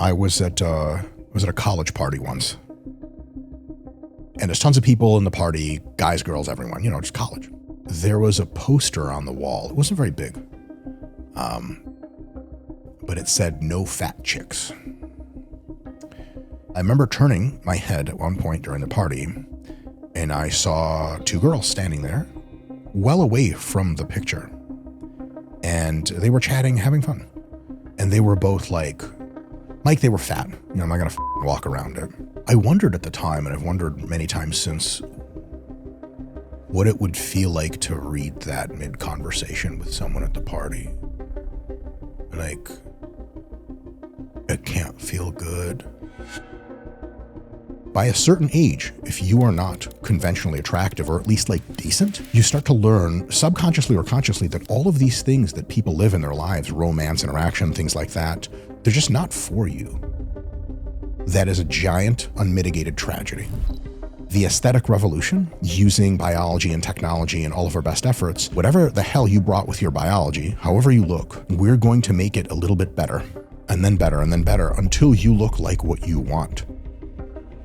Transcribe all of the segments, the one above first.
I was at a college party once. And there's tons of people in the party, guys, girls, everyone, just college. There was a poster on the wall. It wasn't very big. But it said, "No fat chicks." I remember turning my head at one point during the party, and I saw two girls standing there, well away from the picture. And they were chatting, having fun. And they were both like they were fat. I'm not going to walk around it. I wondered at the time, and I've wondered many times since, what it would feel like to read that mid-conversation with someone at the party. Like, it can't feel good. By a certain age, if you are not conventionally attractive, or at least decent, you start to learn subconsciously or consciously that all of these things that people live in their lives, romance, interaction, things like that, they're just not for you. That is a giant, unmitigated tragedy. The aesthetic revolution, using biology and technology and all of our best efforts, whatever the hell you brought with your biology, however you look, we're going to make it a little bit better, and then better, and then better, until you look like what you want.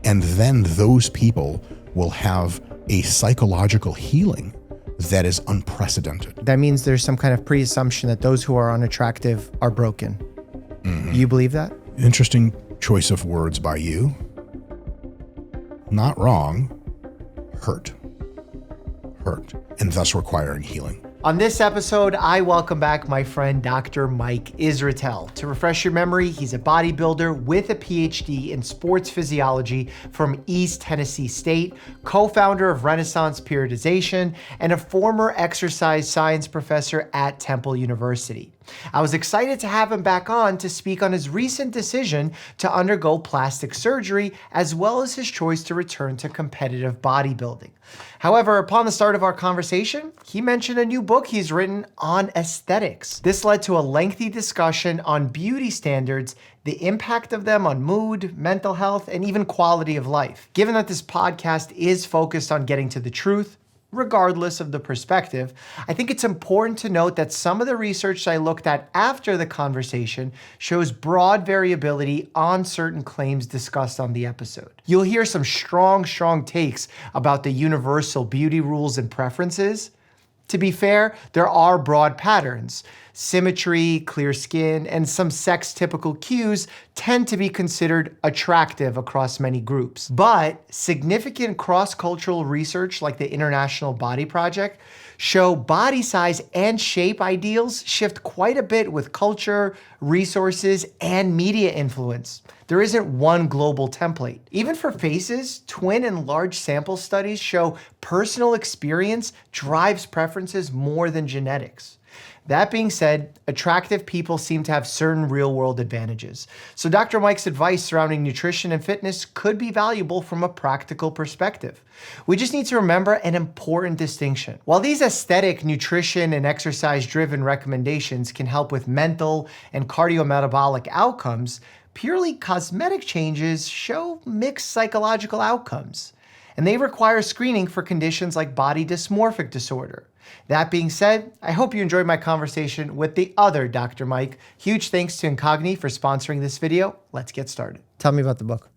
And then those people will have a psychological healing that is unprecedented. That means there's some kind of pre-assumption that those who are unattractive are broken. Mm-hmm. You believe that? Interesting choice of words by you. Not wrong. Hurt, and thus requiring healing. On this episode, I welcome back my friend, Dr. Mike Israetel. To refresh your memory, he's a bodybuilder with a PhD in sports physiology from East Tennessee State, co-founder of Renaissance Periodization, and a former exercise science professor at Temple University. I was excited to have him back on to speak on his recent decision to undergo plastic surgery, as well as his choice to return to competitive bodybuilding. However, upon the start of our conversation, he mentioned a new book he's written on aesthetics. This led to a lengthy discussion on beauty standards, the impact of them on mood, mental health, and even quality of life. Given that this podcast is focused on getting to the truth, regardless of the perspective, I think it's important to note that some of the research I looked at after the conversation shows broad variability on certain claims discussed on the episode. You'll hear some strong takes about the universal beauty rules and preferences. To be fair, there are broad patterns. Symmetry, clear skin, and some sex-typical cues tend to be considered attractive across many groups. But significant cross-cultural research like the International Body Project show body size and shape ideals shift quite a bit with culture, resources, and media influence. There isn't one global template. Even for faces, twin and large sample studies show personal experience drives preferences more than genetics. That being said, attractive people seem to have certain real-world advantages. So Dr. Mike's advice surrounding nutrition and fitness could be valuable from a practical perspective. We just need to remember an important distinction. While these aesthetic, nutrition, and exercise-driven recommendations can help with mental and cardiometabolic outcomes, purely cosmetic changes show mixed psychological outcomes. And they require screening for conditions like body dysmorphic disorder. That being said, I hope you enjoyed my conversation with the other Dr. Mike. Huge thanks to Incogni for sponsoring this video. Let's get started. Tell me about the book.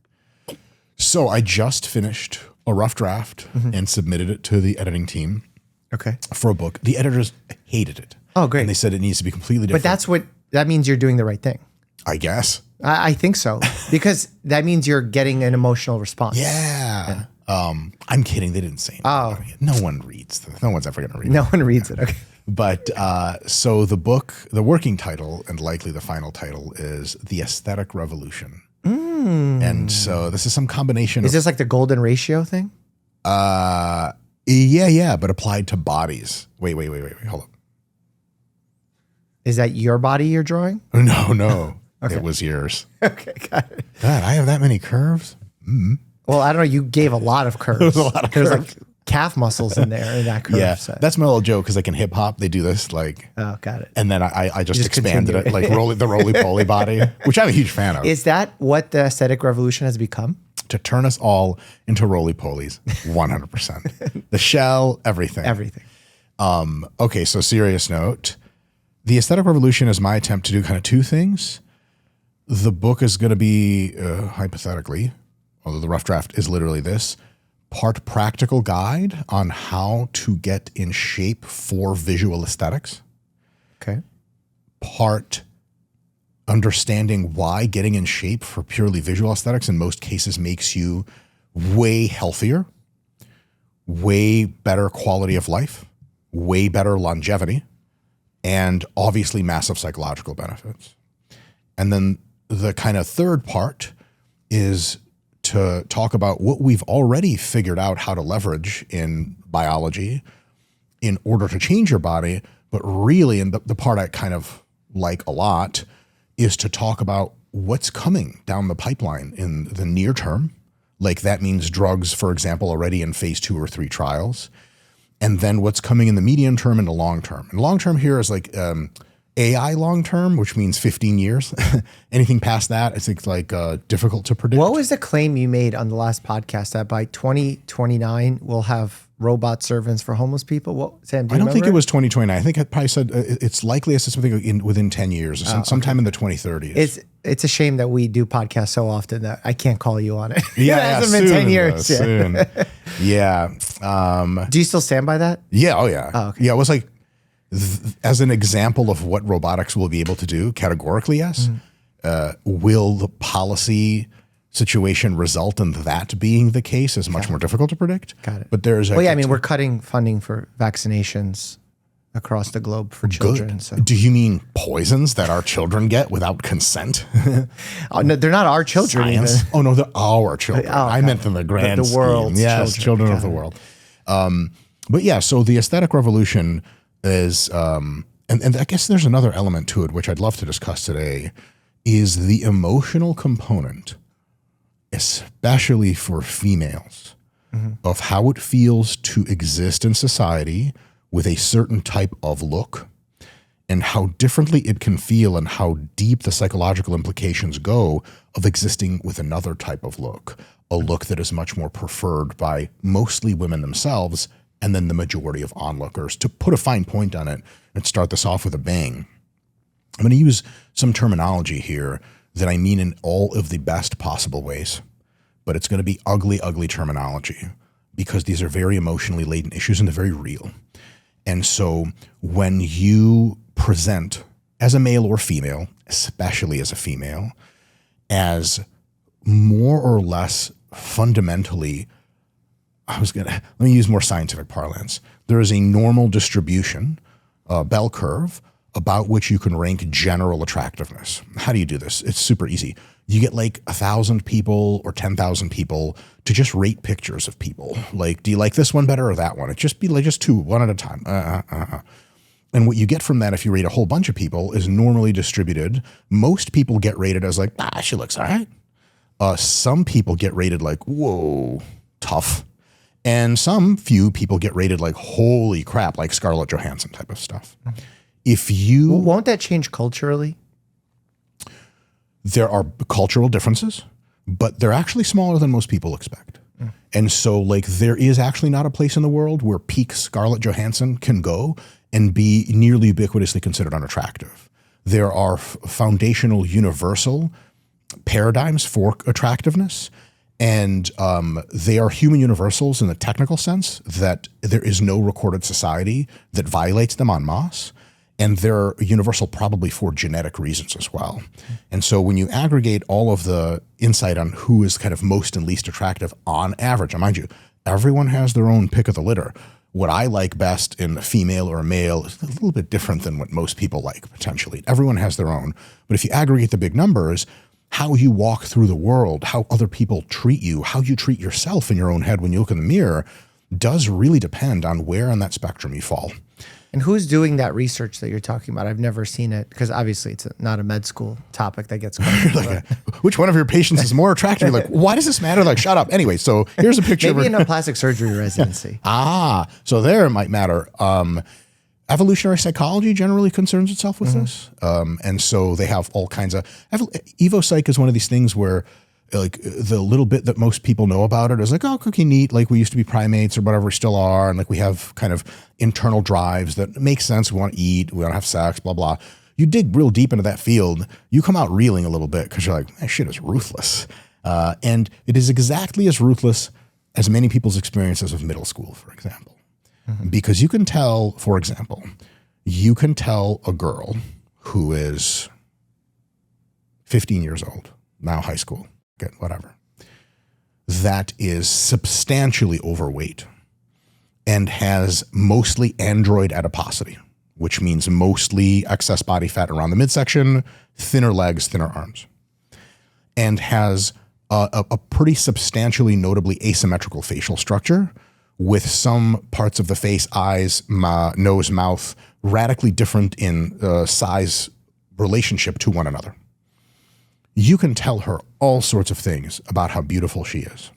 So I just finished a rough draft and submitted it to the editing team. Okay. For a book. The editors hated it. Oh, great. And they said it needs to be completely different. But that means you're doing the right thing. I guess. I think so. Because that means you're getting an emotional response. Yeah. I'm kidding. They didn't say anything. Oh. No one reads this. No one's ever going to read it. No one reads it. Okay. But so the book, the working title and likely the final title is The Aesthetic Revolution. And so this is some combination Is this like the golden ratio thing? Yeah, but applied to bodies. Wait, hold up. Is that your body you're drawing? No. Okay. It was yours. Okay, got it. God, I have that many curves? Well, I don't know. You gave a lot of curves. There's a lot of There's curves. like calf muscles in there in that curve. Yeah, set. that's my little joke because like in hip hop, they do this like. Oh, got it. And then I just expanded continue. it like the roly-poly body, which I'm a huge fan of. Is that what the aesthetic revolution has become? To turn us all into roly-polies, 100%. The shell, everything. Everything. Okay, so serious note. The aesthetic revolution is my attempt to do kind of two things. the book is going to be, hypothetically, although the rough draft is literally this, part practical guide on how to get in shape for visual aesthetics. Okay. Part understanding why getting in shape for purely visual aesthetics in most cases makes you way healthier, way better quality of life, way better longevity, and obviously massive psychological benefits. And then the kind of third part is to talk about what we've already figured out how to leverage in biology in order to change your body. But really, and the part I kind of like a lot is to talk about what's coming down the pipeline in the near term. Like that means drugs, for example, already in phase 2 or 3 trials. And then what's coming in the medium term and the long term. And long term here is like AI long term, which means 15 years. Anything past that, I think like difficult to predict. What was the claim you made on the last podcast that by 2029 we'll have robot servants for homeless people? What, Sam, do you I don't think remember? it was 2029. I think I probably said it's likely it's something within 10 years, or sometime in the 2030s. It's a shame that we do podcasts so often that I can't call you on it. Yeah, it hasn't been 10 years. Soon. Yeah. Do you still stand by that? Yeah. Oh, yeah. Oh, okay. Yeah. It was like, as an example of what robotics will be able to do, categorically, yes. Will the policy situation result in that being the case is much more difficult to predict. Got it. But there's I mean, we're cutting funding for vaccinations across the globe for children. Good. So. Do you mean poisons that our children get without consent? Oh, no, they're not our children. Science. Either. Oh no, they're our children. Oh, I meant in the grand the world's scheme. Yes, children of the world. But yeah, so the aesthetic revolution is, and I guess there's another element to it which I'd love to discuss today, is the emotional component, especially for females, of how it feels to exist in society with a certain type of look, and how differently it can feel and how deep the psychological implications go of existing with another type of look, a look that is much more preferred by mostly women themselves and then the majority of onlookers. To put a fine point on it and start this off with a bang, I'm going to use some terminology here that I mean in all of the best possible ways, but it's going to be ugly, ugly terminology because these are very emotionally laden issues and they're very real. And so when you present as a male or female, especially as a female, as more or less fundamentally, let me use more scientific parlance. There is a normal distribution, bell curve, about which you can rank general attractiveness. How do you do this? It's super easy. You get like 1,000 people or 10,000 people to just rate pictures of people. Like, do you like this one better or that one? It just be like just 2, one at a time. And what you get from that, if you rate a whole bunch of people, is normally distributed. Most people get rated as like, she looks all right. Some people get rated like, whoa, tough. And some few people get rated like, holy crap, like Scarlett Johansson type of stuff. Won't that change culturally? There are cultural differences, but they're actually smaller than most people expect. And so like there is actually not a place in the world where peak Scarlett Johansson can go and be nearly ubiquitously considered unattractive. There are foundational universal paradigms for attractiveness, and they are human universals in the technical sense that there is no recorded society that violates them en masse. And they're universal probably for genetic reasons as well. And so when you aggregate all of the insight on who is kind of most and least attractive on average, and mind you, everyone has their own pick of the litter. What I like best in a female or a male is a little bit different than what most people like, potentially. Everyone has their own. But if you aggregate the big numbers, how you walk through the world, how other people treat you, how you treat yourself in your own head when you look in the mirror does really depend on where on that spectrum you fall. And who's doing that research that you're talking about? I've never seen it because obviously it's not a med school topic that gets covered. Like which one of your patients is more attractive? You're like, why does this matter? Like, shut up. Anyway, so here's a picture. Maybe in a plastic surgery residency. So there it might matter. Evolutionary psychology generally concerns itself with this. And so they have all kinds of, EvoPsych is one of these things where like the little bit that most people know about it is like, oh, cookie neat. Like we used to be primates or whatever we still are. And like we have kind of internal drives that make sense. We want to eat, we want to have sex, blah, blah. You dig real deep into that field, you come out reeling a little bit because you're like, that shit is ruthless. And it is exactly as ruthless as many people's experiences of middle school, for example. Because you can tell, for example, you can tell a girl who is 15 years old, now high school, whatever, that is substantially overweight and has mostly android adiposity, which means mostly excess body fat around the midsection, thinner legs, thinner arms, and has a pretty substantially notably asymmetrical facial structure with some parts of the face, eyes, nose, mouth, radically different in size relationship to one another. You can tell her all sorts of things about how beautiful she is.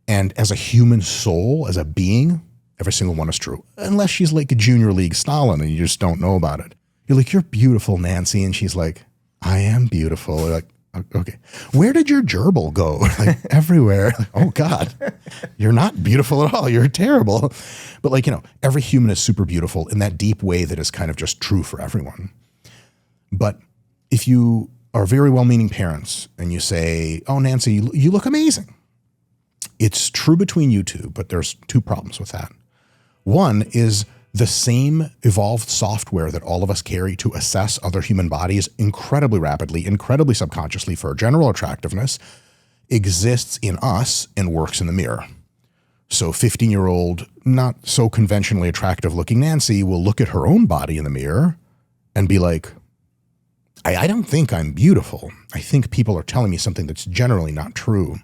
And as a human soul, as a being, every single one is true. Unless she's like a junior league Stalin and you just don't know about it. You're like, you're beautiful, Nancy. And she's like, I am beautiful. You're like, okay. Where did your gerbil go? Like, everywhere. Like, oh God, you're not beautiful at all. You're terrible. But like, every human is super beautiful in that deep way that is kind of just true for everyone. But if you are very well-meaning parents and you say, oh, Nancy, you look amazing. It's true between you two, but there's two problems with that. One is the same evolved software that all of us carry to assess other human bodies incredibly rapidly, incredibly subconsciously for general attractiveness exists in us and works in the mirror. So 15-year-old, not so conventionally attractive looking Nancy will look at her own body in the mirror and be like, I don't think I'm beautiful. I think people are telling me something that's generally not true.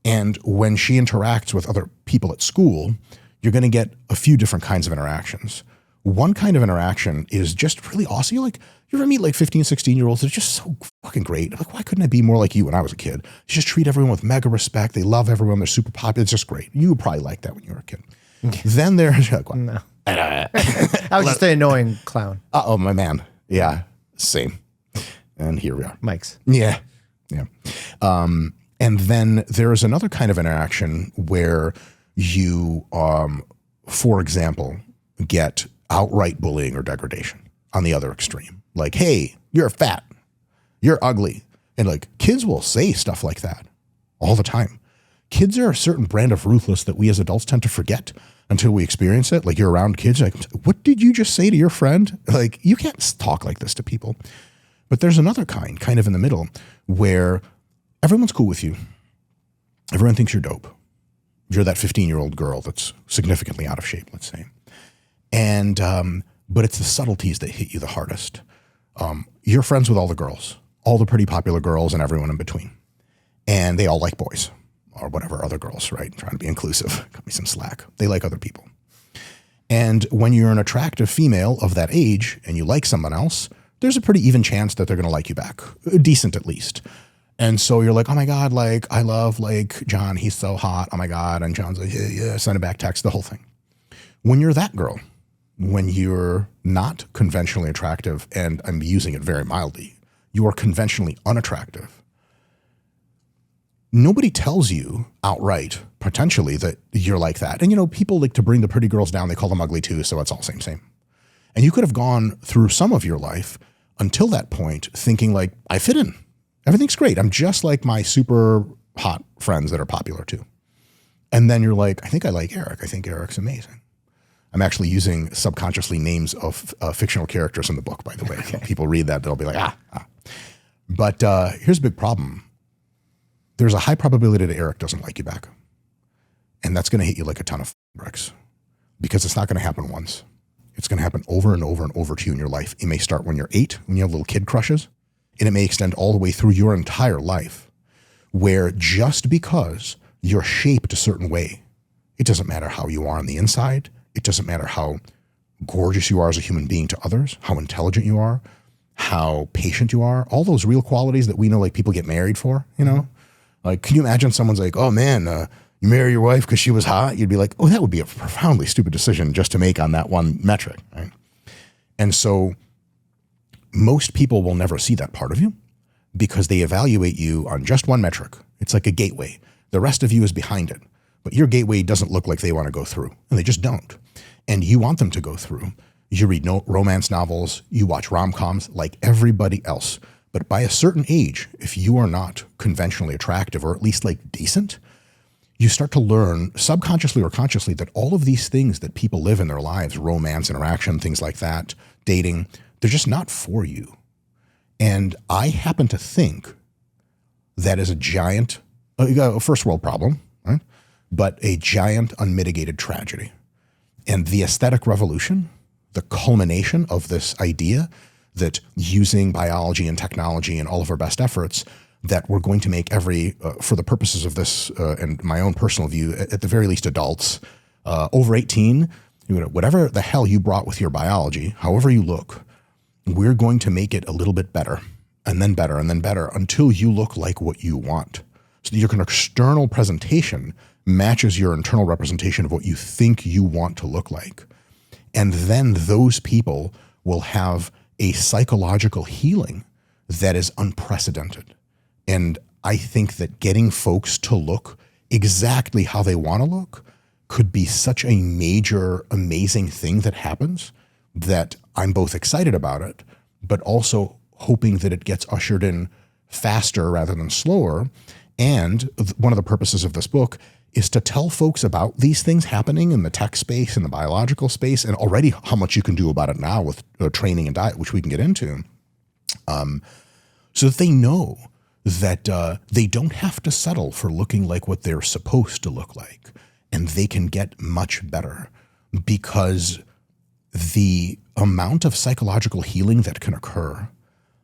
And when she interacts with other people at school, you're going to get a few different kinds of interactions. One kind of interaction is just really awesome. You ever meet like 15, 16-year-olds that are just so fucking great. Like, why couldn't I be more like you when I was a kid? You just treat everyone with mega respect. They love everyone. They're super popular. It's just great. You probably like that when you were a kid. Then there's like, no. I was just the annoying clown. Oh, my man. Yeah, same. And here we are. Mike's. Yeah. And then there's another kind of interaction where you, for example, get outright bullying or degradation on the other extreme. Like, hey, you're fat, you're ugly. And like, kids will say stuff like that all the time. Kids are a certain brand of ruthless that we as adults tend to forget until we experience it. Like, you're around kids, like, what did you just say to your friend? Like, you can't talk like this to people. But there's another kind of in the middle, where everyone's cool with you. Everyone thinks you're dope. You're that 15-year-old girl that's significantly out of shape, let's say. And, but it's the subtleties that hit you the hardest. You're friends with all the girls, all the pretty popular girls and everyone in between. And they all like boys or whatever, other girls, right? Trying to be inclusive, cut me some slack. They like other people. And when you're an attractive female of that age and you like someone else, there's a pretty even chance that they're going to like you back, decent at least. And so you're like, oh my God, like, I love like John, he's so hot. Oh my God. And John's like, yeah, send a back text, the whole thing. When you're that girl, when you're not conventionally attractive, and I'm using it very mildly, you are conventionally unattractive. Nobody tells you outright, potentially, that you're like that. And people like to bring the pretty girls down. They call them ugly too. So it's all same. And you could have gone through some of your life until that point thinking like, I fit in. Everything's great. I'm just like my super hot friends that are popular too. And then you're like, I think I like Eric. I think Eric's amazing. I'm actually using subconsciously names of fictional characters in the book, by the way. Okay. People read that, they'll be like, ah. But here's a big problem. There's a high probability that Eric doesn't like you back. And that's going to hit you like a ton of bricks, because it's not going to happen once. It's going to happen over and over and over to you in your life. It may start when you're 8, when you have little kid crushes, and it may extend all the way through your entire life, where just because you're shaped a certain way, it doesn't matter how you are on the inside. It doesn't matter how gorgeous you are as a human being to others, how intelligent you are, how patient you are, all those real qualities that we know like people get married for, Like, can you imagine someone's like, oh man, you marry your wife because she was hot? You'd be like, oh, that would be a profoundly stupid decision just to make on that one metric, right? And so most people will never see that part of you because they evaluate you on just one metric. It's like a gateway. The rest of you is behind it, but your gateway doesn't look like they want to go through, and they just don't. And you want them to go through. You read romance novels, you watch rom-coms like everybody else. But by a certain age, if you are not conventionally attractive or at least like decent, you start to learn subconsciously or consciously that all of these things that people live in their lives, romance, interaction, things like that, dating, they're just not for you. And I happen to think that is a giant, first world problem, right? But a giant unmitigated tragedy. And the aesthetic revolution, the culmination of this idea that using biology and technology and all of our best efforts, that we're going to make for the purposes of this and my own personal view, at the very least adults, over 18, whatever the hell you brought with your biology, however you look, we're going to make it a little bit better and then better and then better until you look like what you want. So your external presentation matches your internal representation of what you think you want to look like. And then those people will have a psychological healing that is unprecedented. And I think that getting folks to look exactly how they want to look could be such a major, amazing thing that happens that I'm both excited about it, but also hoping that it gets ushered in faster rather than slower. And one of the purposes of this book is to tell folks about these things happening in the tech space, in the biological space, and already how much you can do about it now with training and diet, which we can get into, so that they know that they don't have to settle for looking like what they're supposed to look like, and they can get much better, because the amount of psychological healing that can occur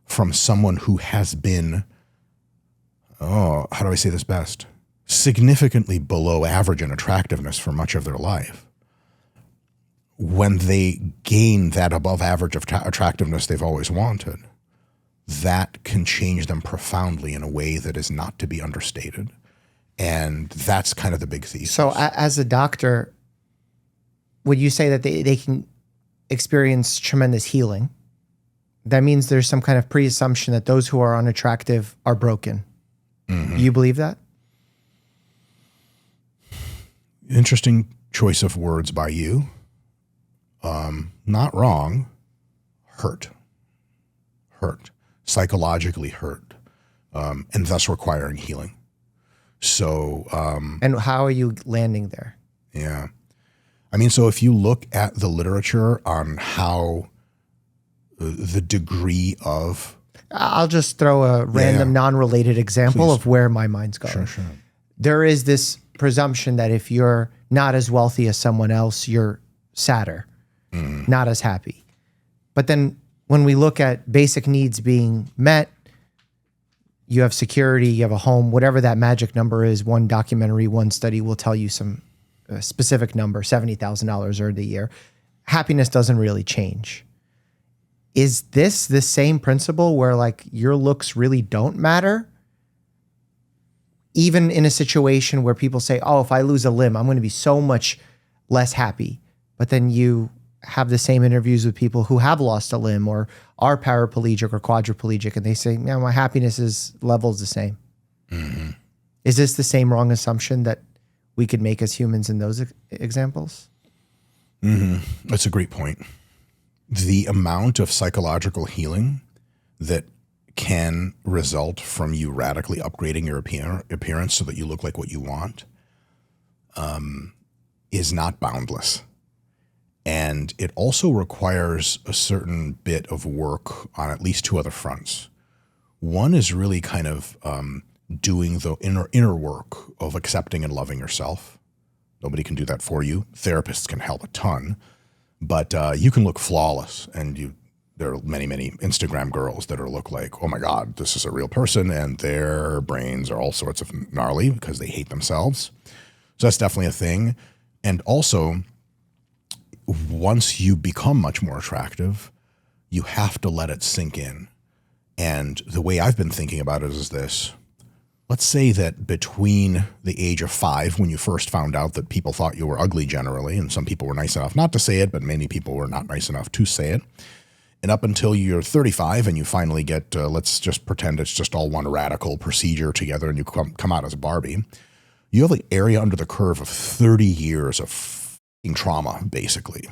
from someone who has been, how do I say this best? Significantly below average in attractiveness for much of their life. When they gain that above average of attractiveness they've always wanted, that can change them profoundly in a way that is not to be understated. And that's kind of the big thesis. So as a doctor, would you say that they can experience tremendous healing? That means there's some kind of pre-assumption that those who are unattractive are broken. Mm-hmm. You believe that? Interesting choice of words by you. Not wrong. Hurt. Psychologically hurt. And thus requiring healing. So. And how are you landing there? Yeah. I mean, so if you look at the literature on how the degree of. I'll just throw a random non-related example of where my mind's going. Sure. There is this presumption that if you're not as wealthy as someone else, you're sadder, not as happy. But then when we look at basic needs being met, you have security, you have a home, whatever that magic number is. One documentary, one study will tell you some specific number, $70,000 earned a year. Happiness doesn't really change. Is this the same principle where like your looks really don't matter? Even in a situation where people say, oh, if I lose a limb, I'm going to be so much less happy. But then you have the same interviews with people who have lost a limb or are paraplegic or quadriplegic, and they say, yeah, my happiness level is the same. Mm-hmm. Is this the same wrong assumption that we could make as humans in those examples? Mm-hmm. That's a great point. The amount of psychological healing that can result from you radically upgrading your appearance so that you look like what you want is not boundless. And it also requires a certain bit of work on at least two other fronts. One is really kind of doing the inner work of accepting and loving yourself. Nobody can do that for you. Therapists can help a ton, but you can look flawless, and there are many, many Instagram girls that look like, oh my God, this is a real person, and their brains are all sorts of gnarly because they hate themselves. So that's definitely a thing. And also, once you become much more attractive, you have to let it sink in. And the way I've been thinking about it is this. Let's say that between the age of 5, when you first found out that people thought you were ugly generally, and some people were nice enough not to say it, but many people were not nice enough to say it, and up until you're 35 and you finally get, let's just pretend it's just all one radical procedure together and you come out as Barbie, you have the area under the curve of 30 years of trauma, basically.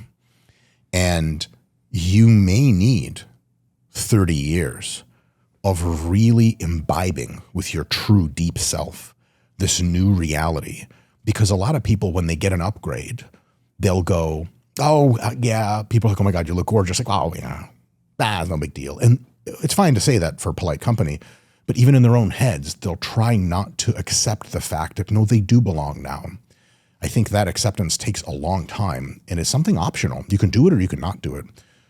And you may need 30 years of really imbibing with your true deep self this new reality. Because a lot of people, when they get an upgrade, they'll go, oh, yeah, people are like, oh my God, you look gorgeous. Like, oh, yeah, that's no big deal. And it's fine to say that for polite company, but even in their own heads, they'll try not to accept the fact that, no, they do belong now. I think that acceptance takes a long time and is something optional. You can do it or you can not do it.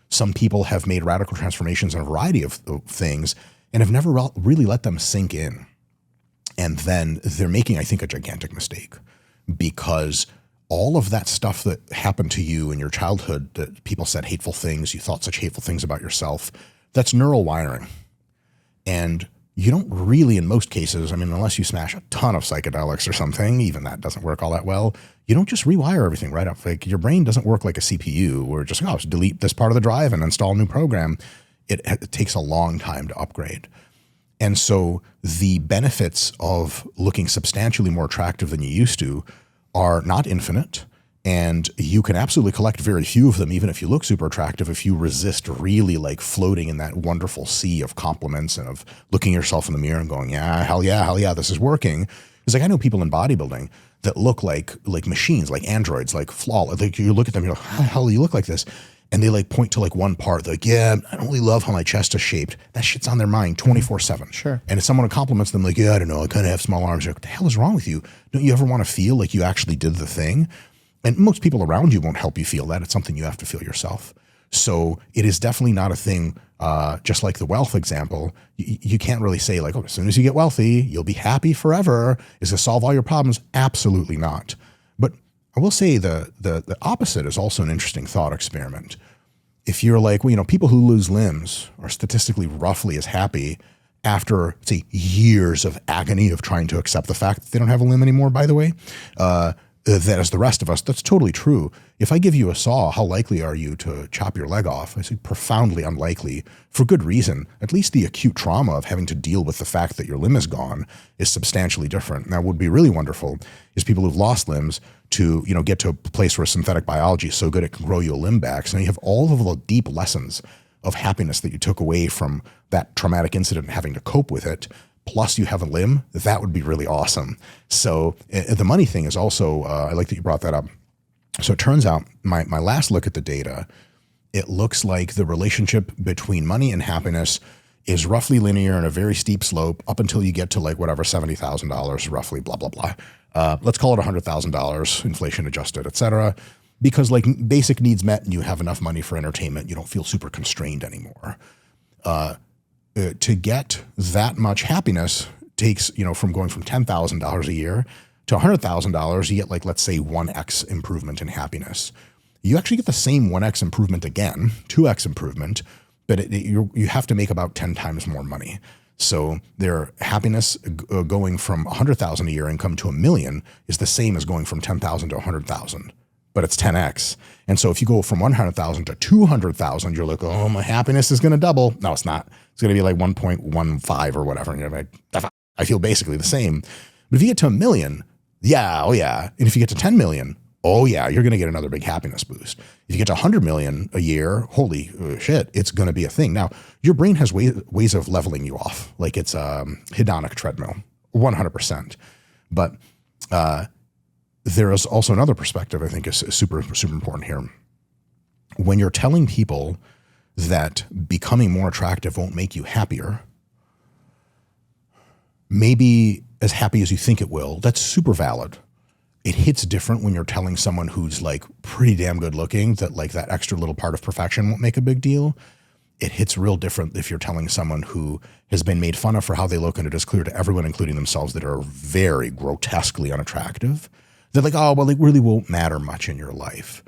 Some people have made radical transformations in a variety of things and have never really let them sink in. And then they're making, I think, a gigantic mistake, because all of that stuff that happened to you in your childhood, that people said hateful things, you thought such hateful things about yourself, that's neural wiring. And you don't really, in most cases, I mean, unless you smash a ton of psychedelics or something, even that doesn't work all that well, you don't just rewire everything right up. Like, your brain doesn't work like a CPU where just, oh, just delete this part of the drive and install a new program. It takes a long time to upgrade. And so the benefits of looking substantially more attractive than you used to are not infinite. And you can absolutely collect very few of them, even if you look super attractive, if you resist really like floating in that wonderful sea of compliments and of looking yourself in the mirror and going, yeah, hell yeah, this is working. It's like, I know people in bodybuilding that look like machines, like androids, like flawless. Like, you look at them, you're like, how the hell do you look like this? And they like point to like one part, they're like, yeah, I don't really love how my chest is shaped. That shit's on their mind 24/7. Sure. And if someone compliments them, like, yeah, I don't know, I kind of have small arms. You're like, what the hell is wrong with you? Don't you ever want to feel like you actually did the thing? And most people around you won't help you feel that. It's something you have to feel yourself. So it is definitely not a thing, just like the wealth example. You can't really say like, oh, as soon as you get wealthy, you'll be happy forever. Is to solve all your problems? Absolutely not. But I will say the opposite is also an interesting thought experiment. If you're like, well, people who lose limbs are statistically roughly as happy after, say, years of agony of trying to accept the fact that they don't have a limb anymore, by the way, that as the rest of us, that's totally true. If I give you a saw, how likely are you to chop your leg off? I say profoundly unlikely, for good reason. At least the acute trauma of having to deal with the fact that your limb is gone is substantially different. Now, what would be really wonderful is people who've lost limbs to, get to a place where synthetic biology is so good it can grow you a limb back. So you have all of the deep lessons of happiness that you took away from that traumatic incident and having to cope with it, plus you have a limb. That would be really awesome. So the money thing is also, I like that you brought that up. So it turns out my last look at the data, it looks like the relationship between money and happiness is roughly linear and a very steep slope up until you get to like whatever, $70,000 roughly, blah, blah, blah. Let's call it $100,000, inflation adjusted, et cetera. Because like basic needs met and you have enough money for entertainment, you don't feel super constrained anymore. To get that much happiness takes, from going from $10,000 a year to $100,000, you get like, let's say 1x improvement in happiness. You actually get the same 1x improvement again, 2x improvement, but you have to make about 10 times more money. So their happiness going from 100,000 a year income to $1 million is the same as going from 10,000 to 100,000. But it's 10x. And so if you go from 100,000 to 200,000, you're like, oh, my happiness is going to double. No, it's not. It's going to be like 1.15 or whatever. And you're like, I feel basically the same. But if you get to $1 million, yeah, oh yeah. And if you get to 10 million, oh yeah, you're going to get another big happiness boost. If you get to 100 million a year, holy shit, it's going to be a thing. Now, your brain has ways of leveling you off. Like it's a hedonic treadmill, 100%. But there is also another perspective I think is super, super important here. When you're telling people that becoming more attractive won't make you happier, maybe as happy as you think it will, that's super valid. It hits different when you're telling someone who's like pretty damn good looking that like that extra little part of perfection won't make a big deal. It hits real different if you're telling someone who has been made fun of for how they look and it is clear to everyone, including themselves, that are very grotesquely unattractive. They're like, oh, well, it really won't matter much in your life.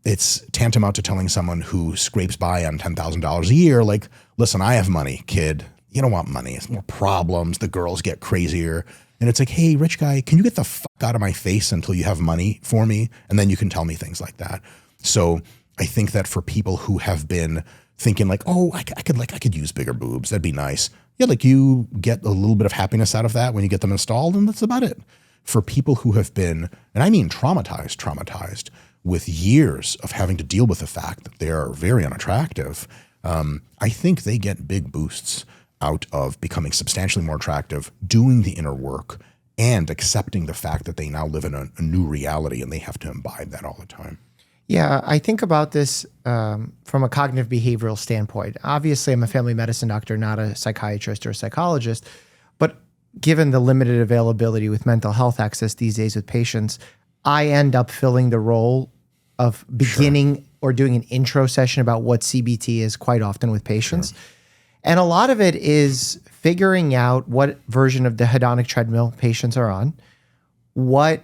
It's tantamount to telling someone who scrapes by on $10,000 a year, like, listen, I have money, kid. You don't want money. It's more problems. The girls get crazier. And it's like, hey, rich guy, can you get the fuck out of my face until you have money for me? And then you can tell me things like that. So I think that for people who have been thinking like, oh, I could use bigger boobs. That'd be nice. Yeah, like you get a little bit of happiness out of that when you get them installed, and that's about it. For people who have been, and I mean traumatized, with years of having to deal with the fact that they are very unattractive, I think they get big boosts out of becoming substantially more attractive, doing the inner work, and accepting the fact that they now live in a new reality and they have to imbibe that all the time. Yeah, I think about this from a cognitive behavioral standpoint. Obviously, I'm a family medicine doctor, not a psychiatrist or a psychologist, but given the limited availability with mental health access these days with patients, I end up filling the role of beginning or doing an intro session about what CBT is quite often with patients. Sure. And a lot of it is figuring out what version of the hedonic treadmill patients are on, what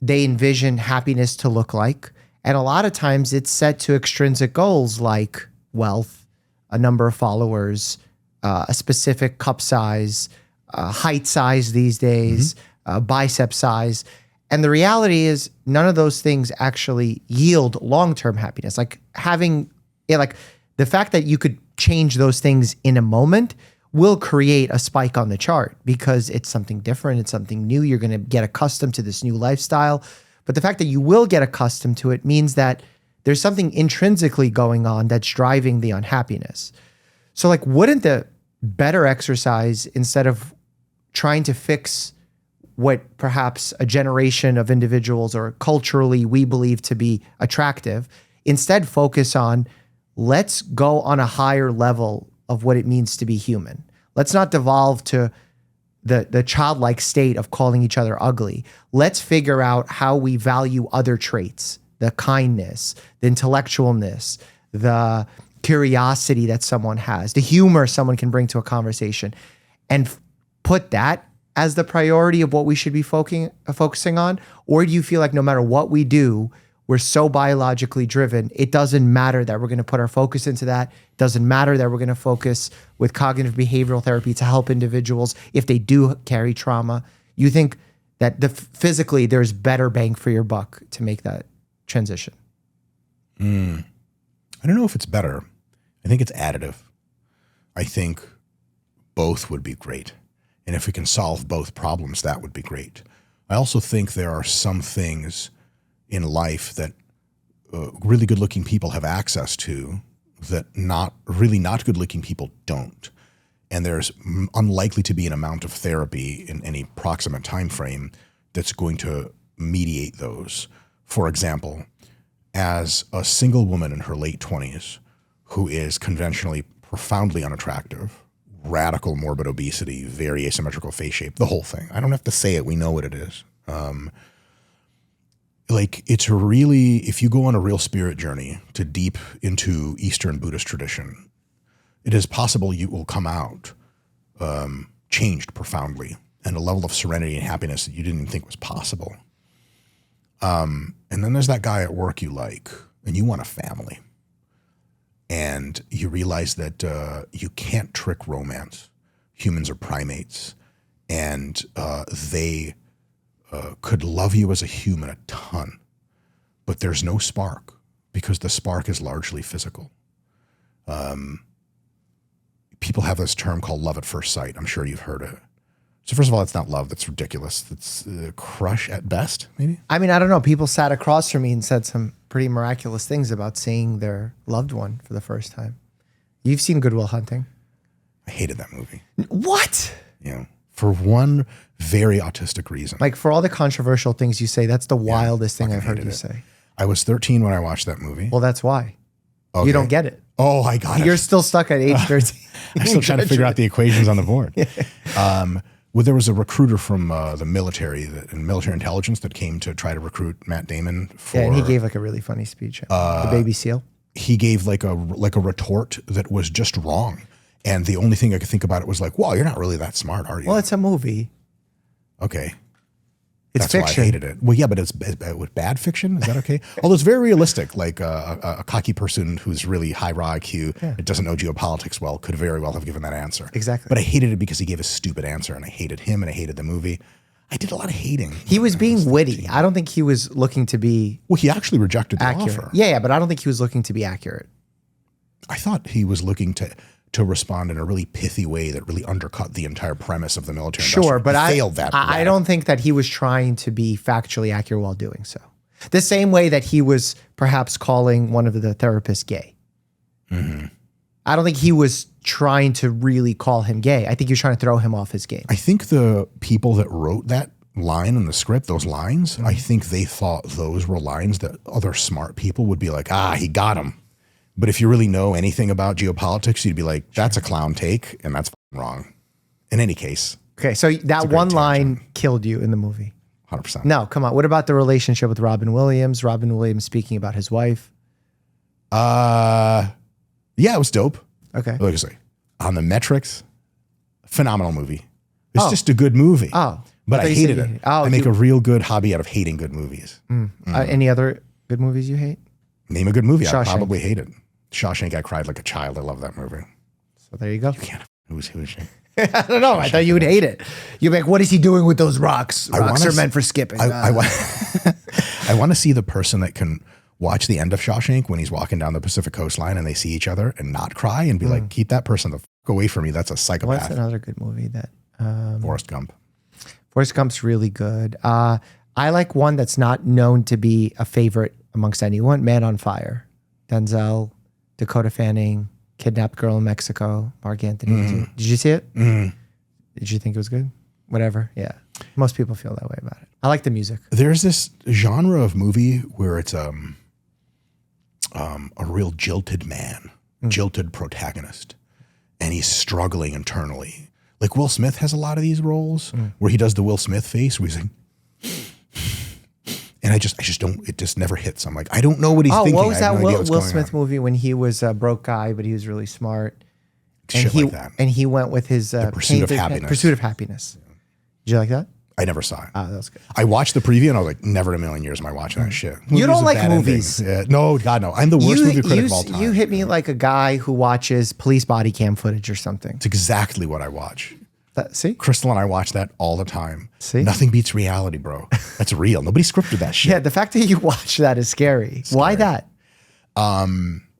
they envision happiness to look like. And a lot of times it's set to extrinsic goals like wealth, a number of followers, a specific cup size, height size these days, bicep size. And the reality is none of those things actually yield long-term happiness. Like the fact that you could change those things in a moment will create a spike on the chart because it's something different. It's something new. You're going to get accustomed to this new lifestyle. But the fact that you will get accustomed to it means that there's something intrinsically going on that's driving the unhappiness. So like, wouldn't the better exercise, instead of trying to fix what perhaps a generation of individuals or culturally we believe to be attractive, instead focus on, let's go on a higher level of what it means to be human. Let's not devolve to the childlike state of calling each other ugly. Let's figure out how we value other traits, the kindness, the intellectualness, the curiosity that someone has, the humor someone can bring to a conversation, and put that as the priority of what we should be focusing on? Or do you feel like no matter what we do, we're so biologically driven, it doesn't matter that we're going to put our focus into that. It doesn't matter that we're going to focus with cognitive behavioral therapy to help individuals if they do carry trauma. You think that physically there's better bang for your buck to make that transition? I don't know if it's better. I think it's additive. I think both would be great. And if we can solve both problems, that would be great. I also think there are some things in life that really good-looking people have access to that not good-looking people don't. And there's unlikely to be an amount of therapy in any proximate time frame that's going to mediate those. For example, as a single woman in her late 20s who is conventionally profoundly unattractive, radical morbid obesity, very asymmetrical face shape, the whole thing. I don't have to say it. We know what it is. It's really, if you go on a real spirit journey to deep into Eastern Buddhist tradition, it is possible you will come out changed profoundly and a level of serenity and happiness that you didn't even think was possible. And then there's that guy at work you like, and you want a family. And you realize that you can't trick romance. Humans are primates, and they could love you as a human a ton, but there's no spark because the spark is largely physical. People have this term called love at first sight. I'm sure you've heard it. So first of all, it's not love. That's ridiculous. It's a crush at best, maybe. I mean, I don't know. People sat across from me and said some pretty miraculous things about seeing their loved one for the first time. You've seen Good Will Hunting. I hated that movie. What? Yeah. For one very autistic reason. Like, for all the controversial things you say, that's the wildest thing I've heard you say. I was 13 when I watched that movie. Well, that's why. Okay. You don't get it. Oh, I got it. You're still stuck at age 13. I'm still trying to figure out the equations on the board. Well, there was a recruiter from the military and military intelligence that came to try to recruit Matt Damon for. Yeah, and he gave like a really funny speech. The baby seal. He gave like a retort that was just wrong. And the only thing I could think about it was like, well, you're not really that smart, are you? Well, it's a movie. Okay. It's That's fiction. why I hated it. Well, yeah, but it's with bad fiction. Is that okay? Although it's very realistic. Like a cocky person who's really high raw IQ, that doesn't know geopolitics well, could very well have given that answer. Exactly. But I hated it because he gave a stupid answer, and I hated him, and I hated the movie. I did a lot of hating. He was being witty. I don't think he was looking to be Well, he actually rejected the accurate. offer. Yeah, but I don't think he was looking to be accurate. I thought he was looking to respond in a really pithy way that really undercut the entire premise of the military. Sure, but he failed that. I don't think that he was trying to be factually accurate while doing so. The same way that he was perhaps calling one of the therapists gay. Mm-hmm. I don't think he was trying to really call him gay. I think he was trying to throw him off his game. I think the people that wrote that line in the script, those lines, I think they thought those were lines that other smart people would be like, he got him. But if you really know anything about geopolitics, you'd be like, that's a clown take, and that's wrong. In any case. Okay, so that one line killed you in the movie. 100%. No, come on. What about the relationship with Robin Williams? Robin Williams speaking about his wife. Yeah, it was dope. Okay. Like I say, on the metrics, phenomenal movie. It's just a good movie. Oh. But I hated it. I make a real good hobby out of hating good movies. Any other good movies you hate? Name a good movie. Shawshank. I probably hate it. Shawshank, I cried like a child. I love that movie. So there you go. You can't. Who's she? I don't know. I thought you would hate it. You'd be like, what is he doing with those rocks? Rocks are meant for skipping. I want to see the person that can watch the end of Shawshank when he's walking down the Pacific coastline and they see each other and not cry and be like, keep that person the fuck away from me. That's a psychopath. What's another good movie that? Forrest Gump. Forrest Gump's really good. I like one that's not known to be a favorite amongst anyone. Man on Fire. Denzel, Dakota Fanning, kidnapped girl in Mexico, Mark Anthony. Did you see it? Did you think it was good? Whatever. Yeah. Most people feel that way about it. I like the music. There's this genre of movie where it's a real jilted man, jilted protagonist, and he's struggling internally. Like Will Smith has a lot of these roles where he does the Will Smith face where he's like, and I just don't, it just never hits. I'm like, I don't know what he's thinking. What was that Will Smith movie when he was a broke guy, but he was really smart? Shit like that. And he went with his Pursuit of Happiness. Pursuit of Happiness. Did you like that? I never saw it. Oh, that was good. I watched the preview and I was like, never in a million years am I watching that shit. You don't like movies. No, God, no. I'm the worst movie critic of all time. You hit me like a guy who watches police body cam footage or something. It's exactly what I watch. See? Crystal and I watch that all the time. See? Nothing beats reality, bro. That's real. Nobody scripted that shit. Yeah, the fact that you watch that is scary. Why that?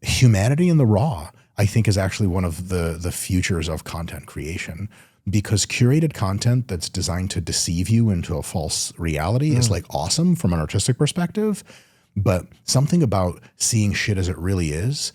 Humanity in the raw, I think, is actually one of the futures of content creation, because curated content that's designed to deceive you into a false reality is like awesome from an artistic perspective, but something about seeing shit as it really is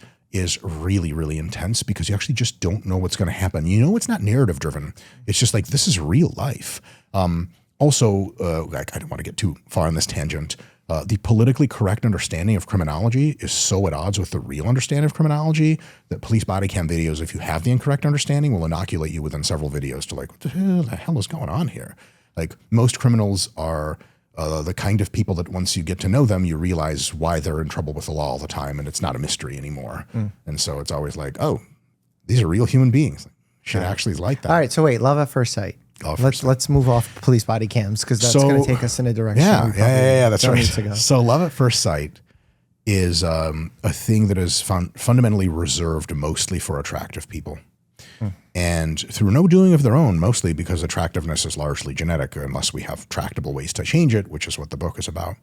really, really intense, because you actually just don't know what's going to happen. You know, it's not narrative driven. It's just like, this is real life. Also, I don't want to get too far on this tangent. The politically correct understanding of criminology is so at odds with the real understanding of criminology that police body cam videos, if you have the incorrect understanding, will inoculate you within several videos to like, what the hell is going on here? Like, most criminals are the kind of people that once you get to know them, you realize why they're in trouble with the law all the time, and it's not a mystery anymore. And so it's always like, oh, these are real human beings. Shit actually is like that. All right, so wait, love at first sight. Let's move off police body cams, because that's going to take us in a direction. Yeah, that's right. So love at first sight is a thing that is fundamentally reserved mostly for attractive people. And through no doing of their own, mostly because attractiveness is largely genetic, unless we have tractable ways to change it, which is what the book is about.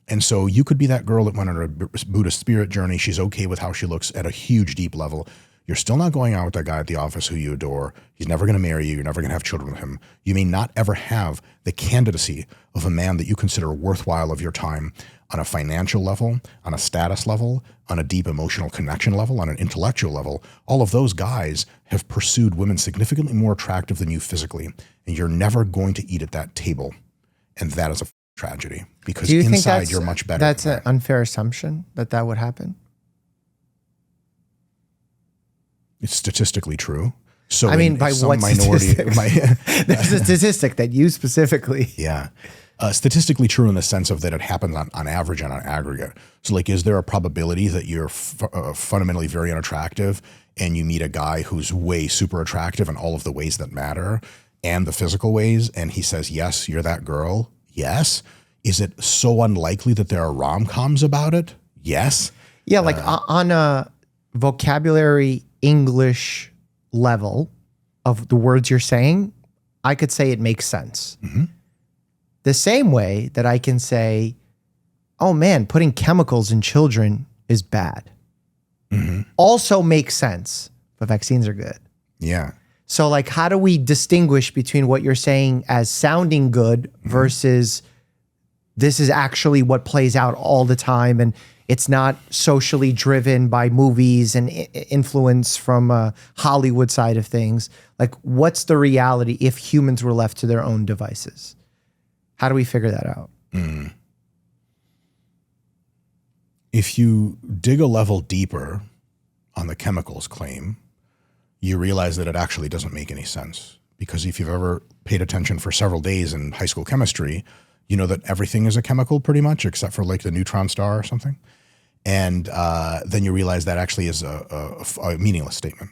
And so you could be that girl that went on a Buddhist spirit journey. She's okay with how she looks at a huge, deep level. You're still not going out with that guy at the office who you adore. He's never going to marry you. You're never going to have children with him. You may not ever have the candidacy of a man that you consider worthwhile of your time on a financial level, on a status level, on a deep emotional connection level, on an intellectual level. All of those guys have pursued women significantly more attractive than you physically, and you're never going to eat at that table. And that is a tragedy, because inside you're much better. That's an unfair assumption that would happen? It's statistically true. So I mean, by what statistic? There's a statistic that you specifically. Yeah. Statistically true in the sense of that it happens on average and on aggregate. So like, is there a probability that you're fundamentally very unattractive and you meet a guy who's way super attractive in all of the ways that matter and the physical ways, and he says, yes, you're that girl? Yes. Is it so unlikely that there are rom-coms about it? Yes. Yeah, like on a vocabulary English level of the words you're saying, I could say it makes sense. The same way that I can say, oh man, putting chemicals in children is bad. Also makes sense, but vaccines are good. Yeah. So like, how do we distinguish between what you're saying as sounding good versus this is actually what plays out all the time, and it's not socially driven by movies and influence from Hollywood side of things. Like, what's the reality if humans were left to their own devices? How do we figure that out? If you dig a level deeper on the chemicals claim, you realize that it actually doesn't make any sense. Because if you've ever paid attention for several days in high school chemistry, you know that everything is a chemical pretty much, except for like the neutron star or something. And then you realize that actually is a meaningless statement.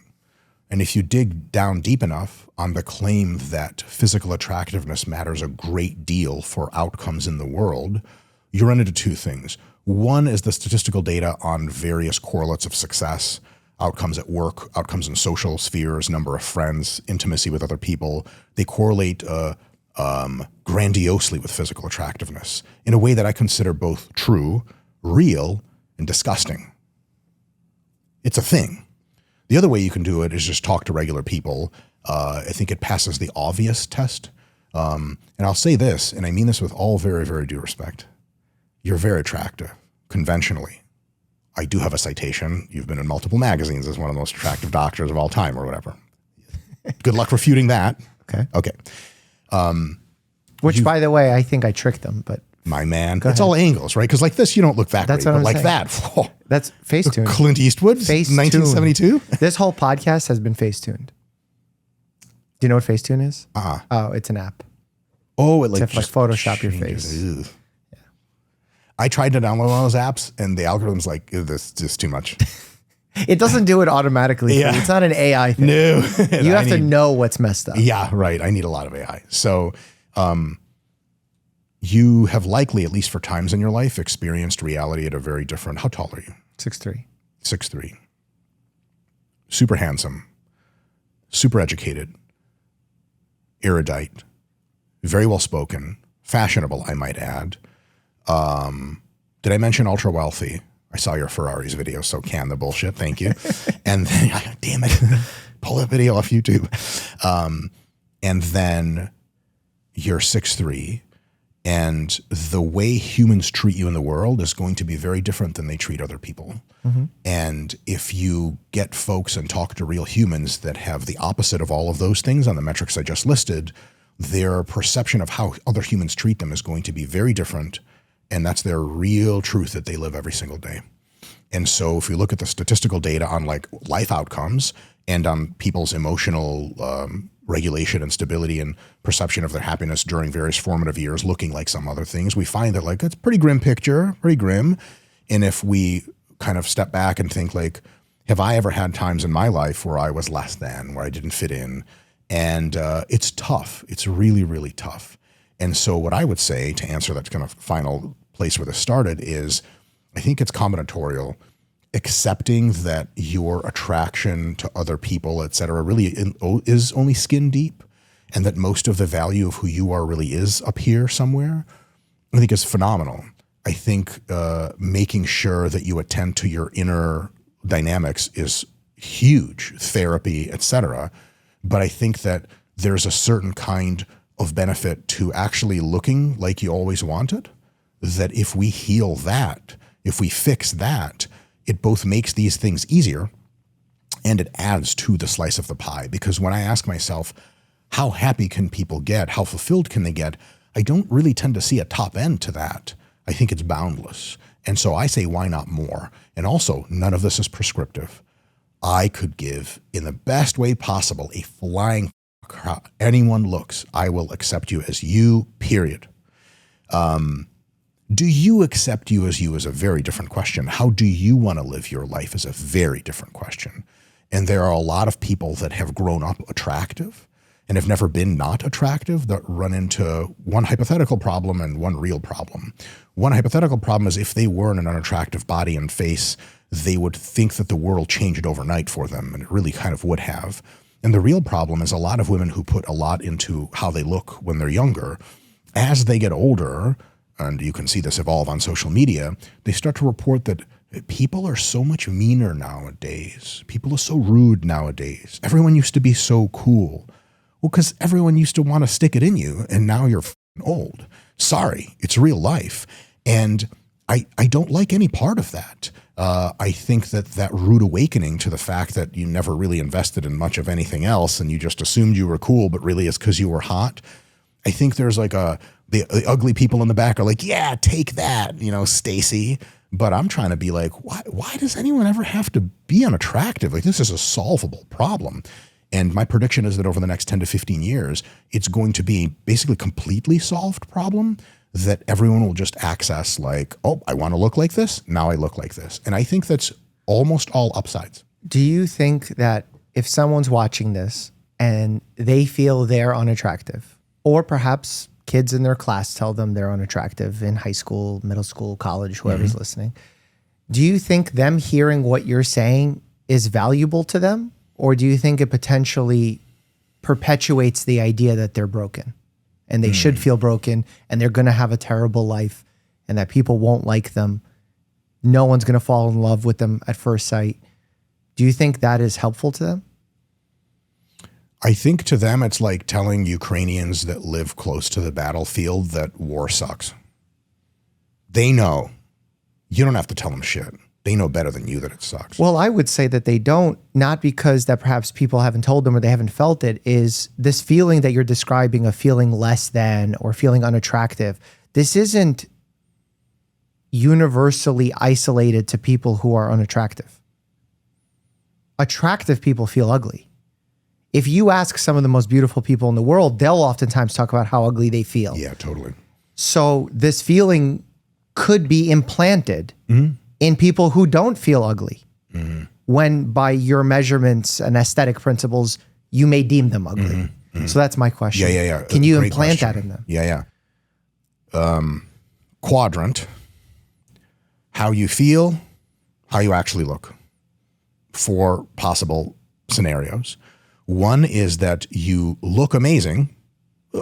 And if you dig down deep enough on the claim that physical attractiveness matters a great deal for outcomes in the world, you run into two things. One is the statistical data on various correlates of success, outcomes at work, outcomes in social spheres, number of friends, intimacy with other people. They correlate grandiosely with physical attractiveness in a way that I consider both true, real, and disgusting. It's a thing. The other way you can do it is just talk to regular people. I think it passes the obvious test. And I'll say this, and I mean this with all very, very due respect. You're very attractive, conventionally. I do have a citation. You've been in multiple magazines as one of the most attractive doctors of all time or whatever. Good luck refuting that. Okay. Which, by the way, I think I tricked them, but my man, it's all angles, right? Because like this, you don't look that That's great, what but I'm like saying. that, That's Facetune. Clint Eastwood, Facetune. 1972. This whole podcast has been Facetuned. Do you know what Facetune is? Oh, it's an app. Oh, it To like like Photoshop your face. Ugh. I tried to download one of those apps, and the algorithm's like, this is just too much. It doesn't do it automatically. Yeah. It's not an AI thing. No. You have to know what's messed up. Yeah, right. I need a lot of AI. So you have likely, at least for times in your life, experienced reality at a very different. How tall are you? 6'3". 6'3". Super handsome, super educated, erudite, very well spoken, fashionable, I might add. Did I mention ultra wealthy? I saw your Ferraris video, so can the bullshit. Thank you. And then, damn it, pull that video off YouTube. And then you're 6'3", and the way humans treat you in the world is going to be very different than they treat other people. And if you get folks and talk to real humans that have the opposite of all of those things on the metrics I just listed, their perception of how other humans treat them is going to be very different. And that's their real truth that they live every single day. And so if you look at the statistical data on like life outcomes and on people's emotional regulation and stability and perception of their happiness during various formative years, looking like some other things, we find that like it's a pretty grim picture, pretty grim. And if we kind of step back and think like, have I ever had times in my life where I was less than, where I didn't fit in? And it's tough. It's really, really tough. And so what I would say to answer that kind of final place where this started is, I think it's combinatorial. Accepting that your attraction to other people, et cetera, really is only skin deep, and that most of the value of who you are really is up here somewhere, I think is phenomenal. I think making sure that you attend to your inner dynamics is huge, therapy, et cetera. But I think that there's a certain kind of benefit to actually looking like you always wanted, that if we heal that, if we fix that, it both makes these things easier and it adds to the slice of the pie. Because when I ask myself, how happy can people get? How fulfilled can they get? I don't really tend to see a top end to that. I think it's boundless. And so I say, why not more? And also, none of this is prescriptive. I could give, in the best way possible, a flying how anyone looks. I will accept you as you, period. Do you accept you is a very different question. How do you want to live your life is a very different question. And there are a lot of people that have grown up attractive and have never been not attractive that run into one hypothetical problem and one real problem. One hypothetical problem is if they were in an unattractive body and face, they would think that the world changed overnight for them, and it really kind of would have. And the real problem is a lot of women who put a lot into how they look when they're younger, as they get older, and you can see this evolve on social media, they start to report that people are so much meaner nowadays. People are so rude nowadays. Everyone used to be so cool. Well, because everyone used to want to stick it in you, and now you're old. Sorry, it's real life. And I don't like any part of that. I think that rude awakening to the fact that you never really invested in much of anything else and you just assumed you were cool, but really it's because you were hot. I think there's like the ugly people in the back are like, yeah, take that, Stacy. But I'm trying to be like, why does anyone ever have to be unattractive? Like, this is a solvable problem. And my prediction is that over the next 10 to 15 years, it's going to be basically completely solved problem that everyone will just access like, oh, I want to look like this. Now I look like this. And I think that's almost all upsides. Do you think that if someone's watching this and they feel they're unattractive, or perhaps kids in their class tell them they're unattractive in high school, middle school, college, whoever's listening, do you think them hearing what you're saying is valuable to them? Or do you think it potentially perpetuates the idea that they're broken and they should feel broken and they're going to have a terrible life and that people won't like them? No one's going to fall in love with them at first sight. Do you think that is helpful to them? I think to them, it's like telling Ukrainians that live close to the battlefield that war sucks. They know. You don't have to tell them shit. They know better than you that it sucks. Well, I would say that they don't, not because that perhaps people haven't told them or they haven't felt it, is this feeling that you're describing of feeling less than or feeling unattractive. This isn't universally isolated to people who are unattractive. Attractive people feel ugly. If you ask some of the most beautiful people in the world, they'll oftentimes talk about how ugly they feel. Yeah, totally. So this feeling could be implanted in people who don't feel ugly, when by your measurements and aesthetic principles, you may deem them ugly. So that's my question. Yeah. Can you Great implant question. that in them? Yeah. Quadrant, how you feel, how you actually look. 4 possible scenarios. One is that you look amazing,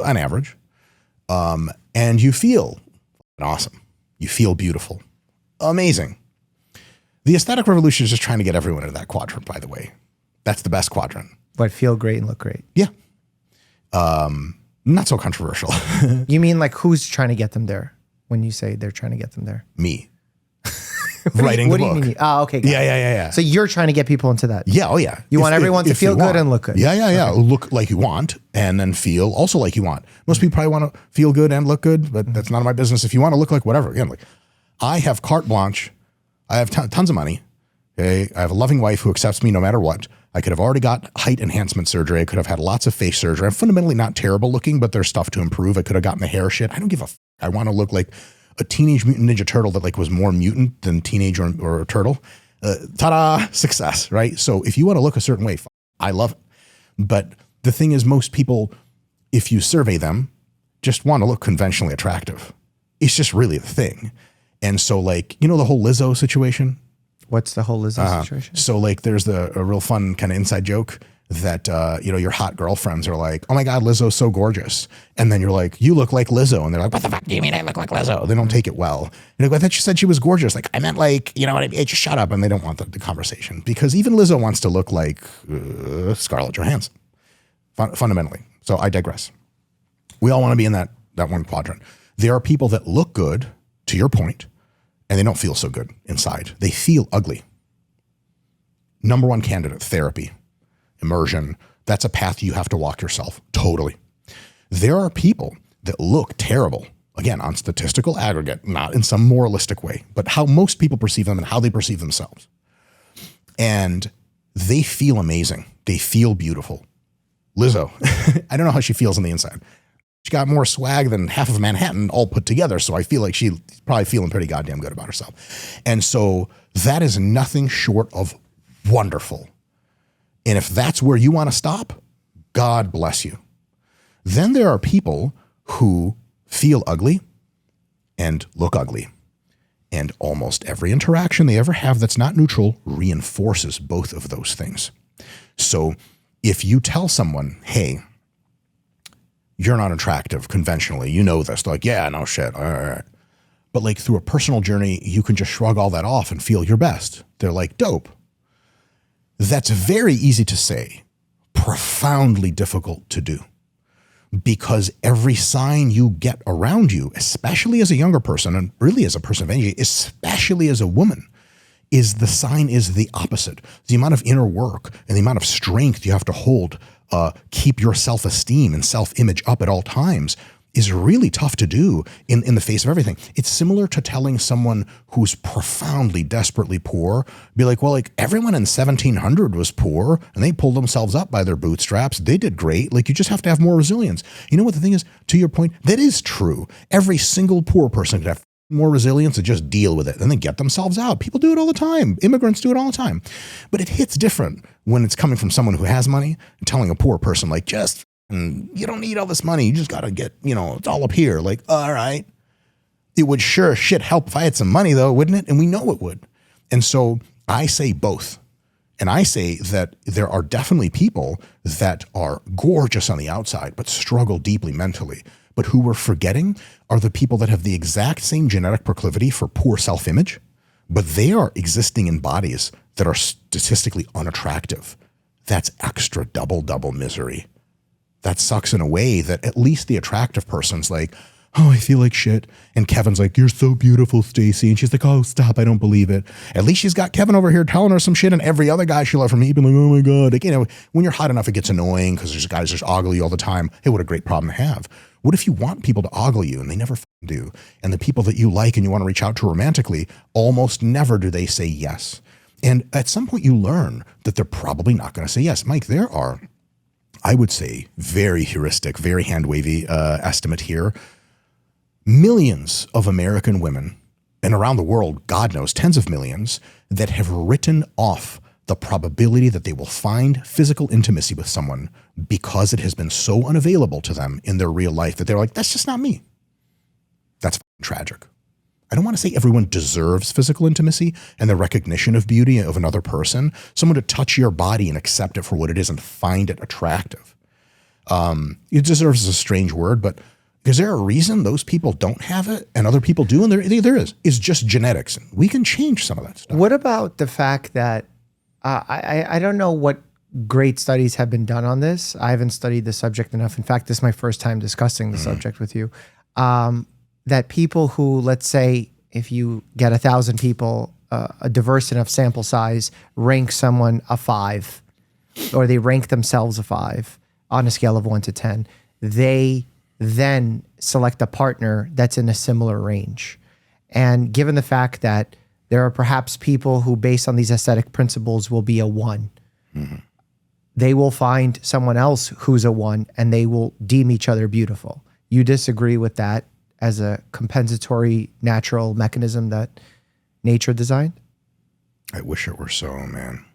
on average, and you feel awesome. You feel beautiful. Amazing. The aesthetic revolution is just trying to get everyone into that quadrant, by the way. That's the best quadrant. But feel great and look great. Yeah. Not so controversial. You mean like who's trying to get them there when you say they're trying to get them there? Me. Writing the book. What do you mean? Oh, okay. Yeah. So you're trying to get people into that. Yeah, oh yeah. You want everyone to feel good and look good. Yeah. Okay. Look like you want and then feel also like you want. Most people probably want to feel good and look good, but that's none of my business. If you want to look like whatever, again, like I have carte blanche. I have tons of money. Okay. I have a loving wife who accepts me no matter what. I could have already got height enhancement surgery. I could have had lots of face surgery. I'm fundamentally not terrible looking, but there's stuff to improve. I could have gotten the hair shit. I don't give a I want to look like a Teenage Mutant Ninja Turtle that like was more mutant than teenage or a turtle. Ta-da, success, right? So if you want to look a certain way, I love it. But the thing is, most people, if you survey them, just want to look conventionally attractive. It's just really the thing. And so like, the whole Lizzo situation? What's the whole Lizzo situation? So like there's a real fun kind of inside joke that, your hot girlfriends are like, oh my God, Lizzo's so gorgeous. And then you're like, you look like Lizzo. And they're like, what the fuck do you mean I look like Lizzo? They don't take it well. You're like, I thought you said she was gorgeous. Like, I meant like, what I mean? Just shut up. And they don't want the conversation because even Lizzo wants to look like Scarlett Johansson fundamentally. So I digress. We all want to be in that one quadrant. There are people that look good, to your point, and they don't feel so good inside. They feel ugly. Number one candidate, therapy. Immersion, that's a path you have to walk yourself. Totally. There are people that look terrible, again, on statistical aggregate, not in some moralistic way, but how most people perceive them and how they perceive themselves. And they feel amazing. They feel beautiful. Lizzo, I don't know how she feels on the inside. She got more swag than half of Manhattan all put together, so I feel like she's probably feeling pretty goddamn good about herself. And so that is nothing short of wonderful. And if that's where you want to stop, God bless you. Then there are people who feel ugly and look ugly. And almost every interaction they ever have that's not neutral reinforces both of those things. So if you tell someone, hey, you're not attractive conventionally, you know this, they're like, yeah, no shit. All right. But like through a personal journey, you can just shrug all that off and feel your best. They're like, dope. That's very easy to say, profoundly difficult to do. because every sign you get around you, especially as a younger person, and really as a person of energy, especially as a woman, is the sign is the opposite. The amount of inner work and the amount of strength you have to hold, keep your self-esteem and self-image up at all times is really tough to do in the face of everything. It's similar to telling someone who's profoundly, desperately poor, be like, well, like everyone in 1700 was poor and they pulled themselves up by their bootstraps. They did great. Like you just have to have more resilience. You know what the thing is, to your point, that is true. Every single poor person could have more resilience to just deal with it. Then they get themselves out. People do it all the time. Immigrants do it all the time. But it hits different when it's coming from someone who has money and telling a poor person like, and you don't need all this money. You just got to get, it's all up here. Like, all right. It would sure as shit help if I had some money though, wouldn't it? And we know it would. And so I say both. And I say that there are definitely people that are gorgeous on the outside, but struggle deeply mentally. But who we're forgetting are the people that have the exact same genetic proclivity for poor self-image, but they are existing in bodies that are statistically unattractive. That's extra double misery. That sucks in a way that at least the attractive person's like, oh, I feel like shit. And Kevin's like, you're so beautiful, Stacy. And she's like, oh, stop, I don't believe it. At least she's got Kevin over here telling her some shit, and every other guy she loved from me being like, oh my God. Like, when you're hot enough, it gets annoying because there's guys just ogle you all the time. Hey, what a great problem to have. What if you want people to ogle you and they never do? And the people that you like and you want to reach out to romantically, almost never do they say yes. And at some point you learn that they're probably not going to say yes. Mike, there are, I would say, very heuristic, very hand-wavy estimate here. Millions of American women, and around the world, God knows, tens of millions, that have written off the probability that they will find physical intimacy with someone because it has been so unavailable to them in their real life that they're like, that's just not me. That's tragic. I don't want to say everyone deserves physical intimacy and the recognition of beauty of another person, someone to touch your body and accept it for what it is and find it attractive. It deserves is a strange word, but is there a reason those people don't have it and other people do? And there is. It's just genetics. We can change some of that stuff. What about the fact that I don't know what great studies have been done on this. I haven't studied the subject enough. In fact, this is my first time discussing the subject with you. That people who, let's say, if you get 1,000 people, a diverse enough sample size, rank someone a 5, or they rank themselves a 5 on a scale of 1 to 10, they then select a partner that's in a similar range. And given the fact that there are perhaps people who, based on these aesthetic principles, will be a 1, they will find someone else who's a 1 and they will deem each other beautiful. You disagree with that as a compensatory natural mechanism that nature designed? I wish it were so, man.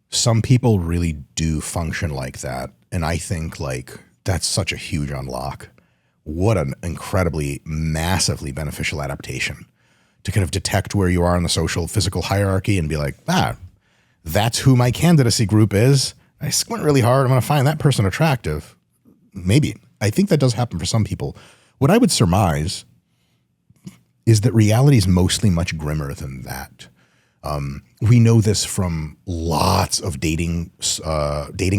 Some people really do function like that. And I think like that's such a huge unlock. What an incredibly, massively beneficial adaptation to kind of detect where you are in the social, physical hierarchy and be like, that's who my candidacy group is. I squint really hard. I'm going to find that person attractive. Maybe. I think that does happen for some people. What I would surmise is that reality is mostly much grimmer than that. We know this from lots of dating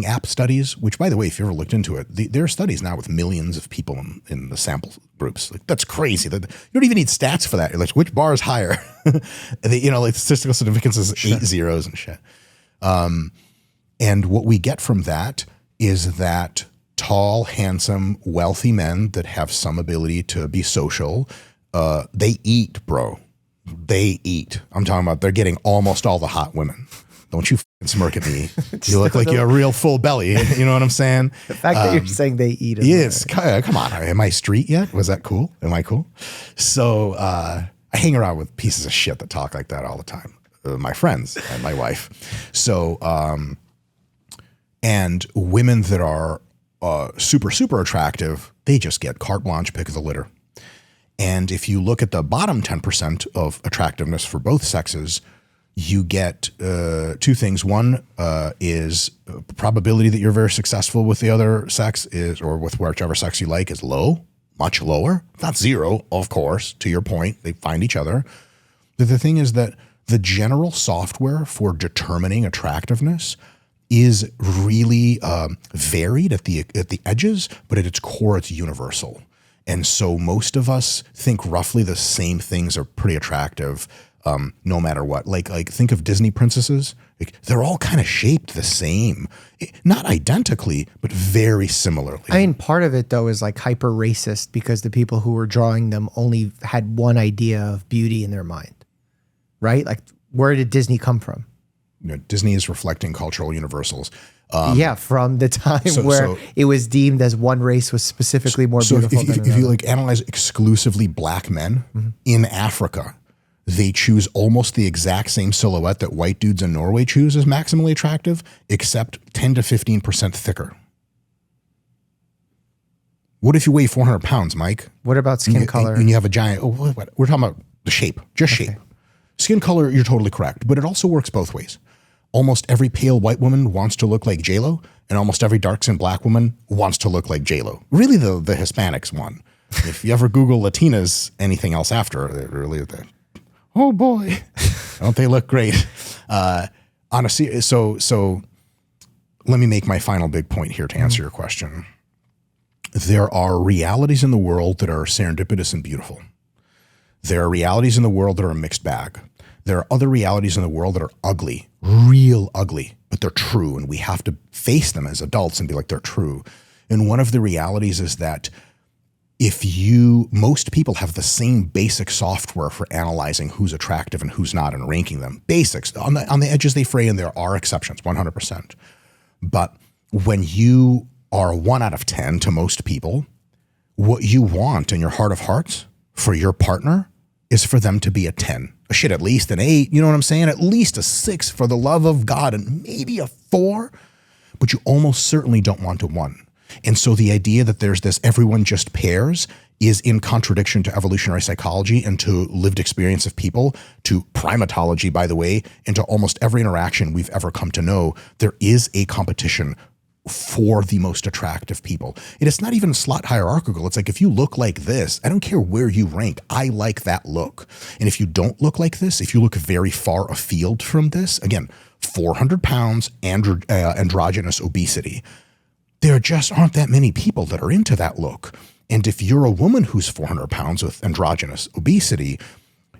app studies, which, by the way, if you ever looked into it, there are studies now with millions of people in the sample groups. Like, that's crazy. You don't even need stats for that. You're like, which bar is higher? Like statistical significance is 8 zeros and shit. And what we get from that is that tall, handsome, wealthy men that have some ability to be social, they eat, bro. They eat. I'm talking about they're getting almost all the hot women. Don't you smirk at me. You look like you have a real full belly. You know what I'm saying? The fact that you're saying they eat. Yes. Come on. Am I street yet? Was that cool? Am I cool? So I hang around with pieces of shit that talk like that all the time. My friends and my wife. So, and women that are super, super attractive, they just get carte blanche, pick of the litter. And if you look at the bottom 10% of attractiveness for both sexes, you get 2 things. One is probability that you're very successful with the other sex is, or with whichever sex you like, is low, much lower. Not 0, of course, to your point. They find each other. But the thing is that the general software for determining attractiveness is really varied at the edges, but at its core, it's universal. And so most of us think roughly the same things are pretty attractive, no matter what. Like think of Disney princesses. Like, they're all kind of shaped the same, not identically, but very similarly. I mean, part of it though is like hyper racist because the people who were drawing them only had one idea of beauty in their mind, right? Like, where did Disney come from? Disney is reflecting cultural universals. From the time where it was deemed as one race was specifically more beautiful than another. If you like analyze exclusively black men in Africa, they choose almost the exact same silhouette that white dudes in Norway choose as maximally attractive, except 10 to 15% thicker. What if you weigh 400 pounds, Mike? What about skin color? And you have a giant, we're talking about the shape, just shape. Skin color, you're totally correct, but it also works both ways. Almost every pale white woman wants to look like J-Lo, and almost every dark-skinned black woman wants to look like J-Lo. Really, the Hispanics won. If you ever Google Latinas, anything else after, they're really, oh boy, don't they look great? So let me make my final big point here to answer your question. There are realities in the world that are serendipitous and beautiful. There are realities in the world that are a mixed bag. There are other realities in the world that are ugly, real ugly, but they're true. And we have to face them as adults and be like, they're true. And one of the realities is that most people have the same basic software for analyzing who's attractive and who's not and ranking them. Basics. On the edges they fray, and there are exceptions, 100%. But when you are a 1 out of 10 to most people, what you want in your heart of hearts for your partner is for them to be a 10. At least an 8, you know what I'm saying? At least a 6 for the love of God, and maybe a 4, but you almost certainly don't want a 1. And so the idea that there's this everyone just pairs is in contradiction to evolutionary psychology and to lived experience of people, to primatology, by the way, and to almost every interaction we've ever come to know. There is a competition for the most attractive people. And it's not even slot hierarchical. It's like, if you look like this, I don't care where you rank, I like that look. And if you don't look like this, if you look very far afield from this, again, 400 pounds, androgynous obesity, there just aren't that many people that are into that look. And if you're a woman who's 400 pounds with androgynous obesity,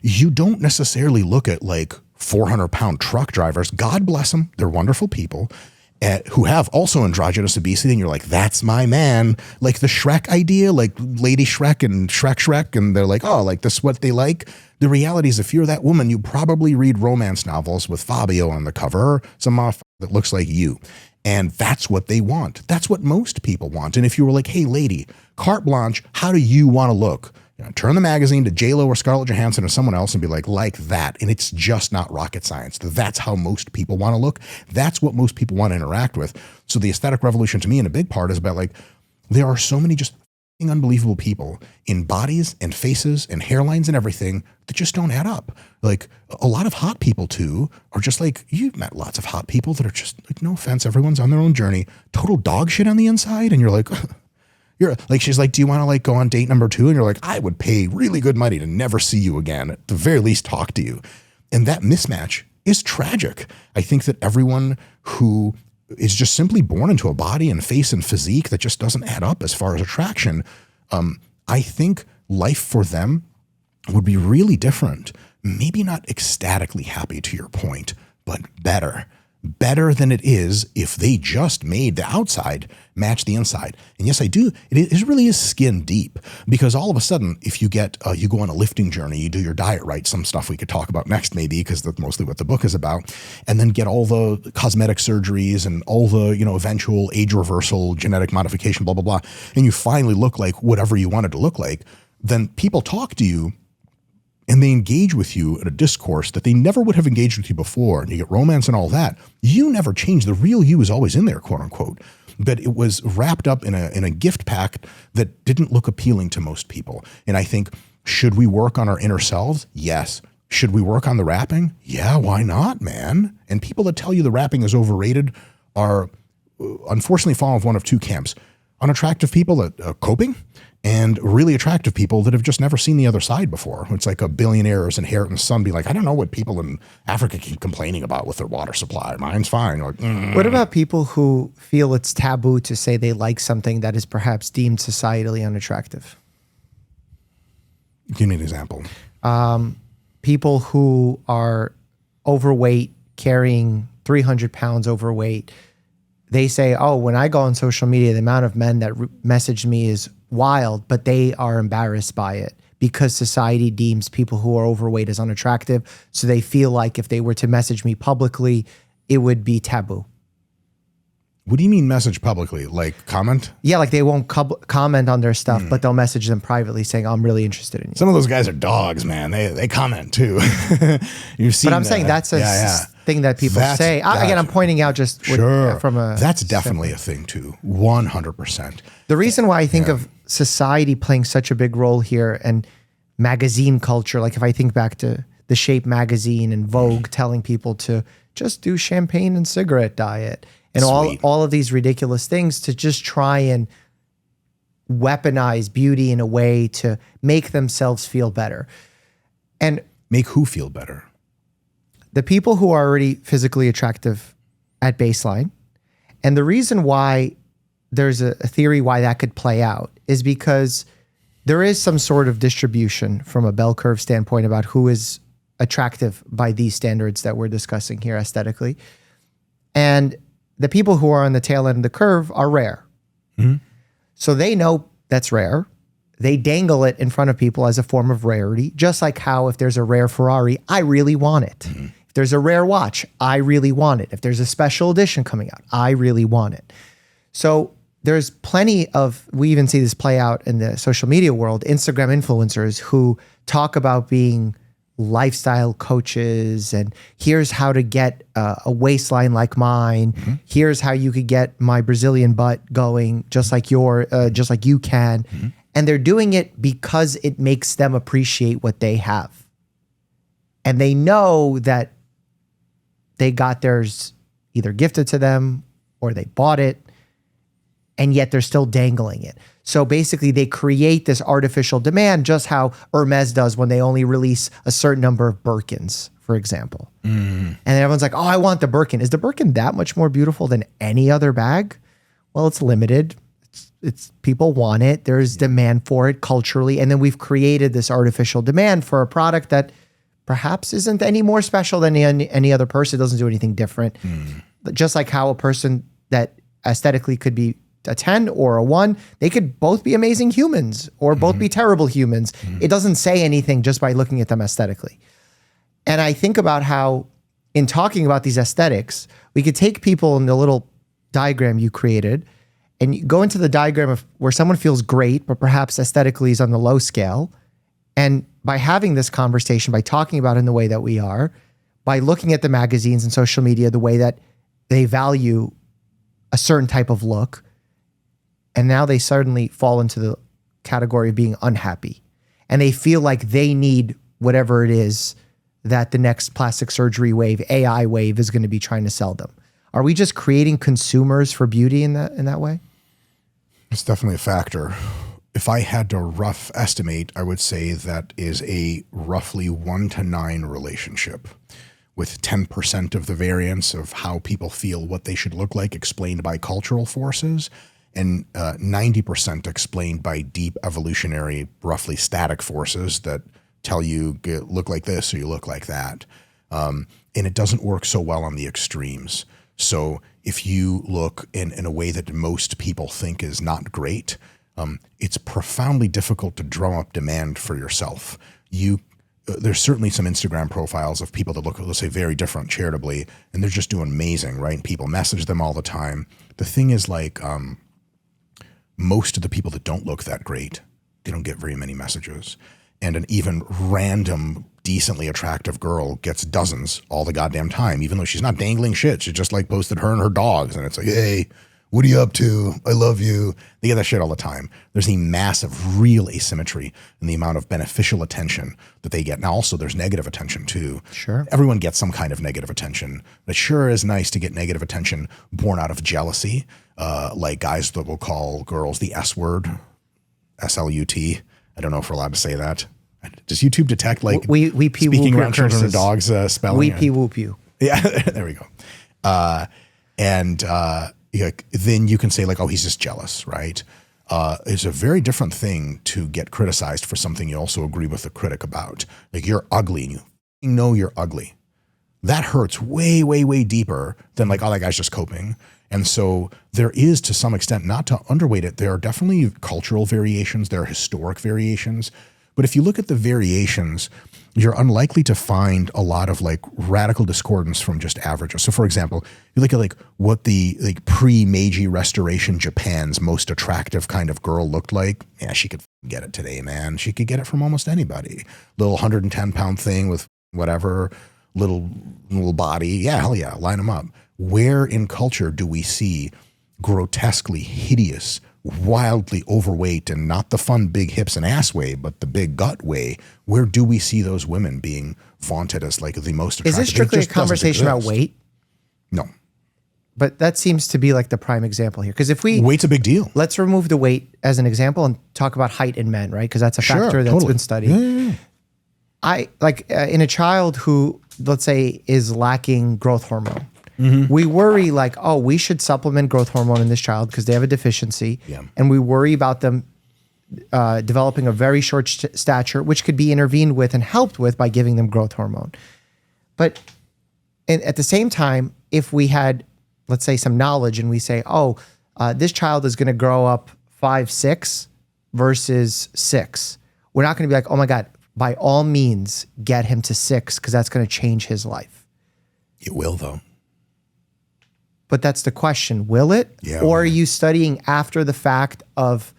you don't necessarily look at like 400-pound truck drivers. God bless them. They're wonderful people. Who have also androgynous obesity, and you're like, that's my man. Like the Shrek idea, like Lady Shrek and Shrek, and they're like, oh, like this is what they like. The reality is, if you're that woman, you probably read romance novels with Fabio on the cover, some motherfucker that looks like you. And that's what they want. That's what most people want. And if you were like, hey, lady, carte blanche, how do you want to look? Turn the magazine to J-Lo or Scarlett Johansson or someone else and be like that. And it's just not rocket science. That's how most people want to look. That's what most people want to interact with. So the aesthetic revolution to me in a big part is about like, there are so many just unbelievable people in bodies and faces and hairlines and everything that just don't add up. Like a lot of hot people too are just like, you've met lots of hot people that are just like, no offense, everyone's on their own journey, total dog shit on the inside. And you're like, you're like, she's like, do you want to like go on date number 2? And you're like, I would pay really good money to never see you again, at the very least talk to you. And that mismatch is tragic. I think that everyone who is just simply born into a body and face and physique that just doesn't add up as far as attraction, I think life for them would be really different. Maybe not ecstatically happy to your point, but better than it is if they just made the outside match the inside. And yes, I do. It really is skin deep, because all of a sudden, if you get, you go on a lifting journey, you do your diet right, some stuff we could talk about next maybe, because that's mostly what the book is about, and then get all the cosmetic surgeries and all the, eventual age reversal, genetic modification, blah, blah, blah, and you finally look like whatever you wanted to look like, then people talk to you and they engage with you in a discourse that they never would have engaged with you before, and you get romance and all that. You never change. The real you is always in there, quote unquote. But it was wrapped up in a gift pack that didn't look appealing to most people. And I think, should we work on our inner selves? Yes. Should we work on the wrapping? Yeah, why not, man? And people that tell you the wrapping is overrated are unfortunately fall in one of two camps. Unattractive people that are coping, and really attractive people that have just never seen the other side before. It's like a billionaire's inheritance son be like, I don't know what people in Africa keep complaining about with their water supply. Mine's fine. You're like, What about people who feel it's taboo to say they like something that is perhaps deemed societally unattractive? Give me an example. People who are overweight, carrying 300 pounds overweight, they say, oh, when I go on social media, the amount of men that message me is wild, but they are embarrassed by it because society deems people who are overweight as unattractive. So they feel like if they were to message me publicly, it would be taboo. What do you mean message publicly? Like comment? Yeah, like they won't comment on their stuff, but they'll message them privately saying, I'm really interested in you. Some of those guys are dogs, man. They comment too. You've seen But I'm saying that's a thing that people say. Again, I'm pointing out just from a... That's definitely a thing too, 100%. The reason why I think of society playing such a big role here and magazine culture, like if I think back to the Shape magazine and Vogue telling people to just do champagne and cigarette diet and all of these ridiculous things to just try and weaponize beauty in a way to make themselves feel better. And make who feel better? The people who are already physically attractive at baseline. And the reason why there's a theory why that could play out is because there is some sort of distribution from a bell curve standpoint about who is attractive by these standards that we're discussing here aesthetically. And the people who are on the tail end of the curve are rare. Mm-hmm. So they know that's rare. They dangle it in front of people as a form of rarity, just like how if there's a rare Ferrari, I really want it. Mm-hmm. If there's a rare watch, I really want it. If there's a special edition coming out, I really want it. So there's plenty of, we even see this play out in the social media world, Instagram influencers who talk about being lifestyle coaches and here's how to get a waistline like mine. Mm-hmm. Here's how you could get my Brazilian butt going just like just like you can. Mm-hmm. And they're doing it because it makes them appreciate what they have. And they know that they got theirs either gifted to them or they bought it, and yet they're still dangling it. So basically they create this artificial demand, just how Hermes does when they only release a certain number of Birkins, for example. Mm. And everyone's like, oh, I want the Birkin. Is the Birkin that much more beautiful than any other bag? Well, it's limited. It's people want it. There's demand for it culturally. And then we've created this artificial demand for a product that perhaps isn't any more special than any other person. It doesn't do anything different. Mm. Just like how a person that aesthetically could be a 10 or a 1, they could both be amazing humans or both be terrible humans. It doesn't say anything just by looking at them aesthetically. And I think about how in talking about these aesthetics, we could take people in the little diagram you created and you go into the diagram of where someone feels great, but perhaps aesthetically is on the low scale. And by having this conversation, by talking about it in the way that we are, by looking at the magazines and social media, the way that they value a certain type of look, and now they suddenly fall into the category of being unhappy. And they feel like they need whatever it is that the next plastic surgery wave, AI wave, is going to be trying to sell them. Are we just creating consumers for beauty in that way? It's definitely a factor. If I had to rough estimate, I would say that is a roughly 1 to 9 relationship, with 10% of the variance of how people feel what they should look like explained by cultural forces, and 90% explained by deep evolutionary, roughly static forces that tell you look like this or you look like that. And it doesn't work so well on the extremes. So if you look in a way that most people think is not great, it's profoundly difficult to drum up demand for yourself. There's certainly some Instagram profiles of people that look, let's say, very different charitably, and they're just doing amazing, right? People message them all the time. The thing is, like, most of the people that don't look that great, they don't get very many messages. And an even random, decently attractive girl gets dozens all the goddamn time, even though she's not dangling shit. She just like posted her and her dogs, and it's like, hey, what are you up to? I love you. They get that shit all the time. There's a massive real asymmetry in the amount of beneficial attention that they get. Now, also, there's negative attention too. Sure. Everyone gets some kind of negative attention. But it sure is nice to get negative attention born out of jealousy, like guys that will call girls the S word SLUT. I don't know if we're allowed to say that. Does YouTube detect like we speaking around children and dogs spelling? We pee whoop you. Yeah, there we go. Then you can say like, oh, he's just jealous, right? It's a very different thing to get criticized for something you also agree with the critic about. Like you're ugly and you know you're ugly. That hurts way, way, way deeper than like, oh, that guy's just coping. And so there is, to some extent, not to underweight it, there are definitely cultural variations, there are historic variations. But if you look at the variations, you're unlikely to find a lot of like radical discordance from just averages. So for example, you look at like what the like pre-Meiji Restoration Japan's most attractive kind of girl looked like. Yeah, she could get it today, man. She could get it from almost anybody. Little 110-pound thing with whatever, little body. Yeah, hell yeah, line them up. Where in culture do we see grotesquely hideous, wildly overweight, and not the fun big hips and ass way, but the big gut way? Where do we see those women being vaunted as like the most attractive? Is this strictly a conversation about weight? No. But that seems to be like the prime example here. Because if weight's a big deal. Let's remove the weight as an example and talk about height in men, right? Because that's a factor that's been studied. Yeah. I like in a child who, let's say, is lacking growth hormone. We worry like, oh, we should supplement growth hormone in this child because they have a deficiency. Yeah. And we worry about them developing a very short stature, which could be intervened with and helped with by giving them growth hormone. But at the same time, if we had, let's say, some knowledge and we say, oh, this child is going to grow up 5'6" versus 6, we're not going to be like, oh my God, by all means, get him to 6 because that's going to change his life. It will, though. But that's the question. Will it? Yeah, or are you studying after the fact of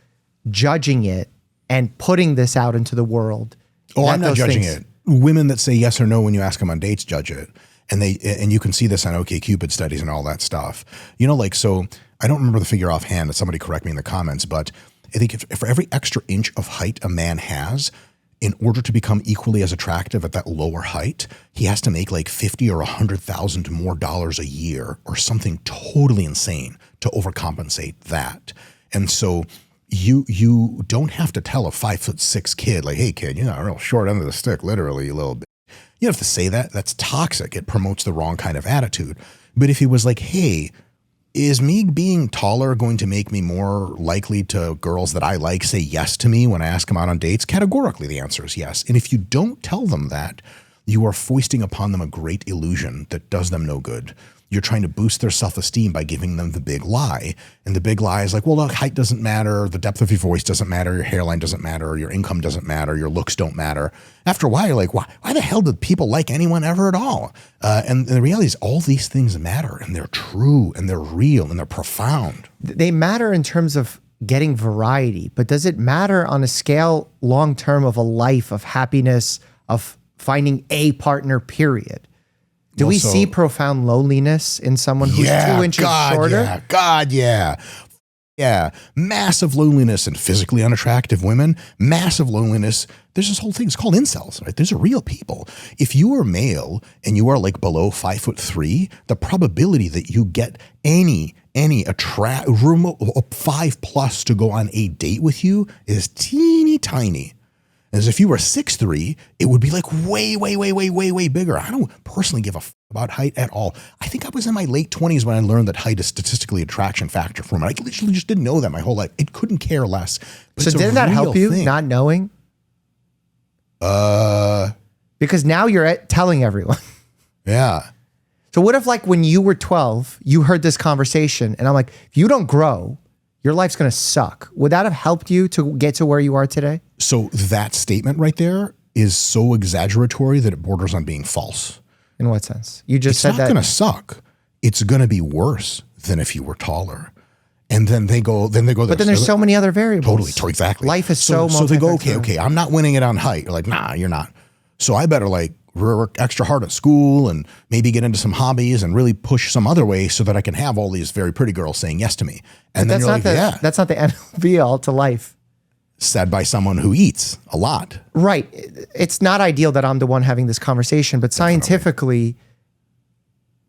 judging it and putting this out into the world? Oh, I'm not judging it. Women that say yes or no when you ask them on dates judge it. And you can see this on OkCupid studies and all that stuff. You know, like, so I don't remember the figure offhand. Somebody correct me in the comments, but I think if for every extra inch of height a man has, in order to become equally as attractive at that lower height, he has to make like $50,000 or $100,000 more a year or something totally insane to overcompensate that. And so you don't have to tell a 5'6" kid like, hey kid, you're not a real short end of the stick, literally a little bit. You have to say that. That's toxic. It promotes the wrong kind of attitude. But if he was like, hey, is me being taller going to make me more likely to girls that I like say yes to me when I ask them out on dates? Categorically, the answer is yes. And if you don't tell them that, you are foisting upon them a great illusion that does them no good. You're trying to boost their self-esteem by giving them the big lie. And the big lie is like, well, look, height doesn't matter. The depth of your voice doesn't matter. Your hairline doesn't matter. Your income doesn't matter. Your looks don't matter. After a while, you're like, why the hell did people like anyone ever at all? And the reality is all these things matter, and they're true, and they're real, and they're profound. They matter in terms of getting variety, but does it matter on a scale long-term of a life of happiness, of finding a partner, period? Do we see profound loneliness in someone who's 2 inches shorter? Yeah. Massive loneliness in physically unattractive women. Massive loneliness. There's this whole thing. It's called incels, right? These are real people. If you are male and you are like below 5'3", the probability that you get any 5+ to go on a date with you is teeny tiny. As if you were 6'3", it would be like way, way, way, way, way, way bigger. I don't personally give a about height at all. I think I was in my late 20s when I learned that height is statistically a attraction factor for women. I literally just didn't know that my whole life. It couldn't care less. So didn't that help you, not knowing? Because now you're telling everyone. Yeah. So what if like when you were 12, you heard this conversation and I'm like, if you don't grow, your life's going to suck. Would that have helped you to get to where you are today? So that statement right there is so exaggeratory that it borders on being false. In what sense? You just said that. It's not going to suck. It's going to be worse than if you were taller. And then they go, but then there's so many other variables. Totally, exactly. Life is so they go, okay, I'm not winning it on height. You're like, nah, you're not. So I better like work extra hard at school and maybe get into some hobbies and really push some other way so that I can have all these very pretty girls saying yes to me. And then you're like, yeah. That's not the end be all to life. Said by someone who eats a lot. Right. It's not ideal that I'm the one having this conversation, but scientifically,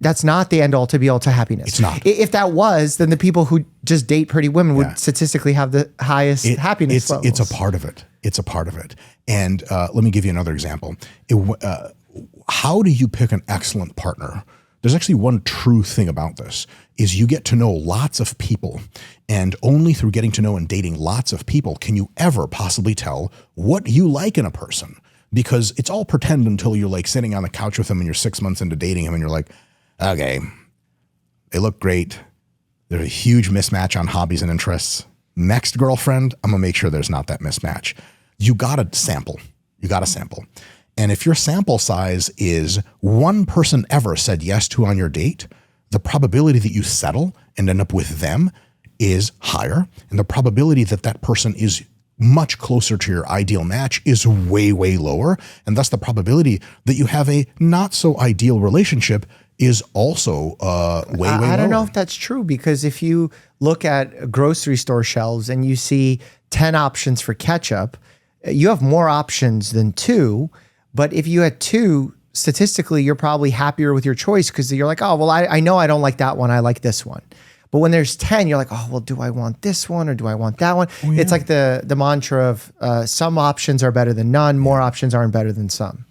that's not the end all to be all to happiness. It's not. If that was, then the people who just date pretty women would statistically have the highest happiness levels. It's a part of it. It's a part of it. And let me give you another example. How do you pick an excellent partner? There's actually one true thing about this, is you get to know lots of people, and only through getting to know and dating lots of people can you ever possibly tell what you like in a person. Because it's all pretend until you're like sitting on the couch with them and you're 6 months into dating him and you're like, okay, they look great. There's a huge mismatch on hobbies and interests. Next girlfriend, I'm gonna make sure there's not that mismatch. You gotta sample. And if your sample size is one person ever said yes to on your date, the probability that you settle and end up with them is higher. And the probability that that person is much closer to your ideal match is way, way lower. And thus the probability that you have a not so ideal relationship is also way, way lower. I don't know if that's true, because if you look at grocery store shelves and you see 10 options for ketchup, you have more options than 2. But if you had 2, statistically, you're probably happier with your choice, because you're like, oh, well, I know I don't like that one. I like this one. But when there's 10, you're like, oh, well, do I want this one or do I want that one? Oh, yeah. It's like the mantra of some options are better than none. More options aren't better than some.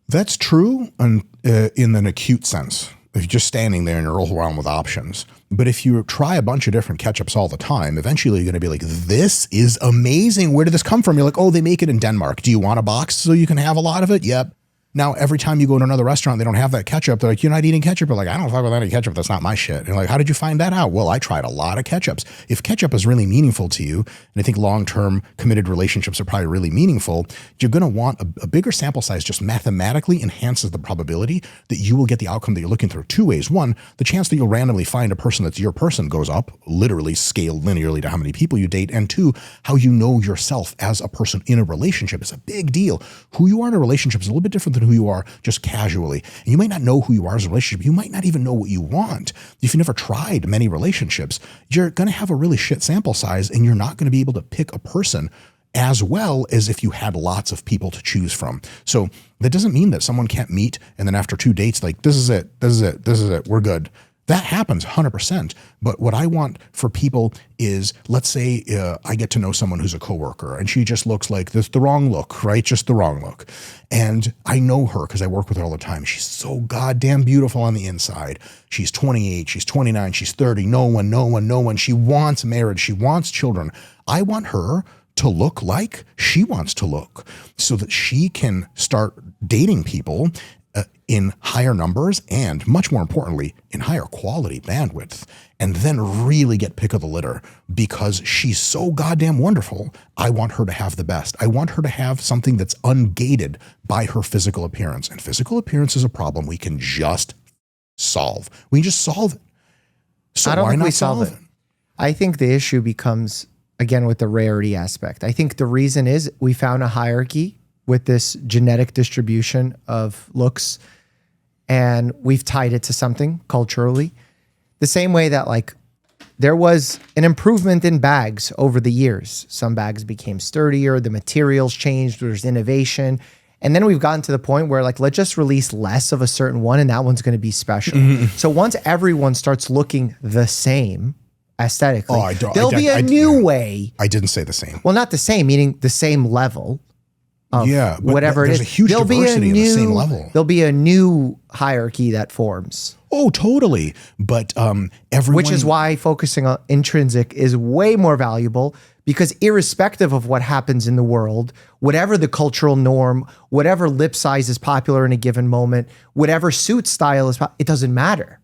That's true in an acute sense. If you're just standing there and you're overwhelmed with options. But if you try a bunch of different ketchups all the time, eventually you're going to be like, this is amazing. Where did this come from? You're like, oh, they make it in Denmark. Do you want a box so you can have a lot of it? Yep. Now, every time you go to another restaurant, they don't have that ketchup. They're like, you're not eating ketchup. You're like, I don't fuck with any ketchup. That's not my shit. And you're like, how did you find that out? Well, I tried a lot of ketchups. If ketchup is really meaningful to you, and I think long-term committed relationships are probably really meaningful, you're going to want a bigger sample size. Just mathematically enhances the probability that you will get the outcome that you're looking for 2 ways. One, the chance that you'll randomly find a person that's your person goes up, literally scaled linearly to how many people you date. And 2, how you know yourself as a person in a relationship is a big deal. Who you are in a relationship is a little bit different than who you are just casually. And you might not know who you are as a relationship. You might not even know what you want. If you never tried many relationships, you're going to have a really shit sample size, and you're not going to be able to pick a person as well as if you had lots of people to choose from. So that doesn't mean that someone can't meet and then after 2 dates, like, this is it, we're good. That happens 100%. But what I want for people is, let's say I get to know someone who's a coworker and she just looks like this, the wrong look, right? Just the wrong look. And I know her because I work with her all the time. She's so goddamn beautiful on the inside. She's 28, she's 29, she's 30. No one. She wants marriage. She wants children. I want her to look like she wants to look so that she can start dating people in higher numbers and, much more importantly, in higher quality bandwidth, and then really get pick of the litter because she's so goddamn wonderful. I want her to have the best. I want her to have something that's ungated by her physical appearance. And physical appearance is a problem we can just solve. We can just solve it. So I don't why think not we solve it. I think the issue becomes, again, with the rarity aspect. I think the reason is we found a hierarchy with this genetic distribution of looks, and we've tied it to something culturally. The same way that, like, there was an improvement in bags over the years. Some bags became sturdier, the materials changed, there's innovation. And then we've gotten to the point where, like, let's just release less of a certain one and that one's going to be special. So once everyone starts looking the same aesthetically, there'll be a new way. I didn't say the same. Well, not the same, meaning the same level. Yeah, but whatever there's it is. a huge diversity in the same level. There'll be a new hierarchy that forms. Oh, totally. But everyone... Which is why focusing on intrinsic is way more valuable, because irrespective of what happens in the world, whatever the cultural norm, whatever lip size is popular in a given moment, whatever suit style is, it doesn't matter.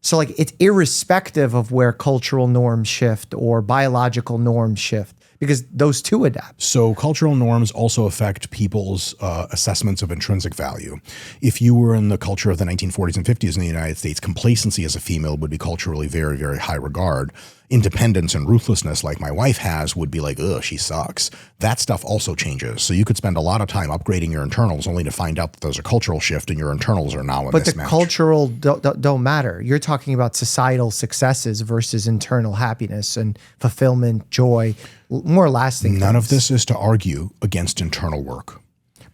So, like, it's irrespective of where cultural norms shift or biological norms shift, because those two adapt. So cultural norms also affect people's assessments of intrinsic value. If you were in the culture of the 1940s and 50s in the United States, complacency as a female would be culturally very, very high regard. Independence and ruthlessness, like my wife has, would be like, ugh, she sucks. That stuff also changes. So you could spend a lot of time upgrading your internals only to find out that there's a cultural shift and your internals are now a mismatch. But the cultural don't matter. You're talking about societal successes versus internal happiness and fulfillment, joy, more lasting None things. of this is to argue against internal work.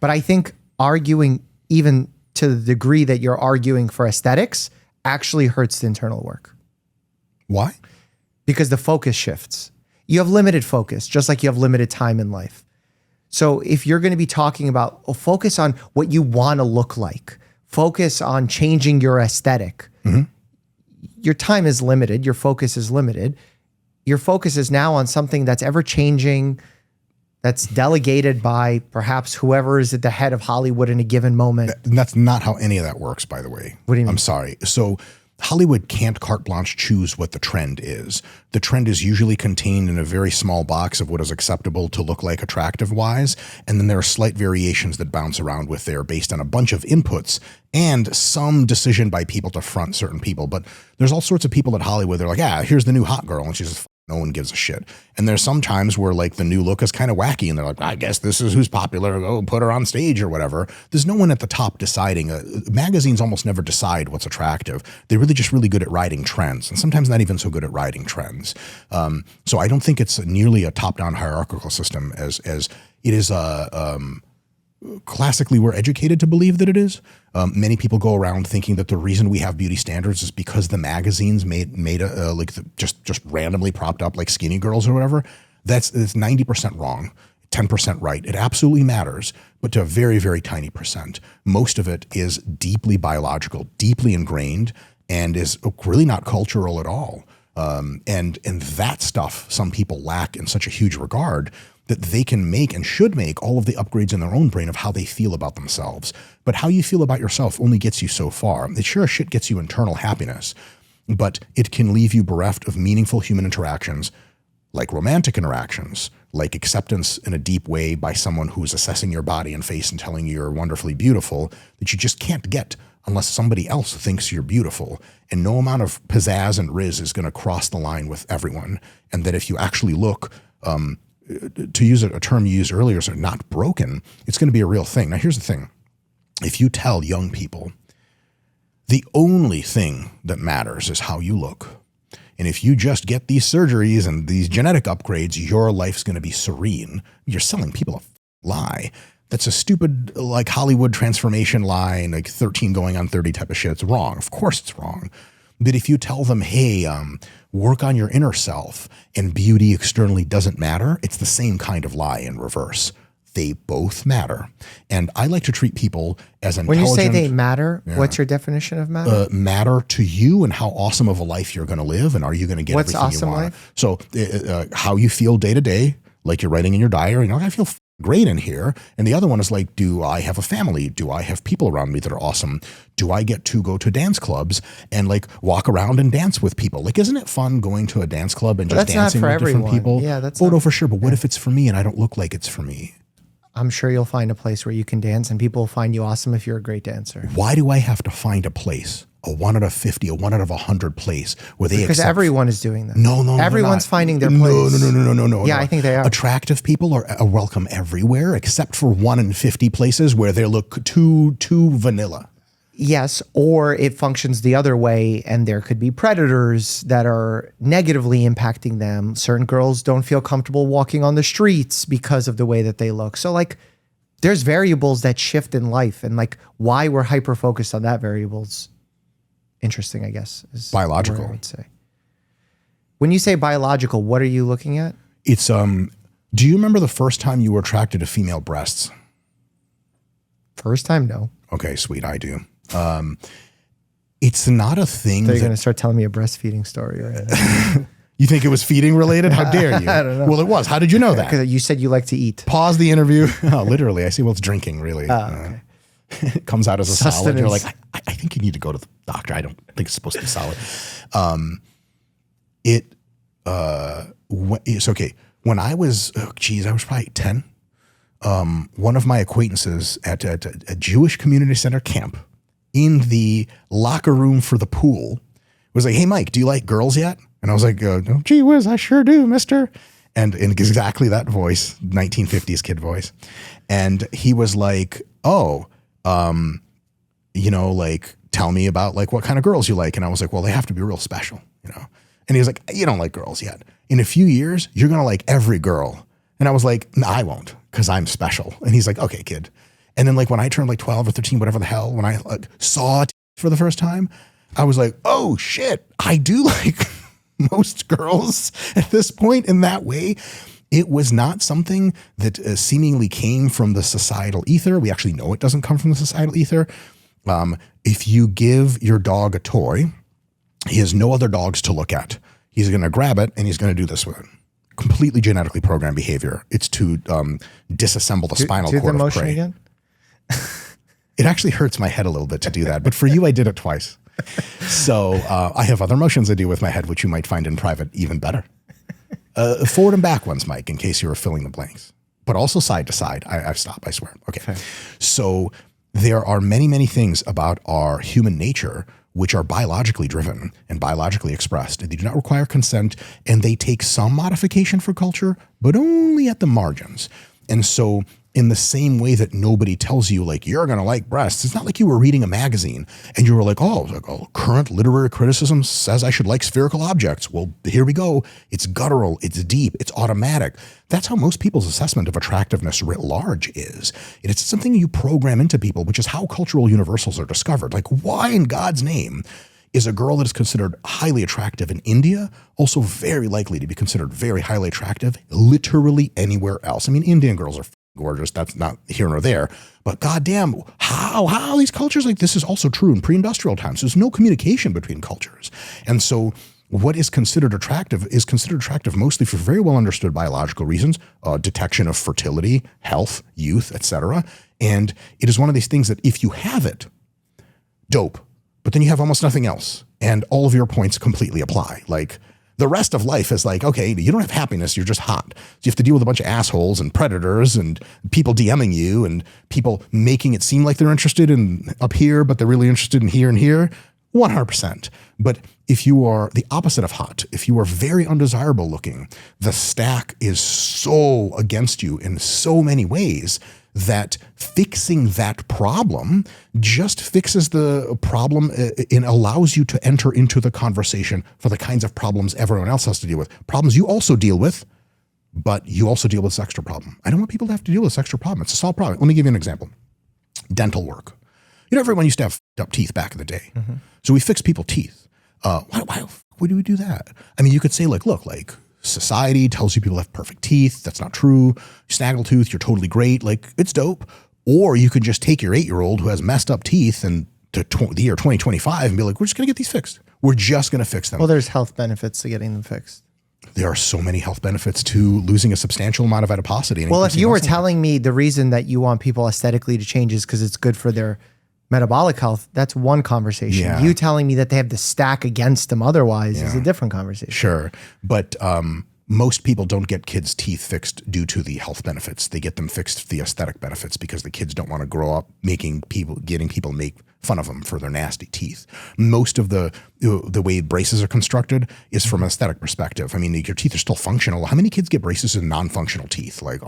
But I think arguing even to the degree that you're arguing for aesthetics actually hurts the internal work. Why? Because the focus shifts. You have limited focus, just like you have limited time in life. So if you're going to be talking about focus on what you want to look like, focus on changing your aesthetic, your time is limited, your focus is limited. Your focus is now on something that's ever changing, that's delegated by perhaps whoever is at the head of Hollywood in a given moment. And that's not how any of that works, by the way. What do you mean? I'm sorry. So Hollywood can't carte blanche choose what the trend is. The trend is usually contained in a very small box of what is acceptable to look like attractive-wise, and then there are slight variations that bounce around with there based on a bunch of inputs and some decision by people to front certain people. But there's all sorts of people at Hollywood, they're like, here's the new hot girl, and she's just no one gives a shit. And there's some times where like the new look is kind of wacky and they're like, I guess this is who's popular. Go put her on stage or whatever. There's no one at the top deciding. Magazines almost never decide what's attractive. They're just really good at riding trends and sometimes not even so good at riding trends. So I don't think it's nearly a top-down hierarchical system as it is classically we're educated to believe that it is. Many people go around thinking that the reason we have beauty standards is because the magazines made just randomly propped up like Skinny Girls or whatever. It's 90% wrong, 10% right. It absolutely matters, but to a very, very tiny percent. Most of it is deeply biological, deeply ingrained, and is really not cultural at all. And that stuff some people lack in such a huge regard that they can make and should make all of the upgrades in their own brain of how they feel about themselves. But how you feel about yourself only gets you so far. It sure as shit gets you internal happiness, but it can leave you bereft of meaningful human interactions, like romantic interactions, like acceptance in a deep way by someone who's assessing your body and face and telling you you're wonderfully beautiful that you just can't get unless somebody else thinks you're beautiful. And no amount of pizzazz and riz is going to cross the line with everyone. And that if you actually look, to use a term you used earlier, so not broken, it's going to be a real thing. Now, here's the thing. If you tell young people the only thing that matters is how you look, and if you just get these surgeries and these genetic upgrades, your life's going to be serene, you're selling people a lie. That's a stupid, like Hollywood transformation lie, like 13 going on 30 type of shit. It's wrong. Of course it's wrong. But if you tell them, hey, work on your inner self and beauty externally doesn't matter, it's the same kind of lie in reverse. They both matter. And I like to treat people as intelligent. When you say they matter, what's your definition of matter? Matter to you and how awesome of a life you're going to live, and are you going to get what's everything awesome you want. Life? So how you feel day to day, like you're writing in your diary, I feel great in here. And the other one is like, do I have a family? Do I have people around me that are awesome? Do I get to go to dance clubs and like walk around and dance with people? Like, isn't it fun going to a dance club and just dancing with different people? Yeah, that's no, for sure. But what if it's for me and I don't look like it's for me? I'm sure you'll find a place where you can dance and people will find you awesome if you're a great dancer. Why do I have to find a place? A 1 out of 50, a 1 out of 100 place where they because everyone is doing that. No, everyone's finding their place. No. Yeah, I think they are. Attractive people are welcome everywhere, except for 1 in 50 places where they look too vanilla. Yes, or it functions the other way, and there could be predators that are negatively impacting them. Certain girls don't feel comfortable walking on the streets because of the way that they look. So, like, there's variables that shift in life, and like why we're hyper focused on that variables. Interesting, I guess. Is biological. I would say. When you say biological, what are you looking at? It's do you remember the first time you were attracted to female breasts? First time, no. Okay, sweet, I do. It's not a thing. So you're going to start telling me a breastfeeding story, right? You think it was feeding related? How dare you? I don't know. Well, it was. How did you know that? Because you said you like to eat. Pause the interview. Oh, literally, I see. Well, it's drinking, really. Okay. It comes out as a Sustenance. solid. You're like, I think you need to go to the doctor. I don't think it's supposed to be solid. It's okay. When I was, I was probably 10. One of my acquaintances at a Jewish community center camp in the locker room for the pool was like, hey, Mike, do you like girls yet? And I was like, oh, gee whiz, I sure do, mister. And in exactly that voice, 1950s kid voice. And he was like, oh, like, tell me about like what kind of girls you like. And I was like, well, they have to be real special, And he was like, you don't like girls yet. In a few years, you're going to like every girl. And I was like, no, I won't, because I'm special. And he's like, okay, kid. And then like when I turned like 12 or 13, whatever the hell, when I like, saw it for the first time, I was like, oh shit, I do like most girls at this point in that way. It was not something that seemingly came from the societal ether. We actually know it doesn't come from the societal ether. If you give your dog a toy, he has no other dogs to look at. He's going to grab it and he's going to do this with it. Completely genetically programmed behavior. It's to disassemble the spinal cord of prey. Again? It actually hurts my head a little bit to do that, but for you, I did it twice. So I have other motions I do with my head, which you might find in private even better. Forward and back ones, Mike, in case you were filling the blanks, but also side to side. I've stopped, I swear. Okay. So there are many, many things about our human nature which are biologically driven and biologically expressed. They do not require consent, and they take some modification for culture, but only at the margins. And so in the same way that nobody tells you like, you're going to like breasts, it's not like you were reading a magazine and you were like, oh, current literary criticism says I should like spherical objects. Well, here we go. It's guttural. It's deep. It's automatic. That's how most people's assessment of attractiveness writ large is. And it's something you program into people, which is how cultural universals are discovered. Like, why in God's name is a girl that is considered highly attractive in India also very likely to be considered very highly attractive literally anywhere else? I mean, Indian girls are gorgeous. That's not here nor there. But goddamn, how these cultures, like this is also true in pre-industrial times. There's no communication between cultures. And so what is considered attractive mostly for very well understood biological reasons, detection of fertility, health, youth, etc. And it is one of these things that if you have it, dope, but then you have almost nothing else. And all of your points completely apply. Like, the rest of life is like, okay, you don't have happiness, you're just hot. So you have to deal with a bunch of assholes and predators and people DMing you and people making it seem like they're interested in up here, but they're really interested in here and here. 100%. But if you are the opposite of hot, if you are very undesirable looking, the stack is so against you in so many ways that fixing that problem just fixes the problem and allows you to enter into the conversation for the kinds of problems everyone else has to deal with. Problems you also deal with, but you also deal with this extra problem. I don't want people to have to deal with this extra problem. It's a solved problem. Let me give you an example. Dental work. You know, everyone used to have f***ed up teeth back in the day. Mm-hmm. So we fix people teeth. Why do we do that? I mean, you could say like, look, like, society tells you people have perfect teeth. That's not true. Snaggletooth, you're totally great. Like, it's dope. Or you could just take your 8-year-old who has messed up teeth and to the year 2025 and be like, we're just going to get these fixed. We're just going to fix them. Well, there's health benefits to getting them fixed. There are so many health benefits to losing a substantial amount of adiposity. Well, if you were telling me the reason that you want people aesthetically to change is because it's good for their metabolic health, that's one conversation. Yeah. You telling me that they have the stack against them otherwise is a different conversation. Sure. But most people don't get kids' teeth fixed due to the health benefits. They get them fixed for the aesthetic benefits because the kids don't want to grow up getting people make fun of them for their nasty teeth. Most of the way braces are constructed is from an aesthetic perspective. I mean, your teeth are still functional. How many kids get braces in non-functional teeth? Like,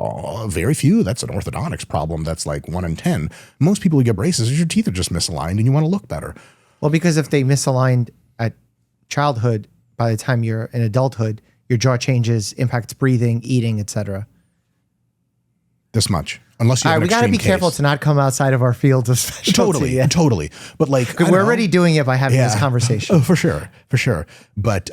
very few. That's an orthodontics problem. That's like 1 in 10. Most people who get braces, your teeth are just misaligned and you want to look better. Well, because if they misaligned at childhood, by the time you're in adulthood, your jaw changes, impacts breathing, eating, etc. This much. Unless you have an we got to be careful to not come outside of our fields of specialty. Totally. But like, we're already doing it by having this conversation. Oh, for sure. But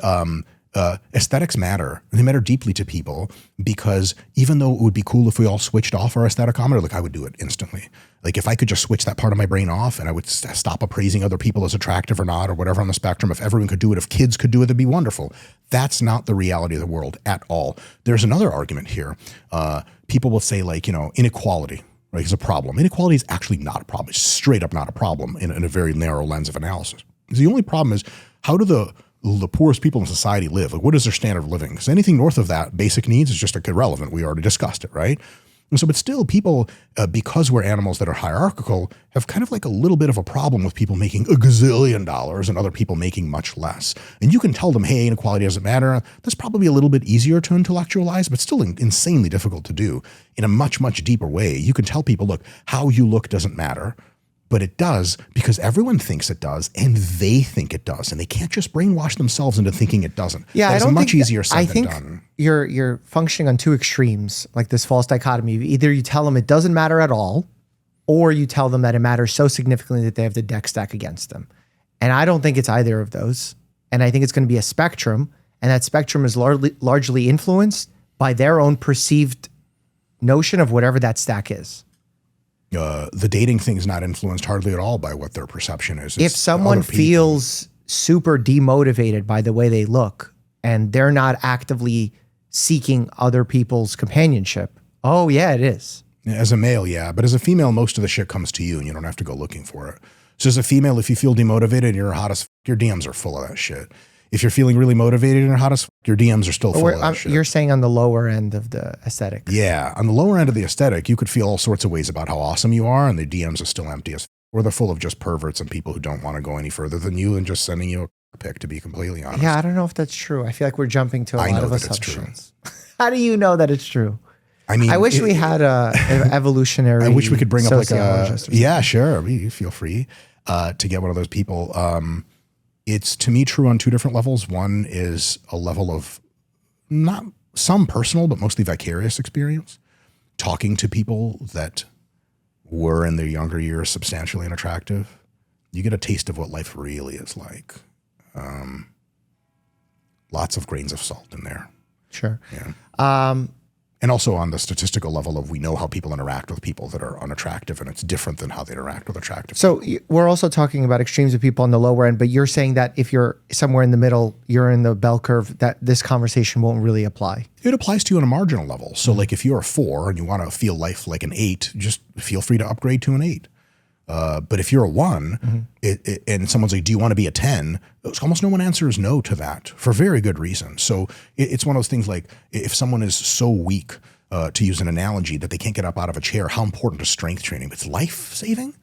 aesthetics matter. They matter deeply to people because even though it would be cool if we all switched off our aesthetometer, like I would do it instantly. Like if I could just switch that part of my brain off and I would stop appraising other people as attractive or not or whatever on the spectrum, if everyone could do it, if kids could do it, it'd be wonderful. That's not the reality of the world at all. There's another argument here. People will say like, inequality, right, is a problem. Inequality is actually not a problem. It's straight up not a problem in a very narrow lens of analysis. The only problem is how do the poorest people in society live? Like, what is their standard of living? Because anything north of that, basic needs, is just like irrelevant. We already discussed it, right? And so, but still people, because we're animals that are hierarchical, have kind of like a little bit of a problem with people making $1 gazillion and other people making much less. And you can tell them, hey, inequality doesn't matter. That's probably a little bit easier to intellectualize, but still insanely difficult to do in a much, much deeper way. You can tell people, look, how you look doesn't matter. But it does because everyone thinks it does and they think it does. And they can't just brainwash themselves into thinking it doesn't. Yeah, it's much easier said than done. I think you're functioning on two extremes, like this false dichotomy. Either you tell them it doesn't matter at all, or you tell them that it matters so significantly that they have the deck stack against them. And I don't think it's either of those. And I think it's going to be a spectrum, and that spectrum is largely influenced by their own perceived notion of whatever that stack is. The dating thing is not influenced hardly at all by what their perception is. If someone feels super demotivated by the way they look and they're not actively seeking other people's companionship, oh yeah, it is. As a male, yeah. But as a female, most of the shit comes to you and you don't have to go looking for it. So as a female, if you feel demotivated and you're hot as fuck, your DMs are full of that shit. If you're feeling really motivated and you're hot as fuck, your DMs are still full of that shit. You're saying on the lower end of the aesthetic. Yeah. On the lower end of the aesthetic, you could feel all sorts of ways about how awesome you are, and the DMs are still empty as fuck. Or they're full of just perverts and people who don't want to go any further than you and just sending you a pic, to be completely honest. Yeah, I don't know if that's true. I feel like we're jumping to a lot of assumptions. How do you know that it's true? I mean, I wish we had an evolutionary. I wish we could bring up like a. Yeah, sure. You feel free to get one of those people. It's to me true on two different levels. One is a level of not some personal, but mostly vicarious experience, talking to people that were in their younger years substantially unattractive. You get a taste of what life really is like. Lots of grains of salt in there. Sure. Yeah. And also on the statistical level of we know how people interact with people that are unattractive, and it's different than how they interact with attractive people. So we're also talking about extremes of people on the lower end, but you're saying that if you're somewhere in the middle, you're in the bell curve, that this conversation won't really apply. It applies to you on a marginal level. So like if you're a 4 and you want to feel life like an 8, just feel free to upgrade to an 8. But if you're a 1 and someone's like, do you want to be a 10? Almost no one answers no to that for very good reason. So it's one of those things like if someone is so weak, to use an analogy, that they can't get up out of a chair, how important is strength training? It's life-saving.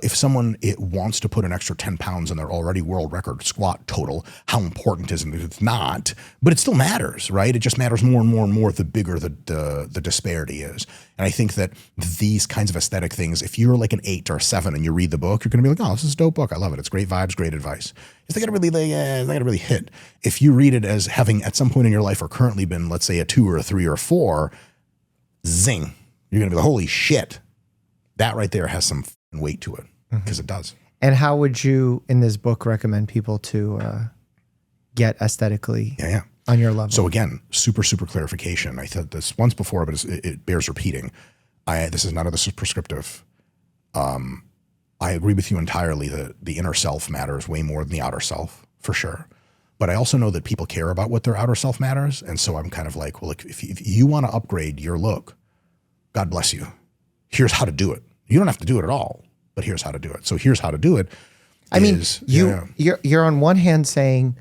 If someone wants to put an extra 10 pounds in their already world record squat total, how important is it? It's not, but it still matters, right? It just matters more and more and more the bigger the disparity is. And I think that these kinds of aesthetic things, if you're like an 8 or a 7 and you read the book, you're going to be like, oh, this is a dope book. I love it. It's great vibes, great advice. It's not going to really hit. If you read it as having at some point in your life or currently been, let's say, a 2 or a 3 or a 4, zing, you're going to be like, holy shit. That right there has some weight to it, because it does. And how would you, in this book, recommend people to get aesthetically on your level? So again, super clarification. I said this once before, but it bears repeating. This is prescriptive. I agree with you entirely that the inner self matters way more than the outer self, for sure. But I also know that people care about what their outer self matters. And so I'm kind of like, well, if you want to upgrade your look, God bless you. Here's how to do it. You don't have to do it at all, but here's how to do it. So here's how to do it. You're on one hand saying,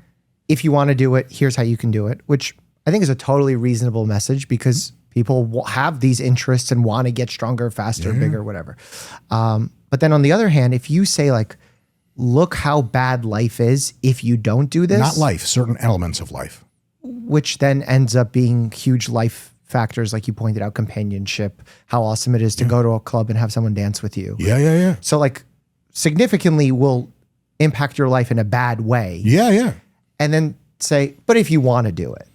if you want to do it, here's how you can do it, which I think is a totally reasonable message, because people have these interests and want to get stronger, faster, bigger, whatever. But then on the other hand, if you say like, look how bad life is if you don't do this. Not life, certain elements of life. Which then ends up being huge life factors, like you pointed out, companionship, how awesome it is to go to a club and have someone dance with you. Yeah. So like significantly will impact your life in a bad way. Yeah. And then say, but if you want to do it.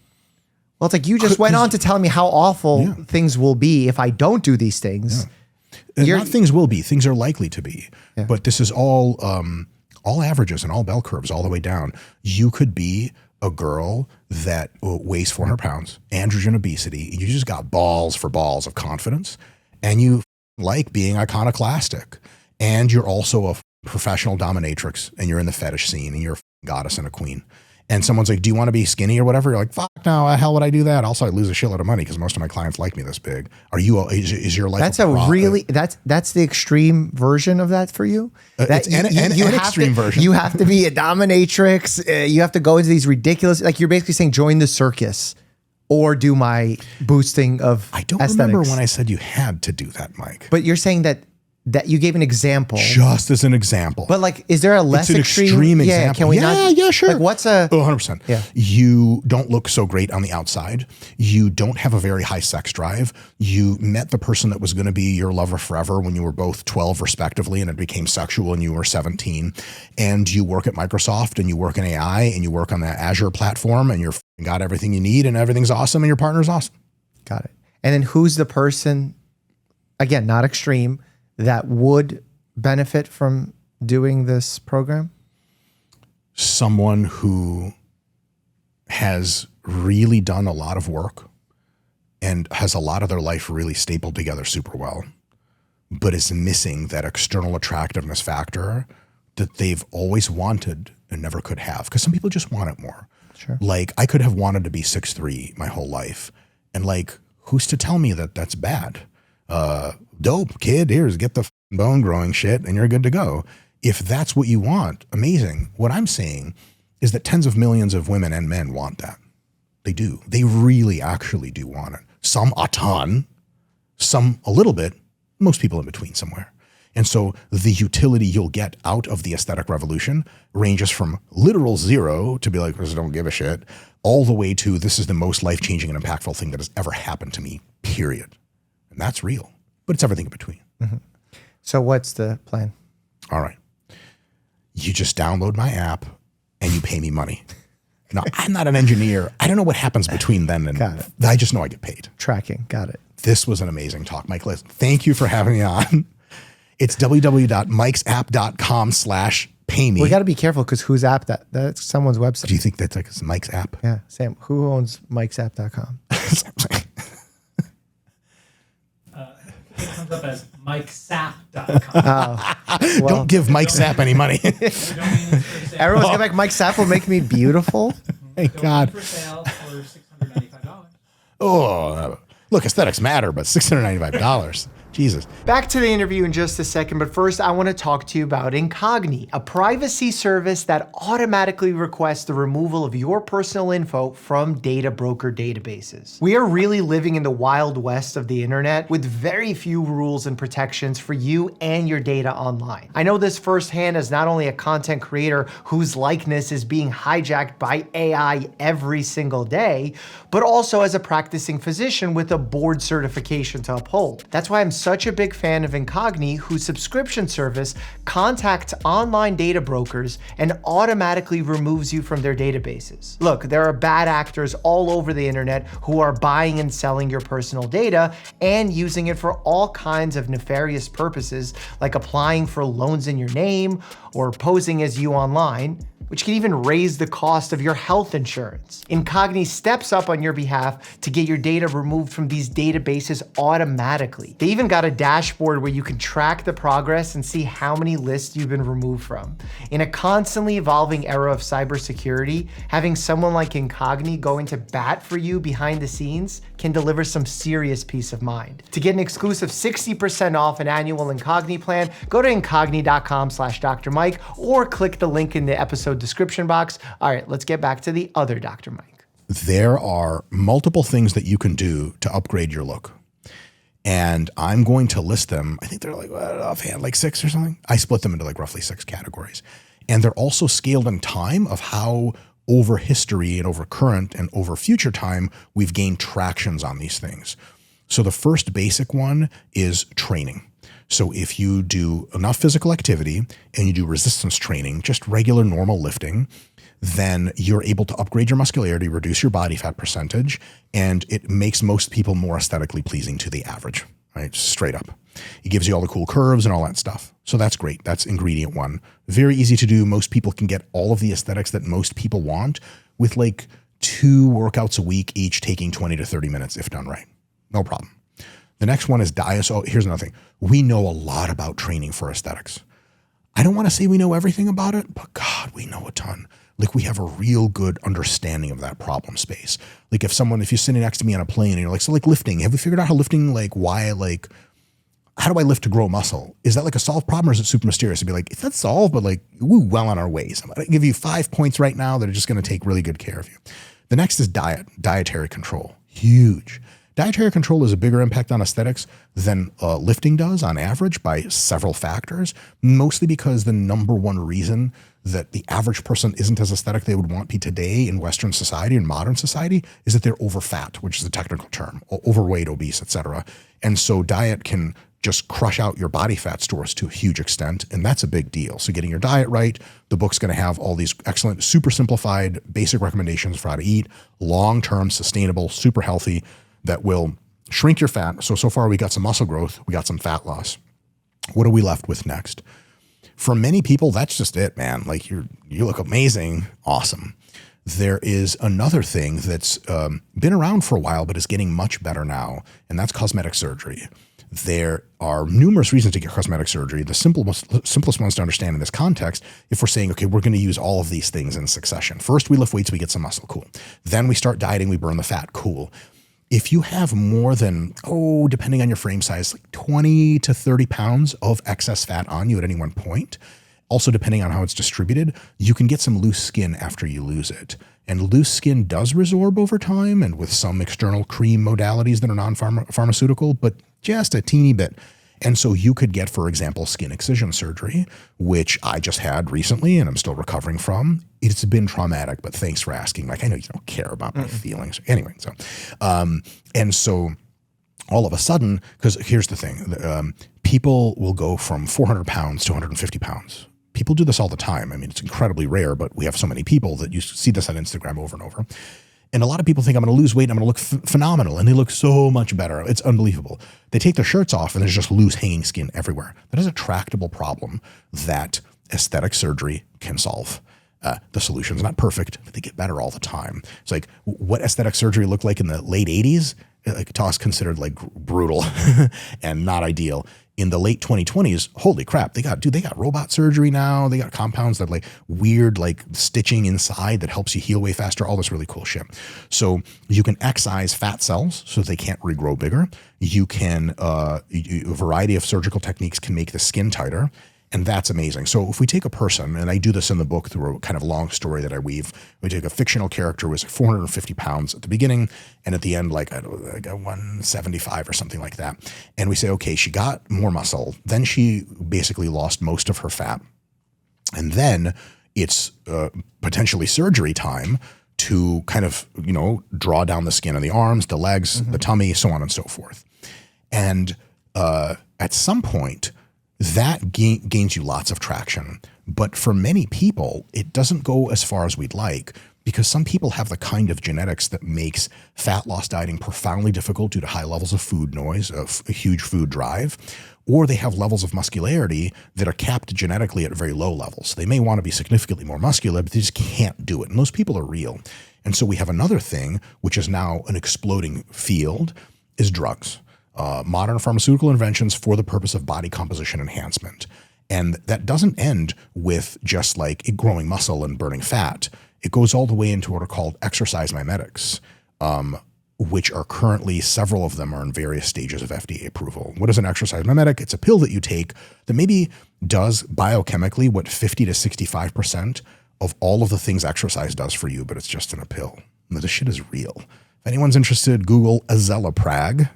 Well, it's like you just went on to tell me how awful things will be if I don't do these things. Not things will be, things are likely to be. Yeah. But this is all averages and all bell curves all the way down. You could be a girl that weighs 400 pounds, androgen obesity, and you just got balls for balls of confidence, and you like being iconoclastic, and you're also a professional dominatrix, and you're in the fetish scene, and you're a goddess and a queen. And someone's like, do you want to be skinny or whatever? You're like, fuck no, hell would I do that? Also, I lose a shitload of money because most of my clients like me this big. Is your life that's the extreme version of that for you? It's an extreme version. You have to be a dominatrix. You have to go into these ridiculous, like you're basically saying, join the circus or do my boosting of I don't aesthetics. remember when I said you had to do that, Mike. But you're saying that you gave an example. Just as an example. But like, is there a less extreme example? Can we not? Yeah, sure. Like what's a... 100%. Yeah. You don't look so great on the outside. You don't have a very high sex drive. You met the person that was going to be your lover forever when you were both 12 respectively, and it became sexual when you were 17. And you work at Microsoft, and you work in AI, and you work on the Azure platform, and you're got everything you need, and everything's awesome, and your partner's awesome. Got it. And then who's the person, again, not extreme, that would benefit from doing this program? Someone who has really done a lot of work and has a lot of their life really stapled together super well, but is missing that external attractiveness factor that they've always wanted and never could have. Because some people just want it more. Sure. Like, I could have wanted to be 6'3" my whole life. And like, who's to tell me that that's bad? Dope, kid, here's get the bone growing shit and you're good to go. If that's what you want, amazing. What I'm saying is that tens of millions of women and men want that. They do. They really actually do want it. Some a ton, some a little bit, most people in between somewhere. And so the utility you'll get out of the aesthetic revolution ranges from literal zero to be like, I don't give a shit, all the way to this is the most life-changing and impactful thing that has ever happened to me, period. And that's real, but it's everything in between. Mm-hmm. So what's the plan? All right. You just download my app and you pay me money. No, I'm not an engineer. I don't know what happens between then and I just know I get paid. Tracking. Got it. This was an amazing talk, Mike. Thank you for having me on. It's www.mikesapp.com/pay me. We got to be careful because whose app that's someone's website. Do you think that's like Mike's app? Yeah. Sam, who owns mikesapp.com? It comes up as MikeSapp.com. Don't give Mike Sapp any money. Everyone's gonna like Mike Sapp will make me beautiful. Thank God. For sale for $695. Oh, look, aesthetics matter, but $695. Jesus. Back to the interview in just a second, but first I want to talk to you about Incogni, a privacy service that automatically requests the removal of your personal info from data broker databases. We are really living in the wild west of the internet with very few rules and protections for you and your data online. I know this firsthand as not only a content creator whose likeness is being hijacked by AI every single day, but also as a practicing physician with a board certification to uphold. That's why I'm such a big fan of Incogni, whose subscription service contacts online data brokers and automatically removes you from their databases. Look, there are bad actors all over the internet who are buying and selling your personal data and using it for all kinds of nefarious purposes, like applying for loans in your name or posing as you online, which can even raise the cost of your health insurance. Incogni steps up on your behalf to get your data removed from these databases automatically. They even got a dashboard where you can track the progress and see how many lists you've been removed from. In a constantly evolving era of cybersecurity, having someone like Incogni going to bat for you behind the scenes can deliver some serious peace of mind. To get an exclusive 60% off an annual Incogni plan, go to incogni.com/Dr. Mike or click the link in the episode description box. All right, let's get back to the other Dr. Mike. There are multiple things that you can do to upgrade your look. And I'm going to list them. I think they're like offhand, like 6 or something. I split them into like roughly 6 categories. And they're also scaled in time of how over history and over current and over future time, we've gained tractions on these things. So the first basic one is training. So if you do enough physical activity and you do resistance training, just regular normal lifting, then you're able to upgrade your muscularity, reduce your body fat percentage, and it makes most people more aesthetically pleasing to the average, right? Straight up. It gives you all the cool curves and all that stuff. So that's great. That's ingredient one. Very easy to do. Most people can get all of the aesthetics that most people want with like 2 workouts a week, each taking 20 to 30 minutes if done right. No problem. The next one is diet. So here's another thing. We know a lot about training for aesthetics. I don't want to say we know everything about it, but God, we know a ton. Like we have a real good understanding of that problem space. Like if you're sitting next to me on a plane and you're like, so like lifting, have we figured out how lifting, like why, like, how do I lift to grow muscle? Is that like a solved problem or is it super mysterious? To be like, it's not solved, but like, we're well on our ways. I'm going to give you 5 points right now that are just going to take really good care of you. The next is dietary control. Huge. Dietary control is a bigger impact on aesthetics than lifting does on average by several factors, mostly because the number one reason that the average person isn't as aesthetic they would want to be today in Western society and modern society is that they're overfat, which is a technical term, overweight, obese, etc. And so diet can just crush out your body fat stores to a huge extent, and that's a big deal. So getting your diet right, the book's going to have all these excellent, super simplified, basic recommendations for how to eat, long-term, sustainable, super healthy, that will shrink your fat. So far we got some muscle growth, we got some fat loss. What are we left with next? For many people, that's just it, man. Like you look amazing. Awesome. There is another thing that's been around for a while, but is getting much better now, and that's cosmetic surgery. There are numerous reasons to get cosmetic surgery. The simplest ones to understand in this context, if we're saying, okay, we're going to use all of these things in succession. First, we lift weights, we get some muscle, cool. Then we start dieting, we burn the fat, cool. If you have more than, depending on your frame size, like 20 to 30 pounds of excess fat on you at any one point, also depending on how it's distributed, you can get some loose skin after you lose it. And loose skin does resorb over time and with some external cream modalities that are non-pharmaceutical, but just a teeny bit. And so you could get, for example, skin excision surgery, which I just had recently and I'm still recovering from. It's been traumatic, but thanks for asking. Like, I know you don't care about my feelings. Anyway, and so all of a sudden, because here's the thing, people will go from 400 pounds to 150 pounds. People do this all the time. I mean, it's incredibly rare, but we have so many people that you see this on Instagram over and over. And a lot of people think I'm going to lose weight and I'm going to look phenomenal. And they look so much better. It's unbelievable. They take their shirts off and there's just loose hanging skin everywhere. That is a tractable problem that aesthetic surgery can solve. The solution's not perfect, but they get better all the time. It's like what aesthetic surgery looked like in the late 80s, like to us considered like brutal and not ideal. In the late 2020s, holy crap, they got robot surgery now. They got compounds that like weird like stitching inside that helps you heal way faster, all this really cool shit. So you can excise fat cells so they can't regrow bigger. You can, a variety of surgical techniques can make the skin tighter. And that's amazing. So if we take a person, and I do this in the book through a kind of long story that I weave, we take a fictional character who was 450 pounds at the beginning, and at the end, like a 175 or something like that. And we say, okay, she got more muscle. Then she basically lost most of her fat. And then it's potentially surgery time to kind of, draw down the skin of the arms, the legs, the tummy, so on and so forth. And at some point, that gains you lots of traction. But for many people, it doesn't go as far as we'd like because some people have the kind of genetics that makes fat loss dieting profoundly difficult due to high levels of food noise, of a huge food drive, or they have levels of muscularity that are capped genetically at very low levels. They may want to be significantly more muscular, but they just can't do it. And those people are real. And so we have another thing, which is now an exploding field, is drugs. Modern pharmaceutical inventions for the purpose of body composition enhancement. And that doesn't end with just like it growing muscle and burning fat. It goes all the way into what are called exercise mimetics, which are currently, several of them are in various stages of FDA approval. What is an exercise mimetic? It's a pill that you take that maybe does biochemically what 50 to 65% of all of the things exercise does for you, but it's just in a pill. And this shit is real. If anyone's interested, Google azelaprag.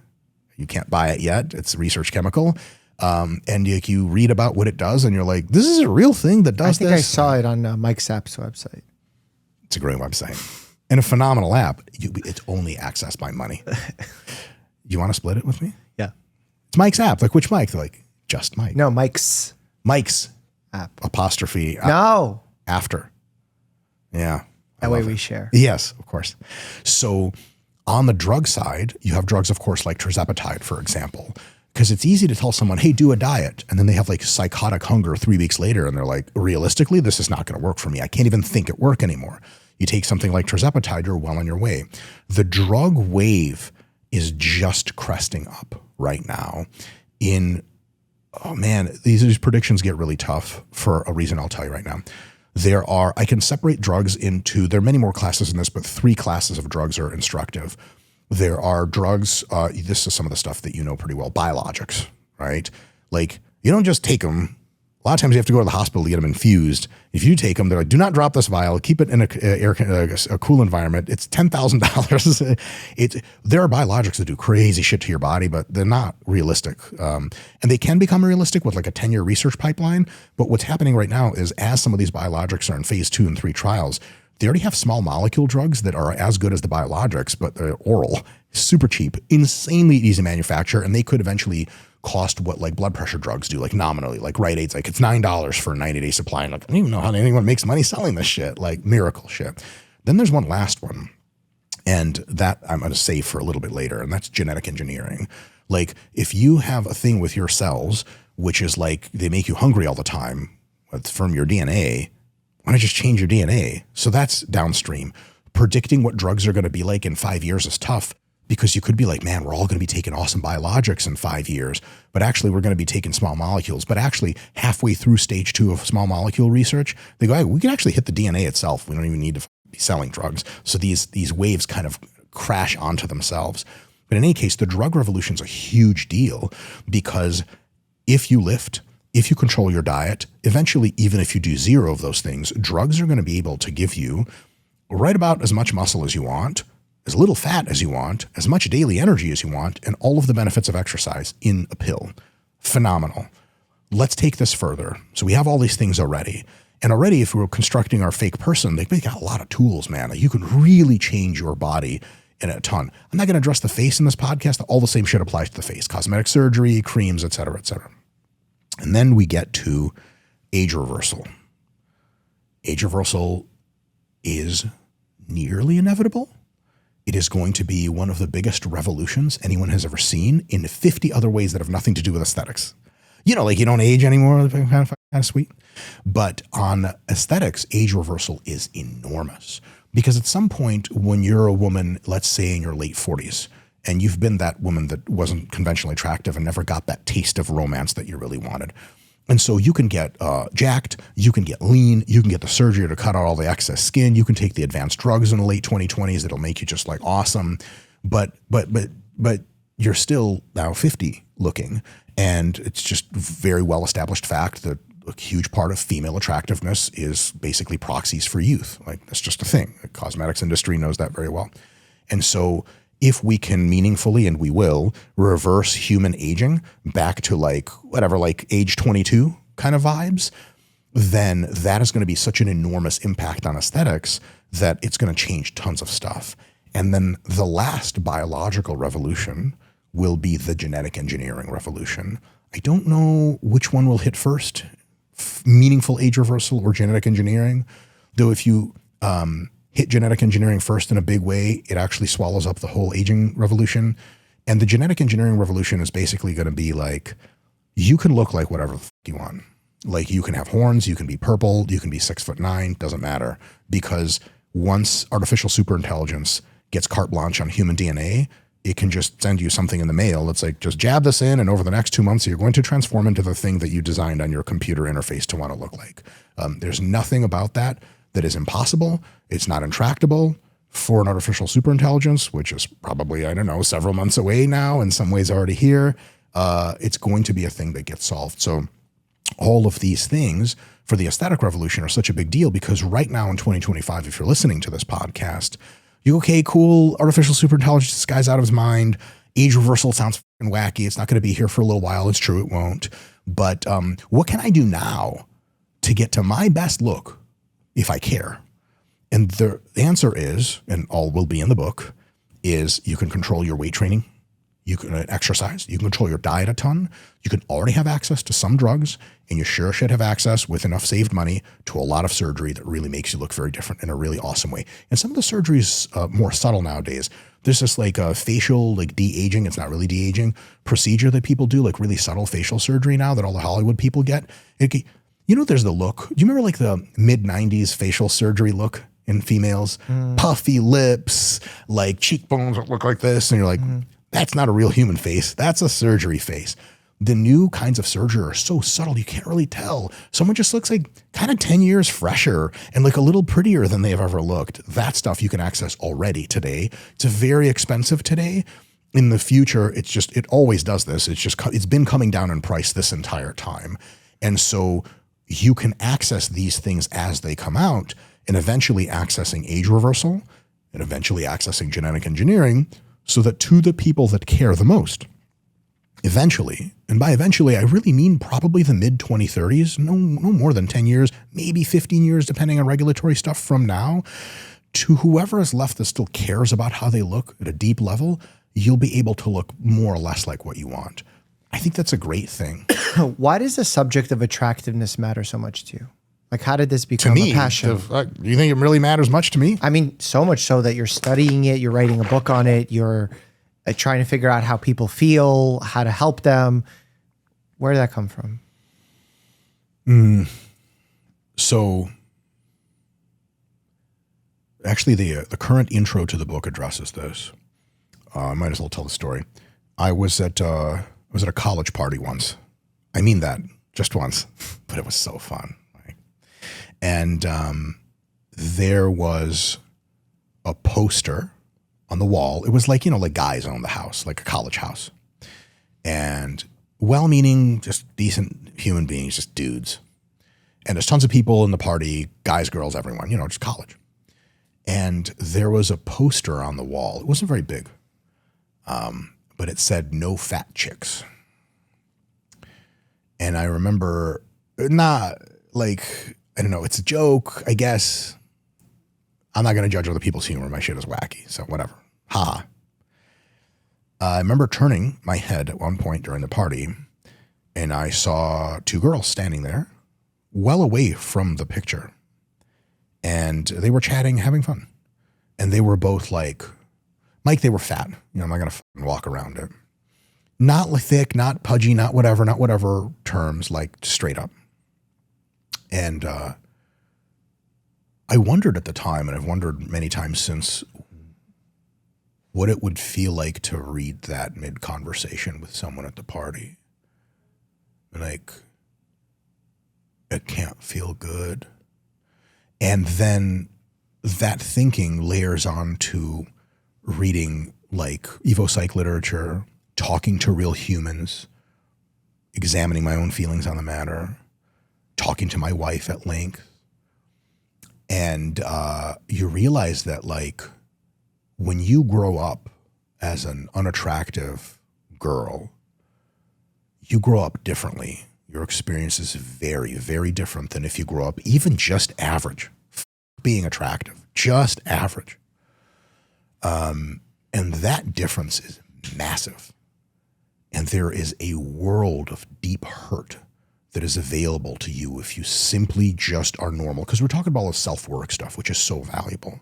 You can't buy it yet. It's a research chemical. And you read about what it does and you're like, this is a real thing that does this. I think I saw it on Mike Sapp's website. It's a great website and a phenomenal app. It's only accessed by money. You want to split it with me? Yeah. It's Mike's app. Like which Mike? They're like, just Mike. No, Mike's app. Apostrophe. No. After. Yeah. That way we share. Yes, of course. So on the drug side, you have drugs, of course, like tirzepatide, for example, because it's easy to tell someone, hey, do a diet. And then they have like psychotic hunger 3 weeks later. And they're like, realistically, this is not going to work for me. I can't even think it work anymore. You take something like tirzepatide, you're well on your way. The drug wave is just cresting up right now these predictions get really tough for a reason I'll tell you right now. I can separate drugs into, there are many more classes in this, but 3 classes of drugs are instructive. There are drugs, this is some of the stuff that you know pretty well, biologics, right? Like you don't just take them. A lot of times you have to go to the hospital to get them infused. If you take them, they're like, do not drop this vial, keep it in a cool environment. It's $10,000. There are biologics that do crazy shit to your body, but they're not realistic. And they can become realistic with like a 10-year research pipeline. But what's happening right now is as some of these biologics are in phase 2 and 3 trials, they already have small molecule drugs that are as good as the biologics, but they're oral, super cheap, insanely easy to manufacture, and they could eventually cost what like blood pressure drugs do, like nominally, like Rite Aid's like it's $9 for a 90-day supply. And like, I don't even know how anyone makes money selling this shit, like miracle shit. Then there's one last one, and that I'm going to save for a little bit later, and that's genetic engineering. Like if you have a thing with your cells which is like they make you hungry all the time from your DNA. Why not just change your DNA? So that's downstream. Predicting what drugs are going to be like in 5 years is tough because you could be like, man, we're all going to be taking awesome biologics in 5 years, but actually we're going to be taking small molecules. But actually halfway through stage 2 of small molecule research, they go, hey, we can actually hit the DNA itself. We don't even need to be selling drugs. So these waves kind of crash onto themselves. But in any case, the drug revolution is a huge deal because if you lift, if you control your diet, eventually, even if you do 0 of those things, drugs are going to be able to give you right about as much muscle as you want, as little fat as you want, as much daily energy as you want, and all of the benefits of exercise in a pill. Phenomenal. Let's take this further. So we have all these things already. And already, if we were constructing our fake person, they got a lot of tools, man. Like you can really change your body in a ton. I'm not going to address the face in this podcast. All the same shit applies to the face. Cosmetic surgery, creams, et cetera, et cetera. And then we get to age reversal. Age reversal is nearly inevitable. It is going to be one of the biggest revolutions anyone has ever seen in 50 other ways that have nothing to do with aesthetics. You know, like you don't age anymore, kind of sweet. But on aesthetics, age reversal is enormous. Because at some point when you're a woman, let's say in your late 40s, and you've been that woman that wasn't conventionally attractive and never got that taste of romance that you really wanted. And so you can get jacked, you can get lean, you can get the surgery to cut out all the excess skin, you can take the advanced drugs in the late 2020s that'll make you just like awesome. But you're still now 50 looking. And it's just very well-established fact that a huge part of female attractiveness is basically proxies for youth. Like that's just a thing. The cosmetics industry knows that very well. And so if we can meaningfully, and we will, reverse human aging back to like whatever, like age 22 kind of vibes, then that is going to be such an enormous impact on aesthetics that it's going to change tons of stuff. And then the last biological revolution will be the genetic engineering revolution. I don't know which one will hit first, meaningful age reversal or genetic engineering, though if you hit genetic engineering first in a big way, it actually swallows up the whole aging revolution. And the genetic engineering revolution is basically going to be like, you can look like whatever the fuck you want. Like you can have horns, you can be purple, you can be 6'9", doesn't matter. Because once artificial superintelligence gets carte blanche on human DNA, it can just send you something in the mail. It's like, just jab this in, and over the next 2 months, you're going to transform into the thing that you designed on your computer interface to want to look like. There's nothing about that is impossible. It's not intractable for an artificial superintelligence, which is probably, I don't know, several months away now, in some ways already here. It's going to be a thing that gets solved. So all of these things for the aesthetic revolution are such a big deal because right now in 2025, if you're listening to this podcast, you okay, cool, artificial superintelligence, this guy's out of his mind. Age reversal sounds fucking wacky. It's not going to be here for a little while. It's true, it won't. But what can I do now to get to my best look if I care? And the answer is, and all will be in the book, is you can control your weight training. You can exercise. You can control your diet a ton. You can already have access to some drugs, and you sure should have access with enough saved money to a lot of surgery that really makes you look very different in a really awesome way. And some of the surgeries more subtle nowadays. There's this like a facial, like de-aging, it's not really de-aging, procedure that people do, like really subtle facial surgery now that all the Hollywood people get. You know, there's the look. Do you remember like the mid-90s facial surgery look in females? Puffy lips, like cheekbones that look like this. And you're like, that's not a real human face. That's a surgery face. The new kinds of surgery are so subtle, you can't really tell. Someone just looks like kind of 10 years fresher and like a little prettier than they've ever looked. That stuff you can access already today. It's very expensive today. In the future, it always does this. It's been coming down in price this entire time. And so you can access these things as they come out, and eventually accessing age reversal and eventually accessing genetic engineering, so that to the people that care the most, eventually, and by eventually, I really mean probably the mid-2030s, no more than 10 years, maybe 15 years, depending on regulatory stuff from now, to whoever is left that still cares about how they look at a deep level, you'll be able to look more or less like what you want. I think that's a great thing. Why does the subject of attractiveness matter so much to you? Like, how did this become a passion? Do you think it really matters much to me? I mean, so much so that you're studying it, you're writing a book on it, you're trying to figure out how people feel, how to help them. Where did that come from? So actually the current intro to the book addresses this. I might as well tell the story. I was at a college party once. I mean that just once, but it was so fun. Right? And there was a poster on the wall. It was like, like guys own the house, like a college house. And well-meaning, just decent human beings, just dudes. And there's tons of people in the party, guys, girls, everyone, just college. And there was a poster on the wall. It wasn't very big, but it said, "No fat chicks." And I remember, not like, I don't know, it's a joke, I guess. I'm not going to judge other people's humor. My shit is wacky, so whatever. Ha. I remember turning my head at one point during the party, and I saw two girls standing there, well away from the picture. And they were chatting, having fun. And they were both like, Mike, they were fat. I'm not going to walk around it. Not like thick, not pudgy, not whatever terms, like straight up. And I wondered at the time, and I've wondered many times since, what it would feel like to read that mid-conversation with someone at the party. Like, it can't feel good. And then that thinking layers on to reading like evo-psych literature, talking to real humans, examining my own feelings on the matter, talking to my wife at length. And you realize that like when you grow up as an unattractive girl, you grow up differently. Your experience is very, very different than if you grow up even just average, being attractive, just average. And that difference is massive. And there is a world of deep hurt that is available to you if you simply just are normal. Because we're talking about all the self-work stuff, which is so valuable.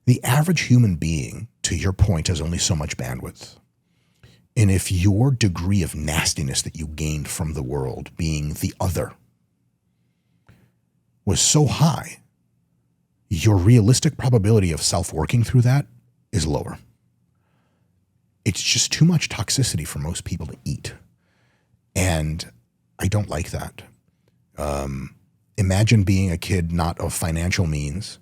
The average human being, to your point, has only so much bandwidth. And if your degree of nastiness that you gained from the world, being the other, was so high, your realistic probability of self-working through that is lower. It's just too much toxicity for most people to eat. And I don't like that. Imagine being a kid not of financial means,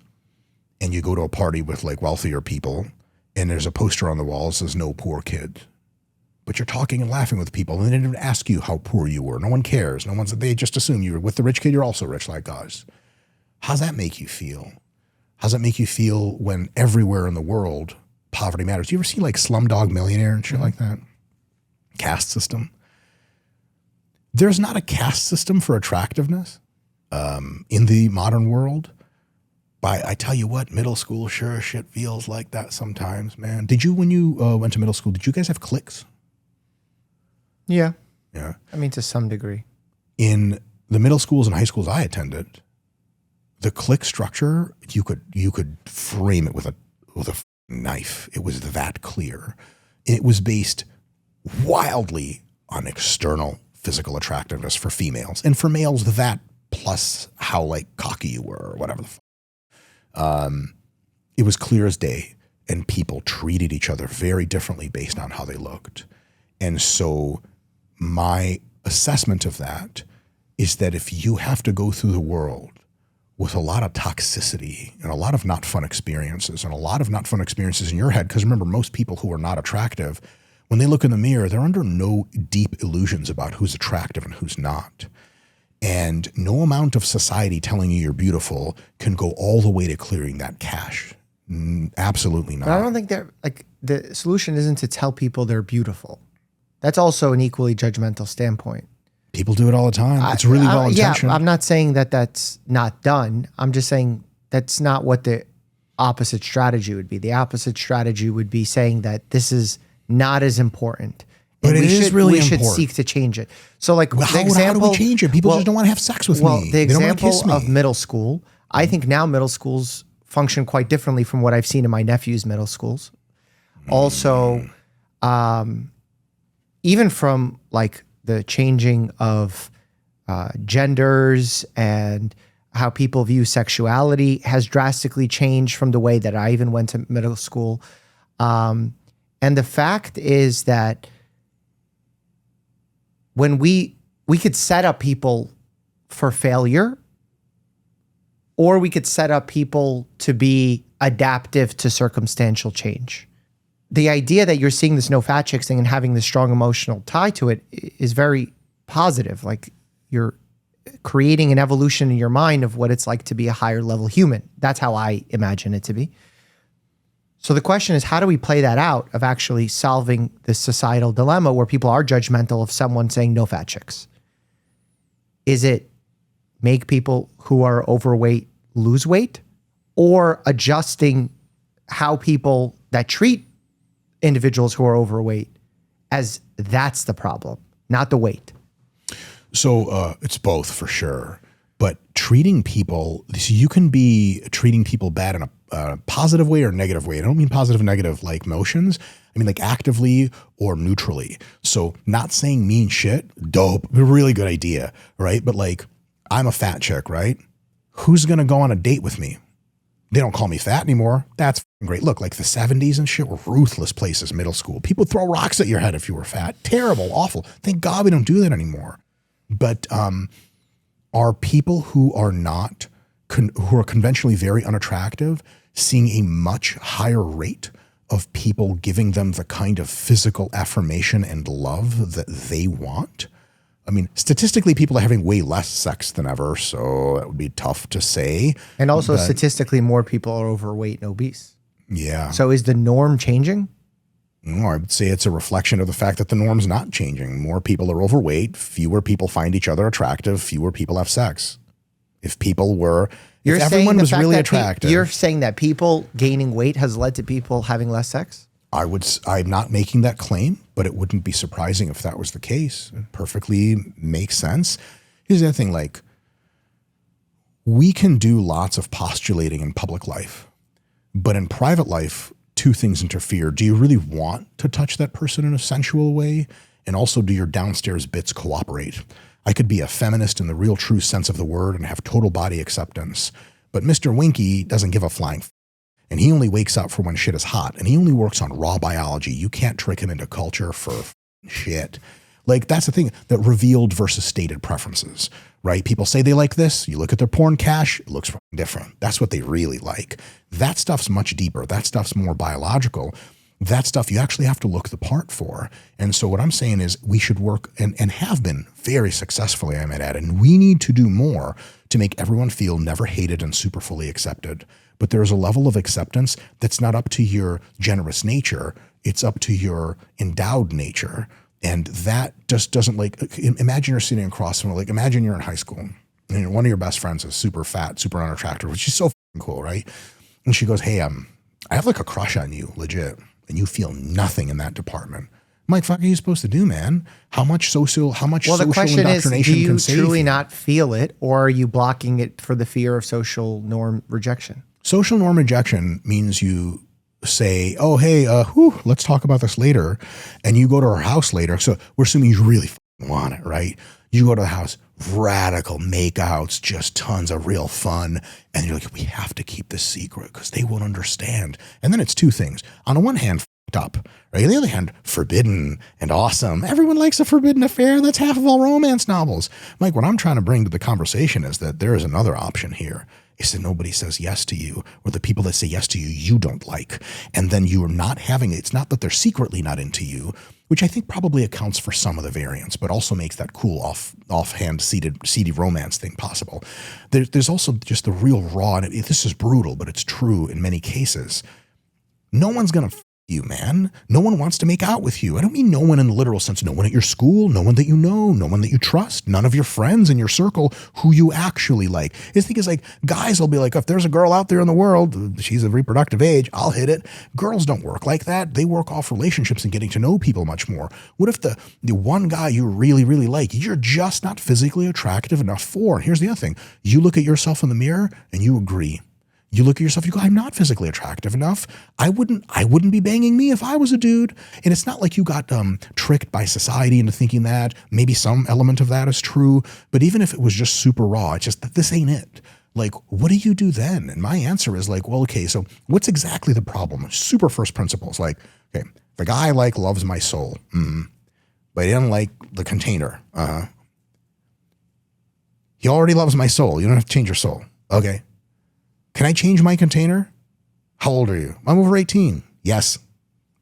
and you go to a party with like wealthier people, and there's a poster on the wall that says "No poor kid." But you're talking and laughing with people, and they didn't ask you how poor you were. No one cares. They just assume you were with the rich kid, you're also rich like us. How's that make you feel? How's that make you feel when everywhere in the world poverty matters? Do you ever see like Slumdog Millionaire and shit like that? Caste system. There's not a caste system for attractiveness in the modern world. But I tell you what, middle school sure as shit feels like that sometimes, man. Did you, when you went to middle school, did you guys have cliques? Yeah. Yeah. I mean, to some degree. In the middle schools and high schools I attended, the clique structure, you could frame it with a knife. It was that clear. And it was based wildly on external physical attractiveness for females. And for males, that plus how like cocky you were or whatever the fuck. It was clear as day, and people treated each other very differently based on how they looked. And so my assessment of that is that if you have to go through the world with a lot of toxicity and a lot of not fun experiences and a lot of not fun experiences in your head, because remember, most people who are not attractive, when they look in the mirror, they're under no deep illusions about who's attractive and who's not. And no amount of society telling you you're beautiful can go all the way to clearing that cache. Absolutely not. But I don't think the solution isn't to tell people they're beautiful. That's also an equally judgmental standpoint. People do it all the time. It's really well-intentioned. Yeah, I'm not saying that that's not done. I'm just saying that's not what the opposite strategy would be. The opposite strategy would be saying that this is not as important. But it is really important. We should seek to change it. So like Well, the example, how do we change it? People just don't want to have sex with me. The They don't want to example kiss me. of middle school, I think now middle schools function quite differently from what I've seen in my nephew's middle schools. Also, even from like the changing of genders and how people view sexuality has drastically changed from the way that I even went to middle school. And the fact is that when we could set up people for failure, or we could set up people to be adaptive to circumstantial change. The idea that you're seeing this no fat chicks thing and having this strong emotional tie to it is very positive. Like, you're creating an evolution in your mind of what it's like to be a higher level human. That's how I imagine it to be. So the question is, how do we play that out of actually solving this societal dilemma where people are judgmental of someone saying no fat chicks? Is it make people who are overweight lose weight, or adjusting how people that treat individuals who are overweight as that's the problem, not the weight? So it's both for sure. But treating people, so you can be treating people bad in a positive way or negative way. I don't mean positive and negative like motions. I mean like actively or neutrally. So not saying mean shit, dope, really good idea, right? But like, I'm a fat chick, right? Who's going to go on a date with me? They don't call me fat anymore. That's great. Look, like the 70s and shit were ruthless places, middle school. People would throw rocks at your head if you were fat. Terrible, awful. Thank God we don't do that anymore. But are people who are not, who are conventionally very unattractive, seeing a much higher rate of people giving them the kind of physical affirmation and love that they want? I mean, statistically, people are having way less sex than ever, so that would be tough to say. And also, statistically, more people are overweight and obese. Yeah. So is the norm changing? No, I would say it's a reflection of the fact that the norm's not changing. More people are overweight, fewer people find each other attractive, fewer people have sex. If people were, if everyone was really attractive. You're saying that people gaining weight has led to people having less sex? I'm not making that claim, but it wouldn't be surprising if that was the case. It perfectly makes sense. Here's the other thing, like, we can do lots of postulating in public life, but in private life, two things interfere. Do you really want to touch that person in a sensual way? And also, do your downstairs bits cooperate? I could be a feminist in the real true sense of the word and have total body acceptance, but Mr. Winky doesn't give a flying and he only wakes up for when shit is hot, and he only works on raw biology. You can't trick him into culture for shit. Like, that's the thing, that revealed versus stated preferences, right? People say they like this. You look at their porn cache, it looks different. That's what they really like. That stuff's much deeper. That stuff's more biological. That stuff you actually have to look the part for. And so what I'm saying is we should work, and have been very successfully, I might add, and we need to do more to make everyone feel never hated and super fully accepted. But there's a level of acceptance that's not up to your generous nature. It's up to your endowed nature. And that just doesn't, like, imagine you're sitting across from, like, imagine you're in high school and one of your best friends is super fat, super unattractive, which is so cool, right? And she goes, hey, I have like a crush on you, legit. And you feel nothing in that department. I'm like, fuck are you supposed to do, man? How much social indoctrination can save you? Well, the question is, do you truly not feel it, or are you blocking it for the fear of social norm rejection? Social norm rejection means you say, oh, hey, let's talk about this later. And you go to her house later. So we're assuming you really want it, right? You go to the house, radical makeouts, just tons of real fun. And you're like, we have to keep this secret because they won't understand. And then it's two things. On the one hand, up, right? On the other hand, forbidden and awesome. Everyone likes a forbidden affair. That's half of all romance novels. Mike, what I'm trying to bring to the conversation is that there is another option here. Is that nobody says yes to you, or the people that say yes to you, you don't like. And then you are not having it. It's not that they're secretly not into you, which I think probably accounts for some of the variance, but also makes that cool offhand seedy romance thing possible. There's also just the real raw, and this is brutal, but it's true in many cases. No one's going to you, man. No one wants to make out with you. I don't mean no one in the literal sense. No one at your school, no one that you know, no one that you trust, none of your friends in your circle who you actually like. His thing is like, guys will be like, if there's a girl out there in the world, she's of reproductive age, I'll hit it. Girls don't work like that. They work off relationships and getting to know people much more. What if the one guy you really, really like, you're just not physically attractive enough for? And here's the other thing. You look at yourself in the mirror and you agree. You look at yourself, you go, I'm not physically attractive enough. I wouldn't be banging me if I was a dude. And it's not like you got tricked by society into thinking that. Maybe some element of that is true. But even if it was just super raw, it's just that this ain't it. Like, what do you do then? And my answer is like, well, okay, so what's exactly the problem? Super first principles. Like, okay, the guy like loves my soul, but he doesn't like the container. He already loves my soul. You don't have to change your soul. Okay. Can I change my container? How old are you? I'm over 18. Yes.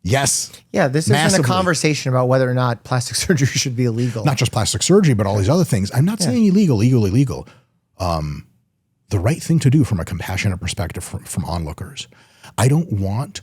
Yes. Yeah, this isn't a conversation about whether or not plastic surgery should be illegal. Not just plastic surgery, but all these other things. I'm not saying illegal. The right thing to do from a compassionate perspective from onlookers. I don't want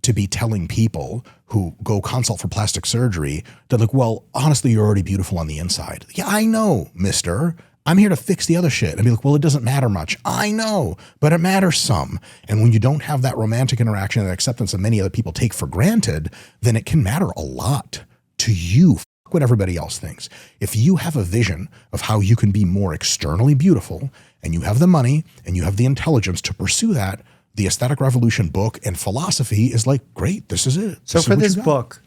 to be telling people who go consult for plastic surgery that like, well, honestly, you're already beautiful on the inside. Yeah, I know, mister. I'm here to fix the other shit. And be like, well, it doesn't matter much. I know, but it matters some. And when you don't have that romantic interaction and acceptance that many other people take for granted, then it can matter a lot to you. Fuck what everybody else thinks. If you have a vision of how you can be more externally beautiful and you have the money and you have the intelligence to pursue that, the Aesthetic Revolution book and philosophy is like, great, this is it. So for this book,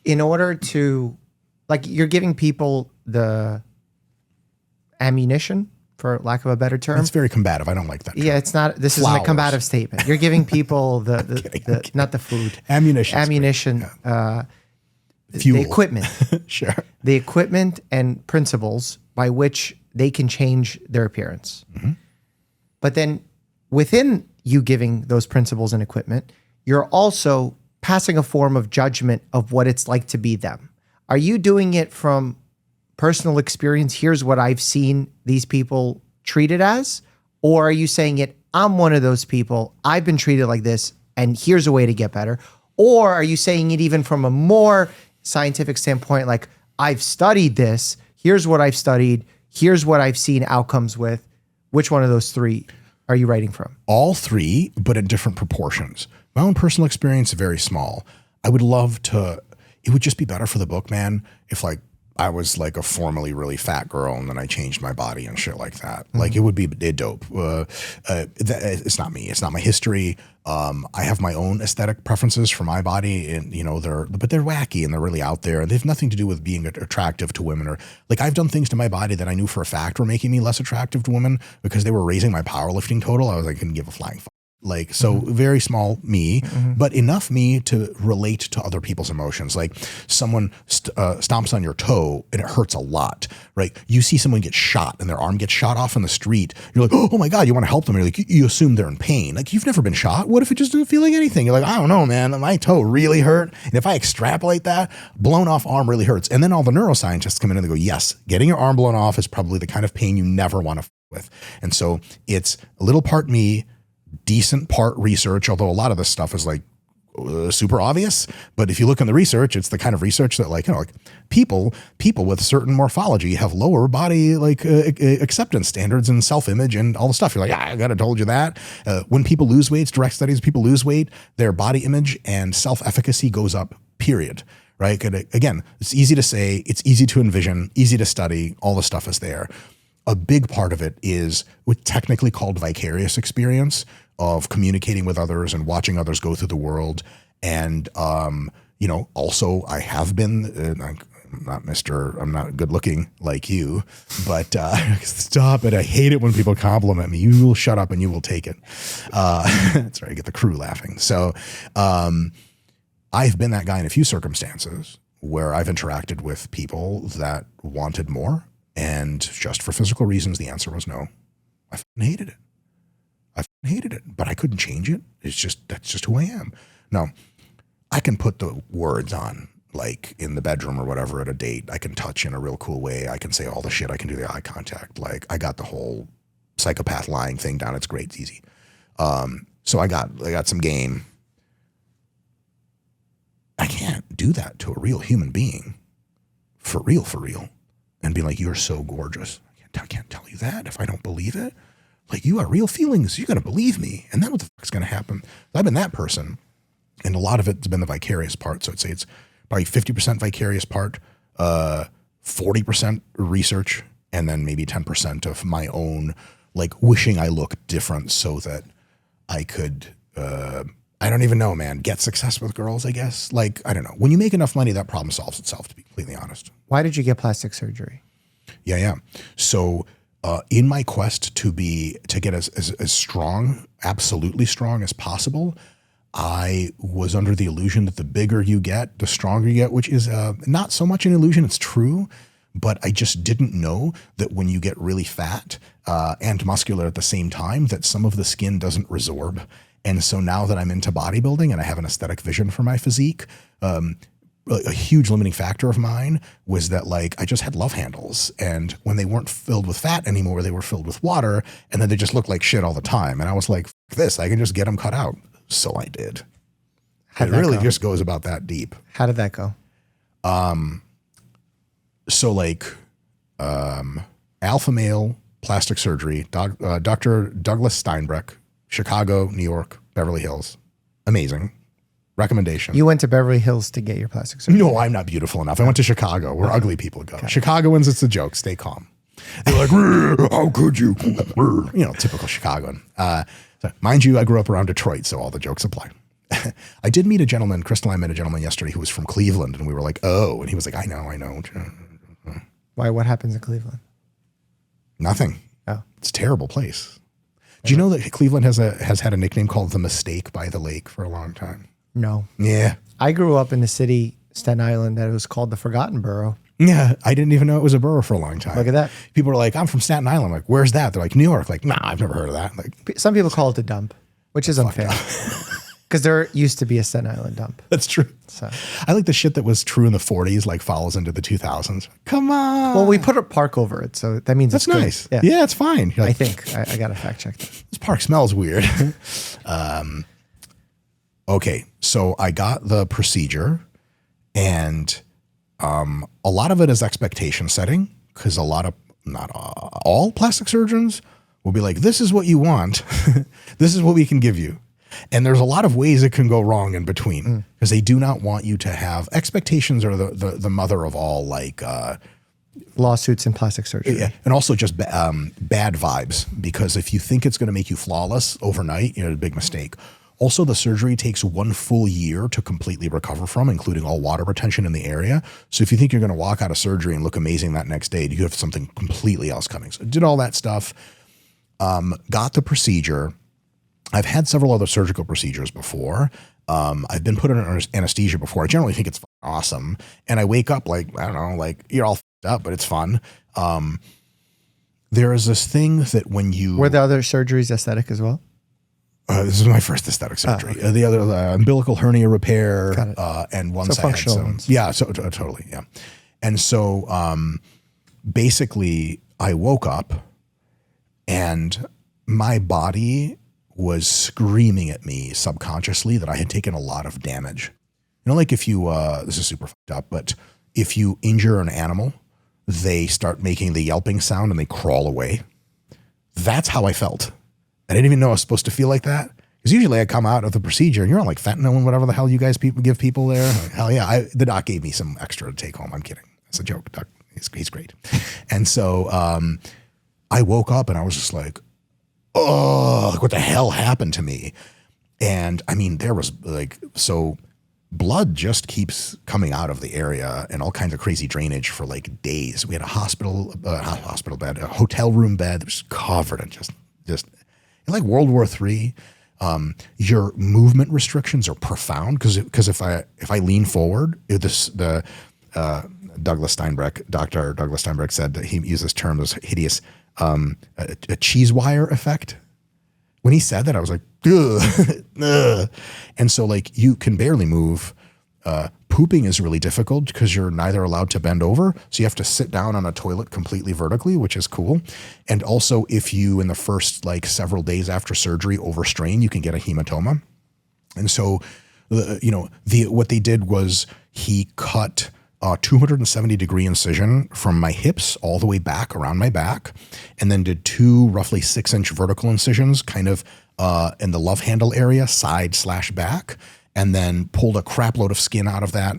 in order to, like, you're giving people the ammunition, for lack of a better term. It's very combative. I don't like that term. Yeah, it's not, this isn't a combative statement. You're giving people the not the food. Ammunition. Fuel. The equipment. Sure. The equipment and principles by which they can change their appearance. Mm-hmm. But then within you giving those principles and equipment, you're also passing a form of judgment of what it's like to be them. Are you doing it from personal experience? Here's what I've seen these people treated as? Or are you saying it, I'm one of those people, I've been treated like this, and here's a way to get better? Or are you saying it even from a more scientific standpoint, like, I've studied this, here's what I've studied, here's what I've seen outcomes with? Which one of those three are you writing from? All three, but in different proportions. My own personal experience is very small. I would love to, it would just be better for the book, man, if like I was like a formerly really fat girl and then I changed my body and shit like that. Mm-hmm. Like it would be dope. It's not me. It's not my history. I have my own aesthetic preferences for my body, and you know, but they're wacky and they're really out there, and they have nothing to do with being attractive to women. Or like, I've done things to my body that I knew for a fact were making me less attractive to women because they were raising my powerlifting total. I was like, I couldn't give a flying fuck. Like, so very small me, but enough me to relate to other people's emotions. Like someone stomps on your toe and it hurts a lot, right? You see someone get shot and their arm gets shot off in the street. You're like, oh my God, you want to help them. You're like, you assume they're in pain. Like, you've never been shot. What if it just didn't feel like anything? You're like, I don't know, man, my toe really hurt. And if I extrapolate that, blown off arm really hurts. And then all the neuroscientists come in and they go, yes, getting your arm blown off is probably the kind of pain you never want to with. And so it's a little part me, decent part research, although a lot of this stuff is like super obvious. But if you look in the research, it's the kind of research that, like, you know, like people with certain morphology have lower body like acceptance standards and self-image and all the stuff. You're like, I gotta told you that. When people lose weight, direct studies, people lose weight, their body image and self-efficacy goes up, period. Right? And again, it's easy to say, it's easy to envision, easy to study, all the stuff is there. A big part of it is what's technically called vicarious experience of communicating with others and watching others go through the world. And, you know, also I have been, I'm not good looking like you, but stop it. I hate it when people compliment me. You will shut up and you will take it. That's right. I get the crew laughing. So I've been that guy in a few circumstances where I've interacted with people that wanted more. And just for physical reasons, the answer was no. I hated it. I hated it, but I couldn't change it. That's just who I am. Now, I can put the words on, like in the bedroom or whatever at a date. I can touch in a real cool way. I can say all the shit. I can do the eye contact. Like, I got the whole psychopath lying thing down. It's great. It's easy. So I got some game. I can't do that to a real human being. For real. And be like, you're so gorgeous. I can't tell you that if I don't believe it. Like, you got real feelings. You got to believe me. And then what the fuck's going to happen? I've been that person. And a lot of it's been the vicarious part. So I'd say it's probably 50% vicarious part, 40% research, and then maybe 10% of my own, like, wishing I looked different so that I could, I don't even know, man, get success with girls, I guess. Like, I don't know. When you make enough money, that problem solves itself, to be completely honest. Why did you get plastic surgery? Yeah. So in my quest to get as strong, absolutely strong as possible, I was under the illusion that the bigger you get, the stronger you get, which is not so much an illusion, it's true. But I just didn't know that when you get really fat and muscular at the same time, that some of the skin doesn't resorb. And so now that I'm into bodybuilding and I have an aesthetic vision for my physique, a huge limiting factor of mine was that like I just had love handles, and when they weren't filled with fat anymore, they were filled with water, and then they just looked like shit all the time. And I was like, F this, I can just get them cut out. So I did. It really just goes about that deep. How did that go? So like alpha male plastic surgery, Dr. Douglas Steinbreck, Chicago, New York, Beverly Hills. Amazing. Recommendation. You went to Beverly Hills to get your plastic surgery? No, I'm not beautiful enough. I went to Chicago where ugly people go. Chicagoans, it's a joke. Stay calm. They're like, how could you? Typical Chicagoan. So mind you, I grew up around Detroit, so all the jokes apply. I did meet a gentleman, Crystal and I met a gentleman yesterday who was from Cleveland, and we were like, oh, and he was like, I know. Why? What happens in Cleveland? Nothing. Oh. It's a terrible place. Do you know that Cleveland has had a nickname called the Mistake by the Lake for a long time? No. Yeah. I grew up in the city, Staten Island, that it was called the Forgotten Borough. Yeah, I didn't even know it was a borough for a long time. Look at that. People are like, I'm from Staten Island. I'm like, where's that? They're like, New York. Like, nah, I've never heard of that. Like, some people call it the dump, which is unfair. Because there used to be a Staten Island dump. That's true. So I like the shit that was true in the 40s, like follows into the 2000s. Come on. Well, we put a park over it, so that means that's it's nice. Good. Yeah, it's fine. Like, I think. I got to fact check that. This park smells weird. Okay, so I got the procedure, and a lot of it is expectation setting, because not all plastic surgeons will be like, this is what you want. This is what we can give you. And there's a lot of ways it can go wrong in between, because they do not want you to have expectations are the mother of all like lawsuits and plastic surgery. Yeah, and also just bad vibes, because if you think it's going to make you flawless overnight, a big mistake. Also, the surgery takes 1 full year to completely recover from, including all water retention in the area. So if you think you're going to walk out of surgery and look amazing that next day, you have something completely else coming. So did all that stuff, got the procedure. I've had several other surgical procedures before. I've been put under anesthesia before. I generally think it's awesome. And I wake up like, I don't know, like you're all up, but it's fun. There is this thing that when you... Were the other surgeries aesthetic as well? This is my first aesthetic surgery. Okay. The other umbilical hernia repair, and once I had some... Yeah, so totally, yeah. And so basically I woke up and my body was screaming at me subconsciously that I had taken a lot of damage. Like if you, this is super fucked up, but if you injure an animal, they start making the yelping sound and they crawl away. That's how I felt. I didn't even know I was supposed to feel like that. Because usually I come out of the procedure and you're on like fentanyl and whatever the hell you guys give people there. Like, hell yeah. The doc gave me some extra to take home. I'm kidding. It's a joke. Doc, he's great. And so I woke up and I was just like, oh, what the hell happened to me? And I mean, there was like, so blood just keeps coming out of the area and all kinds of crazy drainage for like days. We had a hospital bed, a hotel room bed that was covered in just in like World War III. Your movement restrictions are profound because if I lean forward, Dr. Douglas Steinbreck said that he used this term, this hideous a cheese wire effect. When he said that, I was like, ugh, ugh. And so like you can barely move. Pooping is really difficult because you're neither allowed to bend over. So you have to sit down on a toilet completely vertically, which is cool. And also if you, in the first like several days after surgery, overstrain, you can get a hematoma. And so, what they did was he cut a 270-degree incision from my hips all the way back around my back, and then did 2 roughly 6-inch vertical incisions kind of in the love handle area, side/back, and then pulled a crap load of skin out of that,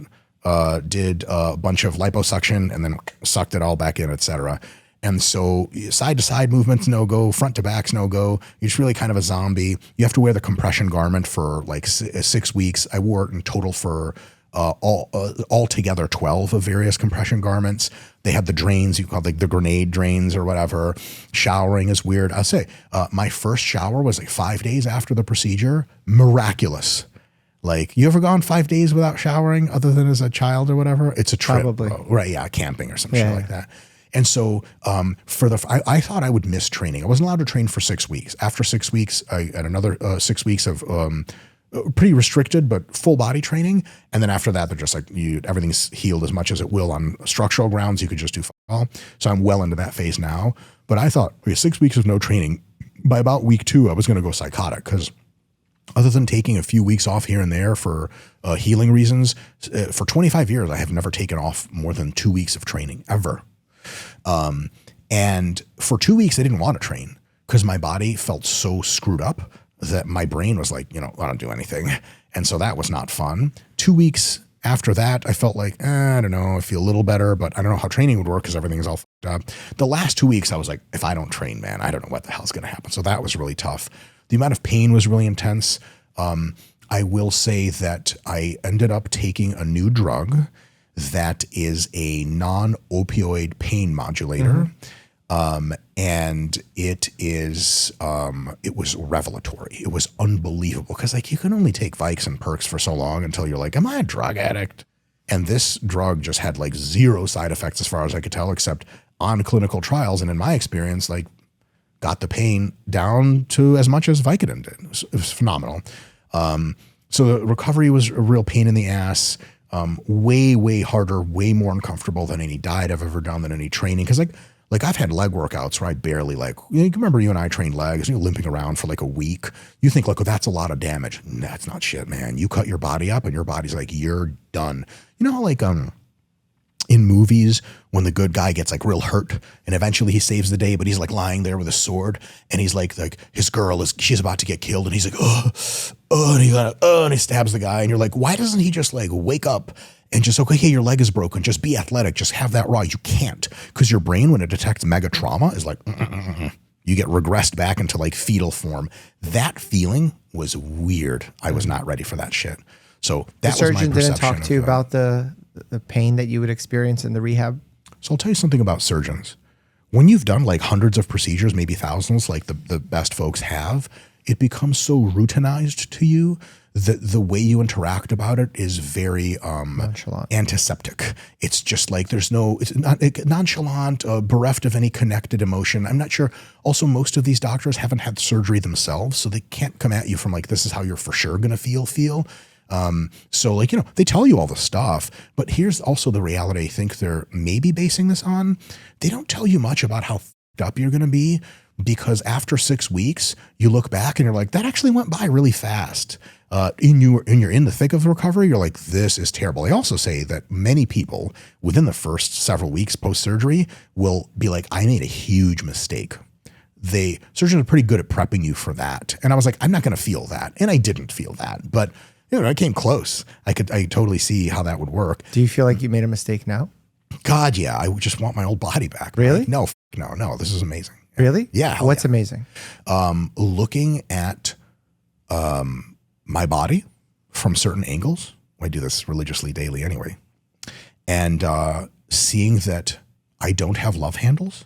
did a bunch of liposuction, and then sucked it all back in, etc. And so side to side movements, no go, front to back's no go. You're just really kind of a zombie. You have to wear the compression garment for like 6 weeks. I wore it in total for altogether 12 of various compression garments. They had the drains, you call like the grenade drains or whatever. Showering is weird. I'll say my first shower was like 5 days after the procedure. Miraculous. Like, you ever gone 5 days without showering other than as a child or whatever? It's a trip. Probably. Right, yeah, camping or some shit like that. And so I thought I would miss training. I wasn't allowed to train for 6 weeks. After 6 weeks, I had another 6 weeks of pretty restricted but full body training. And then after that, they're just like, everything's healed as much as it will on structural grounds. You could just do all. So I'm well into that phase now. But I thought, 6 weeks of no training. By about week 2, I was going to go psychotic because other than taking a few weeks off here and there for healing reasons, for 25 years, I have never taken off more than 2 weeks of training ever. And for 2 weeks, I didn't want to train because my body felt so screwed up that my brain was like, I don't do anything. And so that was not fun. 2 weeks after that, I felt like, I don't know, I feel a little better, but I don't know how training would work because everything is all fucked up. The last 2 weeks, I was like, if I don't train, man, I don't know what the hell's going to happen. So that was really tough. The amount of pain was really intense. I will say that I ended up taking a new drug that is a non-opioid pain modulator. And it was revelatory. It was unbelievable because like you can only take Vikes and perks for so long until you're like, am I a drug addict? And this drug just had like zero side effects as far as I could tell, except on clinical trials. And in my experience, like got the pain down to as much as Vicodin did. It was phenomenal. So the recovery was a real pain in the ass. Way, way harder, way more uncomfortable than any diet I've ever done, than any training. Cause like I've had leg workouts where I barely you remember you and I trained legs and you're limping around for like a week. You think like, oh, that's a lot of damage. That's not shit, man. You cut your body up and your body's like, you're done. You know how like, in movies when the good guy gets like real hurt and eventually he saves the day, but he's like lying there with a sword and he's like his girl she's about to get killed and he's like, and he stabs the guy and you're like, why doesn't he just like wake up and just, okay, your leg is broken, just be athletic, just have that raw. You can't, because your brain, when it detects mega trauma, is like, you get regressed back into like fetal form. That feeling was weird. I was not ready for that shit. So that the was my surgeon perception. didn't talk to you about the pain that you would experience in the rehab? So I'll tell you something about surgeons. When you've done like hundreds of procedures, maybe thousands, like the best folks have, it becomes so routinized to you that the way you interact about it is very antiseptic. It's just like it's not nonchalant, bereft of any connected emotion. I'm not sure. Also, most of these doctors haven't had surgery themselves, so they can't come at you from like, this is how you're for sure going to feel. So like, they tell you all the stuff, but here's also the reality I think they're maybe basing this on. They don't tell you much about how fucked up you're going to be, because after 6 weeks, you look back and you're like, that actually went by really fast. You're in the thick of recovery, you're like, this is terrible. I also say that many people within the first several weeks post-surgery will be like, I made a huge mistake. Surgeons are pretty good at prepping you for that. And I was like, I'm not going to feel that. And I didn't feel that, but I came close. I totally see how that would work. Do you feel like you made a mistake now? God, yeah. I would just want my old body back. Really? Right? No. This is amazing. Really? Yeah. What's amazing? Looking at my body from certain angles. I do this religiously daily anyway. And seeing that I don't have love handles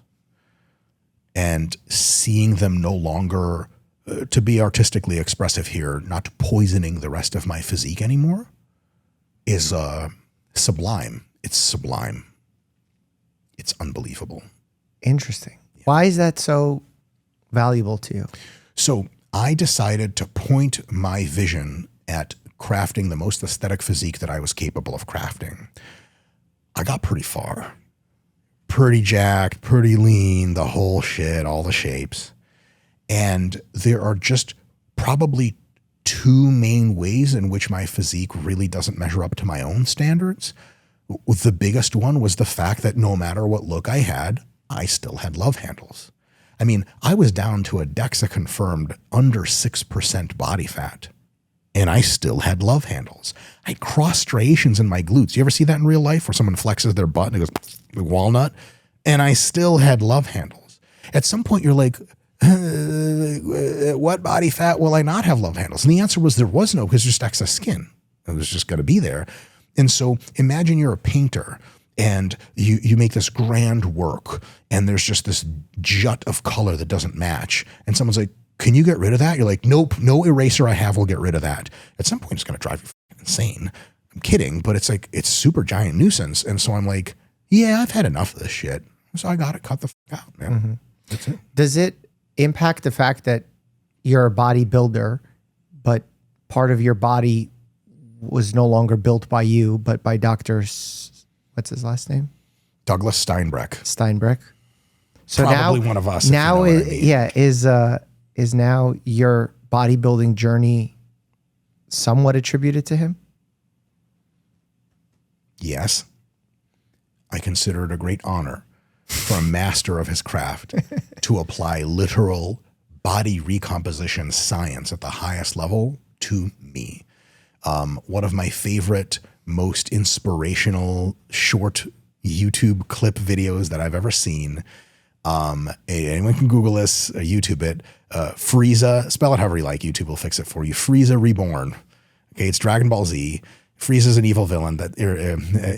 and seeing them no longer, to be artistically expressive here, not poisoning the rest of my physique anymore is sublime. It's sublime. It's unbelievable. Interesting. Yeah. Why is that so valuable to you? So I decided to point my vision at crafting the most aesthetic physique that I was capable of crafting. I got pretty far. Pretty jacked, pretty lean, the whole shit, all the shapes. And there are just probably two main ways in which my physique really doesn't measure up to my own standards. The biggest one was the fact that no matter what look I had, I still had love handles. I mean, I was down to a DEXA-confirmed under 6% body fat, and I still had love handles. I had cross striations in my glutes. You ever see that in real life where someone flexes their butt and it goes walnut? and I still had love handles. At some point you're like, what body fat will I not have love handles? And the answer was there was no, because there's just excess skin. It was just going to be there. And so imagine you're a painter and you make this grand work and there's just this jut of color that doesn't match. And someone's like, can you get rid of that? You're like, nope, no eraser I have will get rid of that. At some point it's going to drive you insane. I'm kidding, but it's like, it's super giant nuisance. And so I'm like, yeah, I've had enough of this shit. So I got to cut the out, man. Mm-hmm. That's it. Does it impact the fact that you're a bodybuilder, but part of your body was no longer built by you, but by Dr. What's his last name? Douglas Steinbreck. Steinbreck. So Probably now, one of us. Now, if you know what I mean. is now your bodybuilding journey somewhat attributed to him? Yes. I consider it a great honor for a master of his craft to apply literal body recomposition science at the highest level to me. One of my favorite, most inspirational short YouTube clip videos that I've ever seen. Anyone can Google this, YouTube it. Frieza, spell it however you like. YouTube will fix it for you. Frieza Reborn. Okay, it's Dragon Ball Z. Frieza's an evil villain that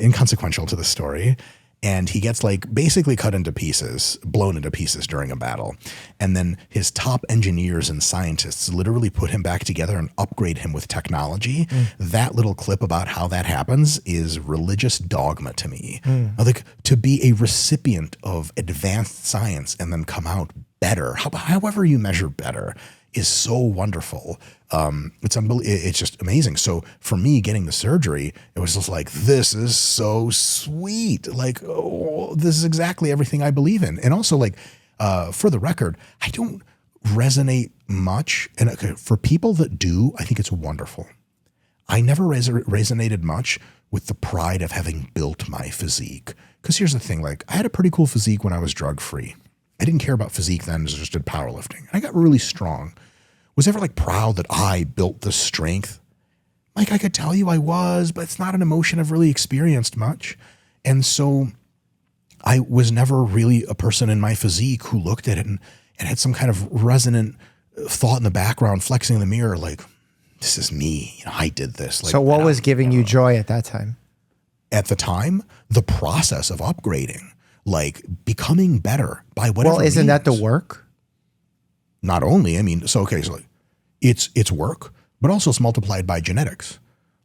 inconsequential to the story. And he gets like basically cut into pieces, blown into pieces during a battle. And then his top engineers and scientists literally put him back together and upgrade him with technology. That little clip about how that happens is religious dogma to me. Like to be a recipient of advanced science and then come out better, however you measure better, is so wonderful. It's just amazing. So for me, getting the surgery, it was just like, this is so sweet. Like, oh, this is exactly everything I believe in. And also, like, for the record, I don't resonate much. And for people that do, I think it's wonderful. I never resonated much with the pride of having built my physique. Because here's the thing, like, I had a pretty cool physique when I was drug-free. I didn't care about physique then, I just did powerlifting. I got really strong. Was ever like proud that I built this strength? Like I could tell you I was, but it's not an emotion I've really experienced much. And so I was never really a person in my physique who looked at it and had some kind of resonant thought in the background, flexing in the mirror, like, this is me, you know, I did this. Like, so what was giving you joy at that time? At the time, the process of upgrading. Like becoming better by whatever. Well, isn't that the work? Not only, I mean, so okay, so like, it's work, but also it's multiplied by genetics.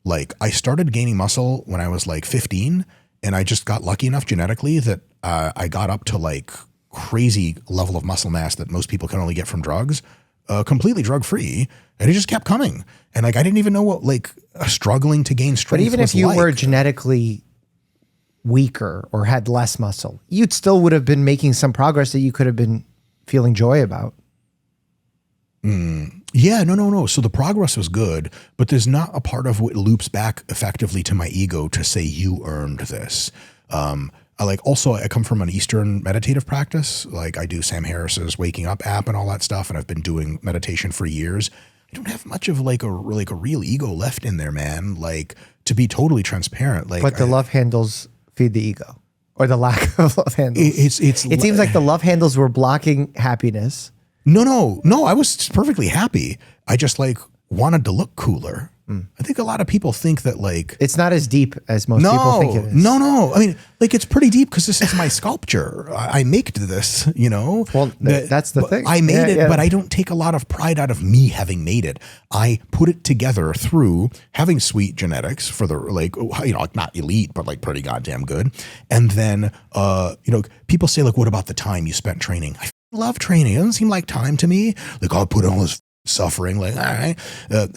Like I started gaining muscle when I was like 15, and I just got lucky enough genetically that I got up to like crazy level of muscle mass that most people can only get from drugs, completely drug free, and it just kept coming. And like I didn't even know what like struggling to gain strength. But even if you were genetically weaker or had less muscle, you'd still would have been making some progress that you could have been feeling joy about. Yeah, no. So the progress was good, but there's not a part of what loops back effectively to my ego to say you earned this. I come from an Eastern meditative practice. Like I do Sam Harris's Waking Up app and all that stuff. And I've been doing meditation for years. I don't have much of like a real ego left in there, man. Like to be totally transparent. Like, but the love handles feed the ego, or the lack of love handles. It seems like the love handles were blocking happiness. No. I was perfectly happy. I just like wanted to look cooler. I think a lot of people think that like it's not as deep as most people think it is. No. I mean, like it's pretty deep because this is my sculpture. I made this, you know. Well, that's the thing. I made it, but I don't take a lot of pride out of me having made it. I put it together through having sweet genetics for the like, you know, like not elite, but like pretty goddamn good. And then, you know, people say like, what about the time you spent training? I love training. It doesn't seem like time to me. Like I'll put all this suffering, like, all right,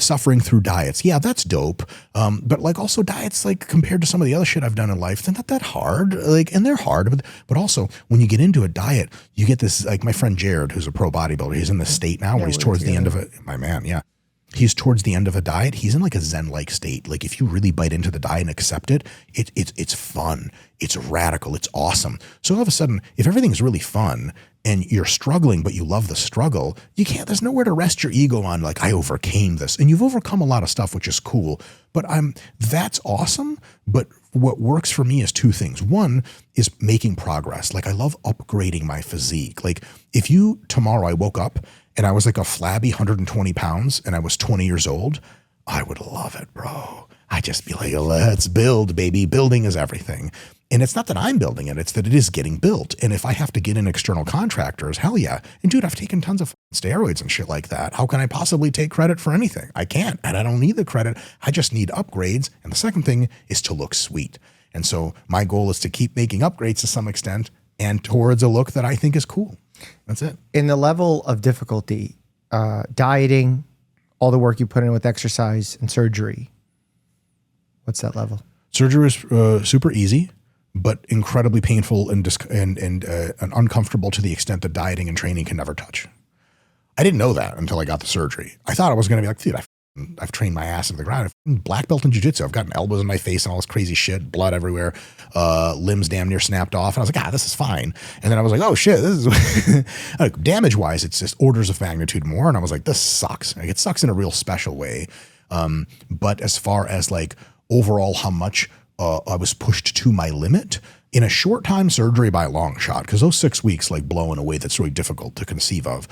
suffering through diets. Yeah, that's dope. But like also diets, like compared to some of the other shit I've done in life, they're not that hard. Like, and they're hard, but also when you get into a diet, you get this, like my friend Jared, who's a pro bodybuilder, he's in the state now where he's towards the end of it. My man. Yeah. He's towards the end of a diet. He's in like a Zen-like state. Like if you really bite into the diet and accept it, it's fun. It's radical. It's awesome. So all of a sudden, if everything's really fun and you're struggling, but you love the struggle, there's nowhere to rest your ego on. Like I overcame this, and you've overcome a lot of stuff, which is cool, but that's awesome. But what works for me is two things. One is making progress. Like I love upgrading my physique. Like if tomorrow I woke up and I was like a flabby 120 pounds and I was 20 years old, I would love it, bro. I'd just be like, let's build, baby. Building is everything. And it's not that I'm building it, it's that it is getting built. And if I have to get in external contractors, hell yeah. And dude, I've taken tons of steroids and shit like that. How can I possibly take credit for anything? I can't, and I don't need the credit. I just need upgrades. And the second thing is to look sweet. And so my goal is to keep making upgrades to some extent and towards a look that I think is cool. That's it. In the level of difficulty, dieting, all the work you put in with exercise and surgery, what's that level? Surgery is super easy, but incredibly painful and uncomfortable to the extent that dieting and training can never touch. I didn't know that until I got the surgery. I thought I was going to be like, dude, I've trained my ass into the ground. I've black belt in jiu-jitsu. I've gotten elbows in my face and all this crazy shit, blood everywhere, limbs damn near snapped off. And I was like, this is fine. And then I was like, oh shit, this is like, damage-wise, it's just orders of magnitude more. And I was like, this sucks. Like, it sucks in a real special way. But as far as like overall how much I was pushed to my limit in a short time surgery by a long shot, because those 6 weeks like blow in a way that's really difficult to conceive of.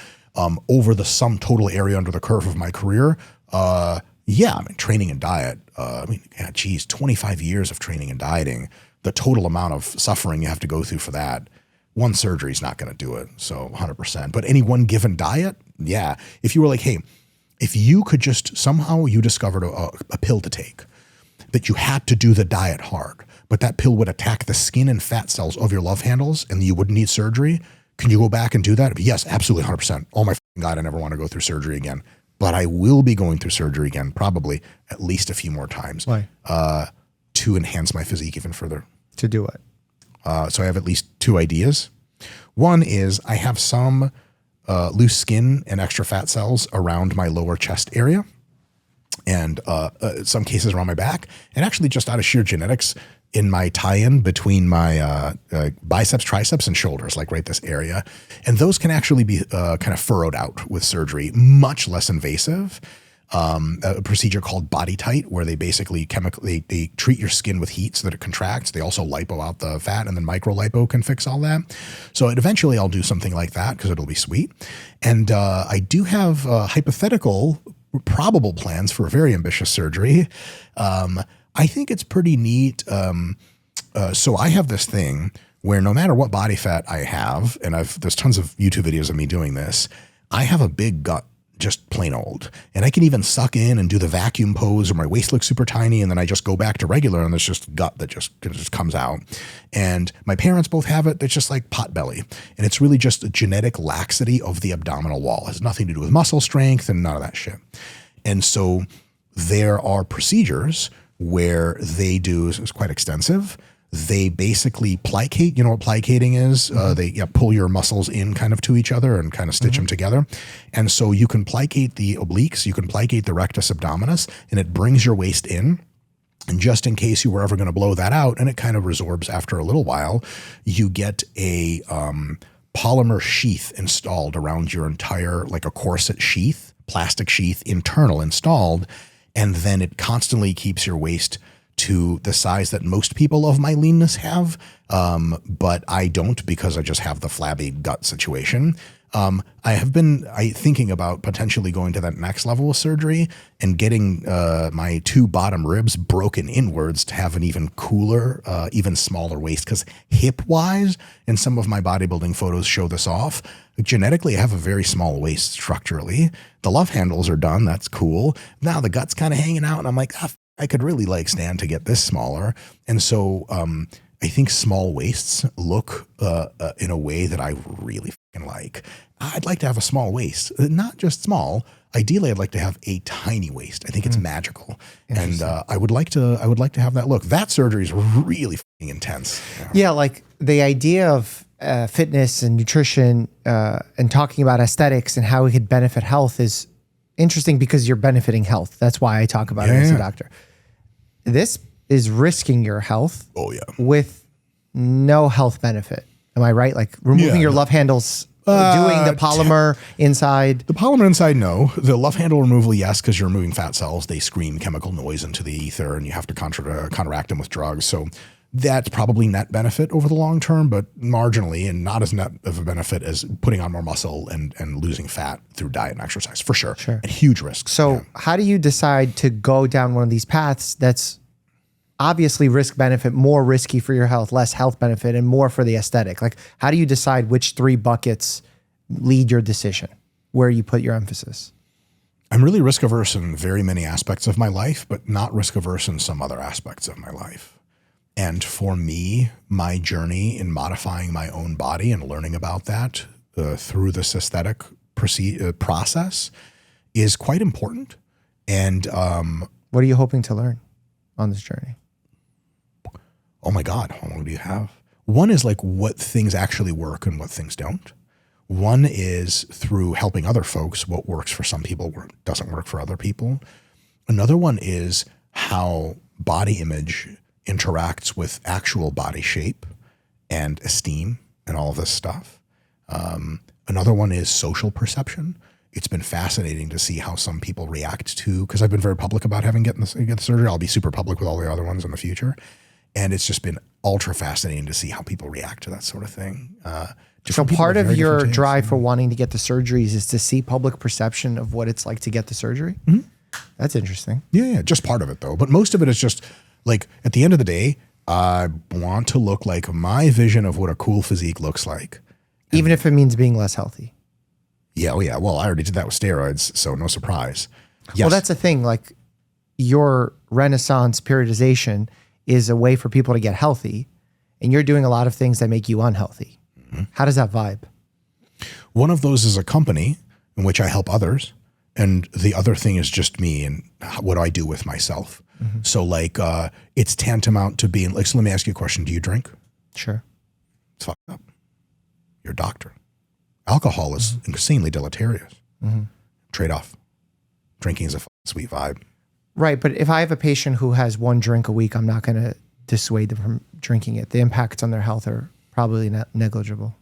Over the sum total area under the curve of my career, training and diet, 25 years of training and dieting, the total amount of suffering you have to go through for that, one surgery is not going to do it. So 100%, but any one given diet. Yeah. If you were like, hey, if you could just somehow you discovered a pill to take, that you had to do the diet hard, but that pill would attack the skin and fat cells of your love handles and you wouldn't need surgery. Can you go back and do that? Yes, absolutely 100%. Oh my God, I never want to go through surgery again, but I will be going through surgery again, probably at least a few more times. Why? To enhance my physique even further. To do what? So I have at least two ideas. One is I have some loose skin and extra fat cells around my lower chest area, and some cases around my back, and actually just out of sheer genetics in my tie-in between my biceps, triceps, and shoulders, like right this area. And those can actually be kind of furrowed out with surgery, much less invasive. A procedure called body tight, where they basically they treat your skin with heat so that it contracts. They also lipo out the fat, and then micro lipo can fix all that. So eventually I'll do something like that because it'll be sweet. And I do have hypothetical probable plans for a very ambitious surgery. I think it's pretty neat. So I have this thing where no matter what body fat I have, and there's tons of YouTube videos of me doing this, I have a big gut, just plain old. And I can even suck in and do the vacuum pose, or my waist looks super tiny, and then I just go back to regular, and there's just gut that just comes out. And my parents both have it. It's just like pot belly. And it's really just a genetic laxity of the abdominal wall. It has nothing to do with muscle strength and none of that shit. And so there are procedures where they do, it's quite extensive. They basically plicate, you know what plicating is? They pull your muscles in kind of to each other and kind of stitch them together. And so you can plicate the obliques, you can plicate the rectus abdominis, and it brings your waist in. And just in case you were ever going to blow that out, and it kind of resorbs after a little while, you get a polymer sheath installed around your entire, like a corset sheath, plastic sheath, internal installed. And then it constantly keeps your waist to the size that most people of my leanness have. But I don't, because I just have the flabby gut situation. I have been thinking about potentially going to that next level of surgery and getting my two bottom ribs broken inwards to have an even cooler, even smaller waist. Because hip-wise, and some of my bodybuilding photos show this off, genetically I have a very small waist structurally. The love handles are done. That's cool. Now the gut's kind of hanging out, and I'm like, I could really like stand to get this smaller. And so I think small waists look in a way that I really fucking like. I'd like to have a small waist, not just small. Ideally, I'd like to have a tiny waist. I think it's magical, and I would like to have that look. That surgery is really fucking intense. Yeah, like the idea of fitness and nutrition and talking about aesthetics and how it could benefit health is interesting because you're benefiting health. That's why I talk about it as a doctor. This is risking your health. Oh yeah, with no health benefit. Am I right? Like removing your love handles Doing the polymer inside? The polymer inside, no. The love handle removal, yes, because you're removing fat cells. They scream chemical noise into the ether, and you have to counteract them with drugs. So that's probably net benefit over the long term, but marginally, and not as net of a benefit as putting on more muscle and losing fat through diet and exercise, for sure. Sure. At huge risks. So how do you decide to go down one of these paths that's obviously risk benefit, more risky for your health, less health benefit, and more for the aesthetic? Like, how do you decide which 3 buckets lead your decision, where you put your emphasis? I'm really risk averse in very many aspects of my life, but not risk averse in some other aspects of my life. And for me, my journey in modifying my own body and learning about that through this aesthetic process is quite important. And what are you hoping to learn on this journey? Oh my God, how long do you have? One is like what things actually work and what things don't. One is through helping other folks, what works for some people doesn't work for other people. Another one is how body image interacts with actual body shape and esteem and all of this stuff. Another one is social perception. It's been fascinating to see how some people react to, because I've been very public about get the surgery. I'll be super public with all the other ones in the future. And it's just been ultra fascinating to see how people react to that sort of thing. So part of your drive for wanting to get the surgeries is to see public perception of what it's like to get the surgery? Mm-hmm. That's interesting. Yeah, just part of it though. But most of it is just like, at the end of the day, I want to look like my vision of what a cool physique looks like. Even if it means being less healthy. Yeah, oh yeah. Well, I already did that with steroids, so no surprise. Yes. Well, that's the thing. Like, your Renaissance periodization is a way for people to get healthy, and you're doing a lot of things that make you unhealthy. Mm-hmm. How does that vibe? One of those is a company in which I help others, and the other thing is just me and what I do with myself. Mm-hmm. So like, it's tantamount to being like, so let me ask you a question. Do you drink? Sure. It's fucked up. You're a doctor. Alcohol is insanely deleterious. Mm-hmm. Trade-off. Drinking is a sweet vibe. Right, but if I have a patient who has 1 drink a week, I'm not going to dissuade them from drinking it. The impacts on their health are probably negligible.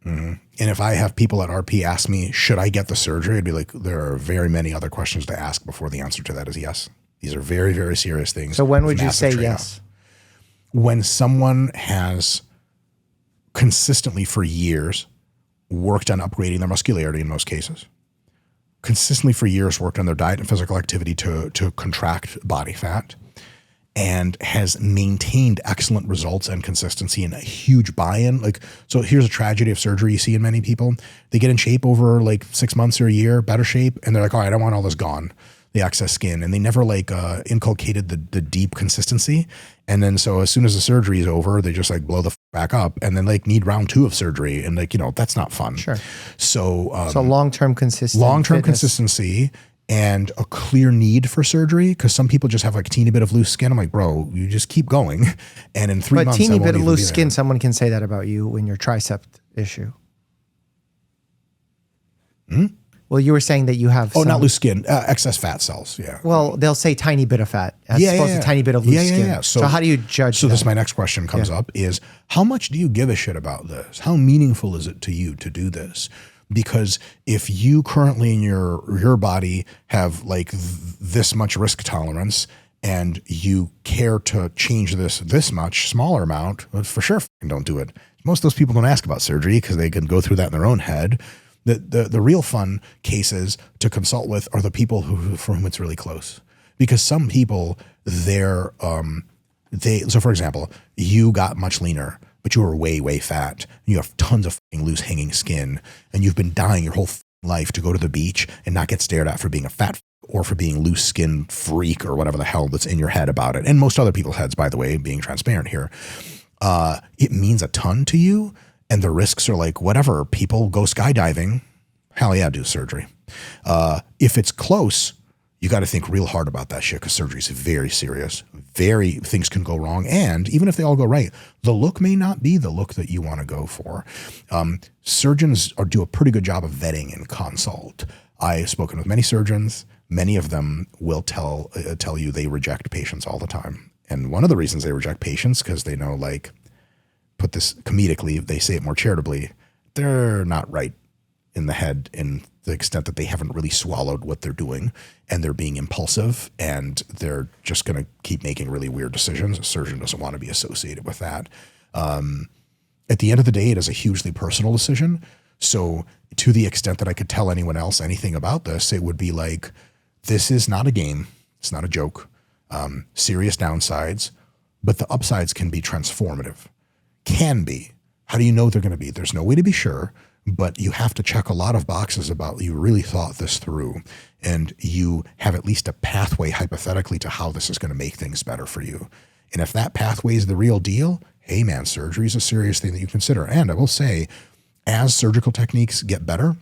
Mm-hmm. And if I have people at RP ask me, should I get the surgery? I'd be like, there are very many other questions to ask before the answer to that is yes. These are very, very serious things. So when would you say yes? When someone has consistently for years worked on upgrading their muscularity in most cases, consistently for years worked on their diet and physical activity to contract body fat, and has maintained excellent results and consistency and a huge buy-in. Like, so here's a tragedy of surgery you see in many people. They get in shape over like 6 months or a year, better shape, and they're like, all right, I want all this gone, the excess skin. And they never like inculcated the deep consistency. And then so as soon as the surgery is over, they just like blow the back up and then like need round 2 of surgery. And like, that's not fun. Sure. So, so long-term consistency. Long-term consistency and a clear need for surgery, because some people just have like a teeny bit of loose skin. I'm like, bro, you just keep going. And in 3 months, but teeny bit of loose skin, someone can say that about you in your tricep issue. Hmm? Well, you were saying that you have not loose skin, excess fat cells. Yeah. Well, they'll say tiny bit of fat as opposed to tiny bit of loose skin. Yeah. So how do you judge So that? this, my next question comes up is, how much do you give a shit about this? How meaningful is it to you to do this? Because if you currently in your body have like this much risk tolerance and you care to change this much smaller amount, well, for sure don't do it. Most of those people don't ask about surgery because they can go through that in their own head. The real fun cases to consult with are the people for whom it's really close, because some people so for example, you got much leaner, but you were way, way fat. You have tons of loose hanging skin, and you've been dying your whole life to go to the beach and not get stared at for being a fat or for being loose skin freak or whatever the hell that's in your head about it. And most other people's heads, by the way, being transparent here. It means a ton to you. And the risks are like, whatever, people go skydiving. Hell yeah, do surgery. If it's close, you got to think real hard about that shit, because surgery is very serious. Things can go wrong. And even if they all go right, the look may not be the look that you want to go for. Surgeons do a pretty good job of vetting in consult. I've spoken with many surgeons. Many of them will tell you they reject patients all the time. And one of the reasons they reject patients, because they know, like, put this comedically, they say it more charitably, they're not right in the head in the extent that they haven't really swallowed what they're doing and they're being impulsive and they're just going to keep making really weird decisions. A surgeon doesn't want to be associated with that. At the end of the day, it is a hugely personal decision. So to the extent that I could tell anyone else anything about this, it would be like, this is not a game. It's not a joke. Serious downsides, but the upsides can be transformative. Can be. How do you know they're going to be? There's no way to be sure, but you have to check a lot of boxes about you really thought this through and you have at least a pathway hypothetically to how this is going to make things better for you. And if that pathway is the real deal, hey man, surgery is a serious thing that you consider. And I will say, as surgical techniques get better,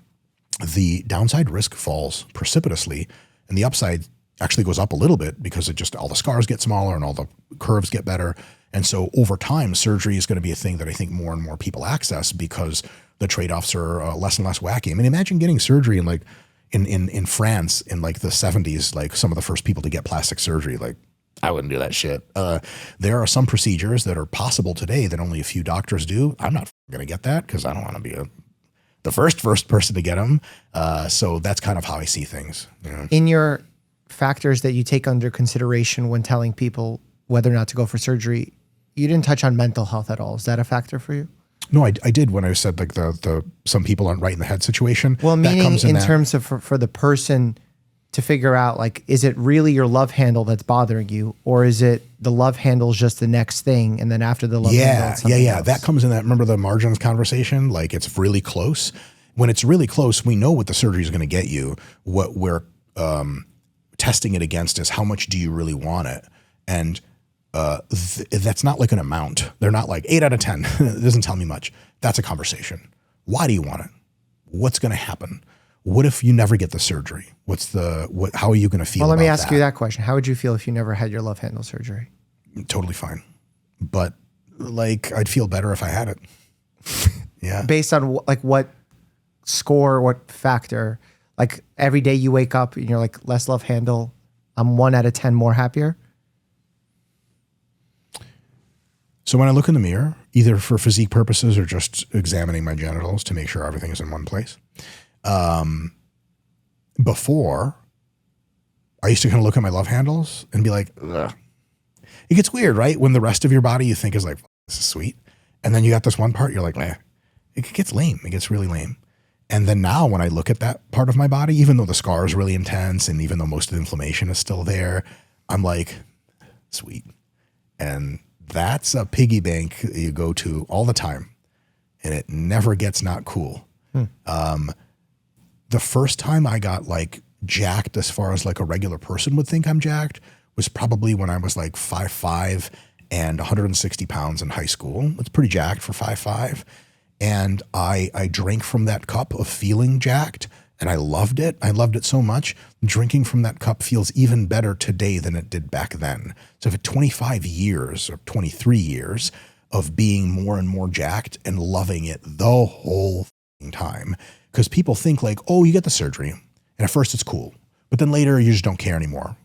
the downside risk falls precipitously and the upside actually goes up a little bit because it just all the scars get smaller and all the curves get better. And so over time, surgery is going to be a thing that I think more and more people access because the trade-offs are less and less wacky. I mean, imagine getting surgery in France in like the 70s, like some of the first people to get plastic surgery. Like, I wouldn't do that shit. There are some procedures that are possible today that only a few doctors do. I'm not going to get that because I don't want to be the first person to get them. So that's kind of how I see things. You know? In your factors that you take under consideration when telling people whether or not to go for surgery, you didn't touch on mental health at all. Is that a factor for you? No, I did when I said like the some people aren't right in the head situation. Well, meaning in terms of for the person to figure out, like, is it really your love handle that's bothering you, or is it the love handle is just the next thing, and then after the love handle, it's something else? That comes in that. Remember the margins conversation? Like, it's really close. When it's really close, we know what the surgery is going to get you. What we're testing it against is how much do you really want it, and that's not like an amount. They're not like 8 out of 10. It doesn't tell me much. That's a conversation. Why do you want it? What's going to happen? What if you never get the surgery? How are you going to feel? Well, let me ask you that question. How would you feel if you never had your love handle surgery? Totally fine. But like, I'd feel better if I had it. Yeah. Based on like what score, what factor, like every day you wake up and you're like, less love handle, I'm 1 out of 10 more happier. So when I look in the mirror, either for physique purposes or just examining my genitals to make sure everything is in one place, before, I used to kind of look at my love handles and be like, ugh. It gets weird, right? When the rest of your body you think is like, this is sweet. And then you got this one part, you're like, it gets lame. It gets really lame. And then now when I look at that part of my body, even though the scar is really intense and even though most of the inflammation is still there, I'm like, sweet. And that's a piggy bank you go to all the time. And it never gets not cool. The first time I got like jacked as far as like a regular person would think I'm jacked was probably when I was like 5'5" and 160 pounds in high school. It's pretty jacked for 5'5". And I drank from that cup of feeling jacked and I loved it. I loved it so much. Drinking from that cup feels even better today than it did back then. So for 25 years or 23 years of being more and more jacked and loving it the whole time. Because people think like, oh, you get the surgery. And at first it's cool. But then later you just don't care anymore.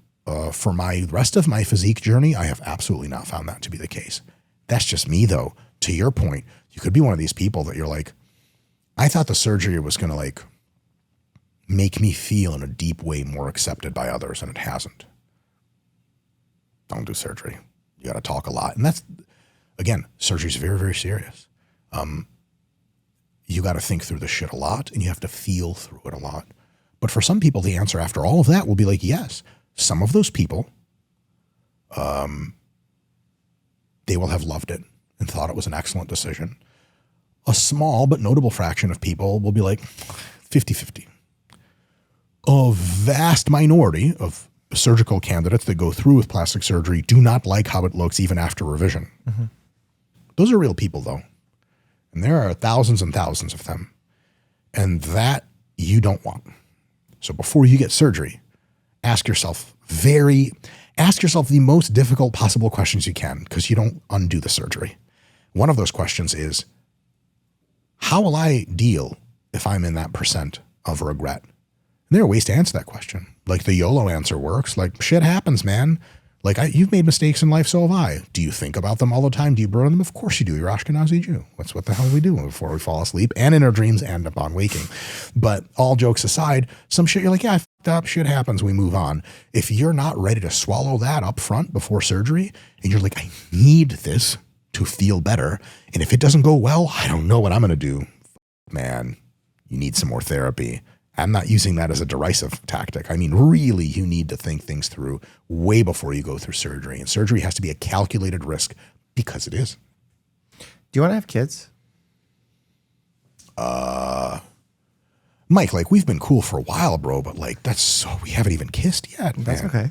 For my rest of my physique journey, I have absolutely not found that to be the case. That's just me though. To your point, you could be one of these people that you're like, I thought the surgery was going to like make me feel in a deep way more accepted by others, and it hasn't. Don't do surgery. You got to talk a lot. And that's, again, surgery is very, very serious. You got to think through the shit a lot and you have to feel through it a lot. But for some people, the answer after all of that will be like, yes, some of those people, they will have loved it and thought it was an excellent decision. A small but notable fraction of people will be like 50-50. A vast minority of surgical candidates that go through with plastic surgery do not like how it looks even after revision. Mm-hmm. Those are real people though. And there are thousands and thousands of them. And that you don't want. So before you get surgery, ask yourself the most difficult possible questions you can, because you don't undo the surgery. One of those questions is, how will I deal if I'm in that percent of regret? And there are ways to answer that question. Like the YOLO answer works. Like, shit happens, man. Like, you've made mistakes in life, so have I. Do you think about them all the time? Do you burn them? Of course you do. You're Ashkenazi Jew. That's what the hell we do before we fall asleep and in our dreams and upon waking. But all jokes aside, some shit you're like, yeah, I fucked up. Shit happens. We move on. If you're not ready to swallow that up front before surgery, and you're like, I need this to feel better, and if it doesn't go well, I don't know what I'm going to do. Man, you need some more therapy. I'm not using that as a derisive tactic. I mean, really, you need to think things through way before you go through surgery. And surgery has to be a calculated risk because it is. Do you want to have kids? Mike, like, we've been cool for a while, bro, but like, we haven't even kissed yet. That's man. okay.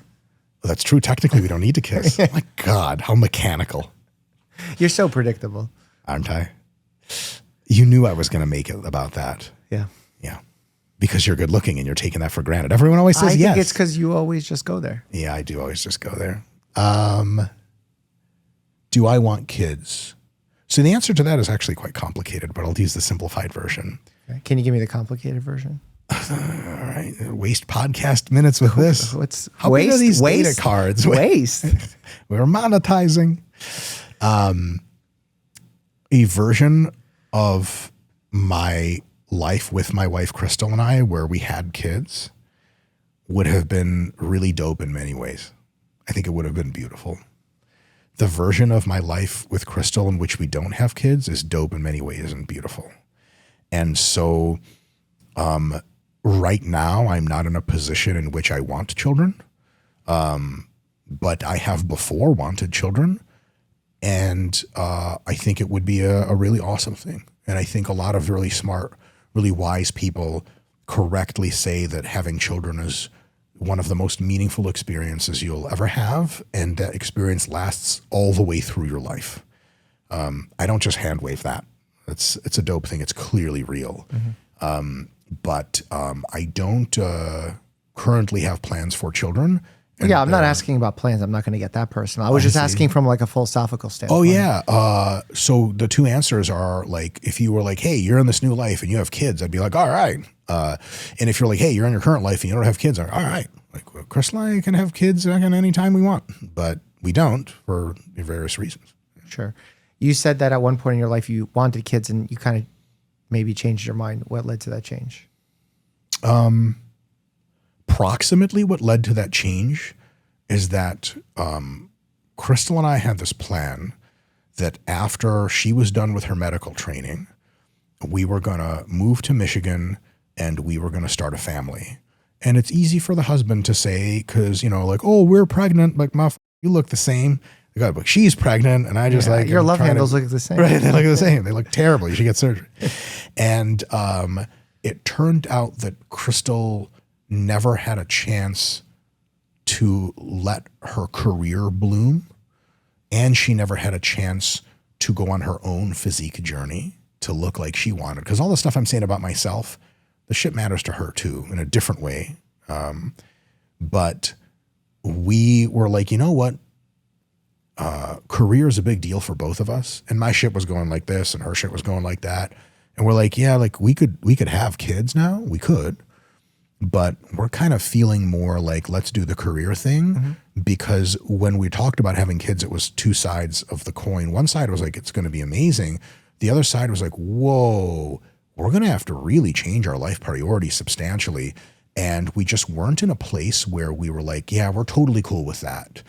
Well, that's true. Technically, we don't need to kiss. My God, how mechanical. You're so predictable. Aren't I? You knew I was going to make it about that. Yeah. Yeah. Because you're good looking and you're taking that for granted. Everyone always says yes. I think it's because you always just go there. Yeah, I do always just go there. Do I want kids? So the answer to that is actually quite complicated, but I'll use the simplified version. Okay. Can you give me the complicated version? All right. Waste podcast minutes with this. How big are these data cards? Waste. We're monetizing. A version of my life with my wife, Crystal, and I, where we had kids, would have been really dope in many ways. I think it would have been beautiful. The version of my life with Crystal in which we don't have kids is dope in many ways and beautiful. And so right now, I'm not in a position in which I want children, but I have before wanted children. And I think it would be a really awesome thing. And I think a lot of really smart, really wise people correctly say that having children is one of the most meaningful experiences you'll ever have, and that experience lasts all the way through your life. I don't just hand wave that. It's a dope thing. It's clearly real. Mm-hmm. But I don't currently have plans for children. And, yeah, I'm not asking about plans. I'm not going to get that personal. I was just asking from like a philosophical standpoint. Oh, yeah. So the two answers are like, if you were like, hey, you're in this new life and you have kids, I'd be like, all right. And if you're like, hey, you're in your current life and you don't have kids, all right. Like, well, Chris and I can have kids any time we want, but we don't for various reasons. Sure. You said that at one point in your life you wanted kids and you kind of maybe changed your mind. What led to that change? Approximately what led to that change is that Crystal and I had this plan that after she was done with her medical training, we were going to move to Michigan and we were going to start a family. And it's easy for the husband to say, because, like, oh, we're pregnant. Like, you look the same. But she's pregnant. And I just your love handles look the same. Right. They look the same. They look terrible. You should get surgery. And it turned out that Crystal never had a chance to let her career bloom, and she never had a chance to go on her own physique journey to look like she wanted. Because all the stuff I'm saying about myself, the shit matters to her too in a different way. But we were like, you know what? Career is a big deal for both of us. And my shit was going like this and her shit was going like that. And we're like, yeah, like we could have kids now. We could. But we're kind of feeling more like, let's do the career thing, because when we talked about having kids, it was two sides of the coin. One side was like, it's going to be amazing. The other side was like, whoa, we're going to have to really change our life priorities substantially. And we just weren't in a place where we were like, yeah, we're totally cool with that.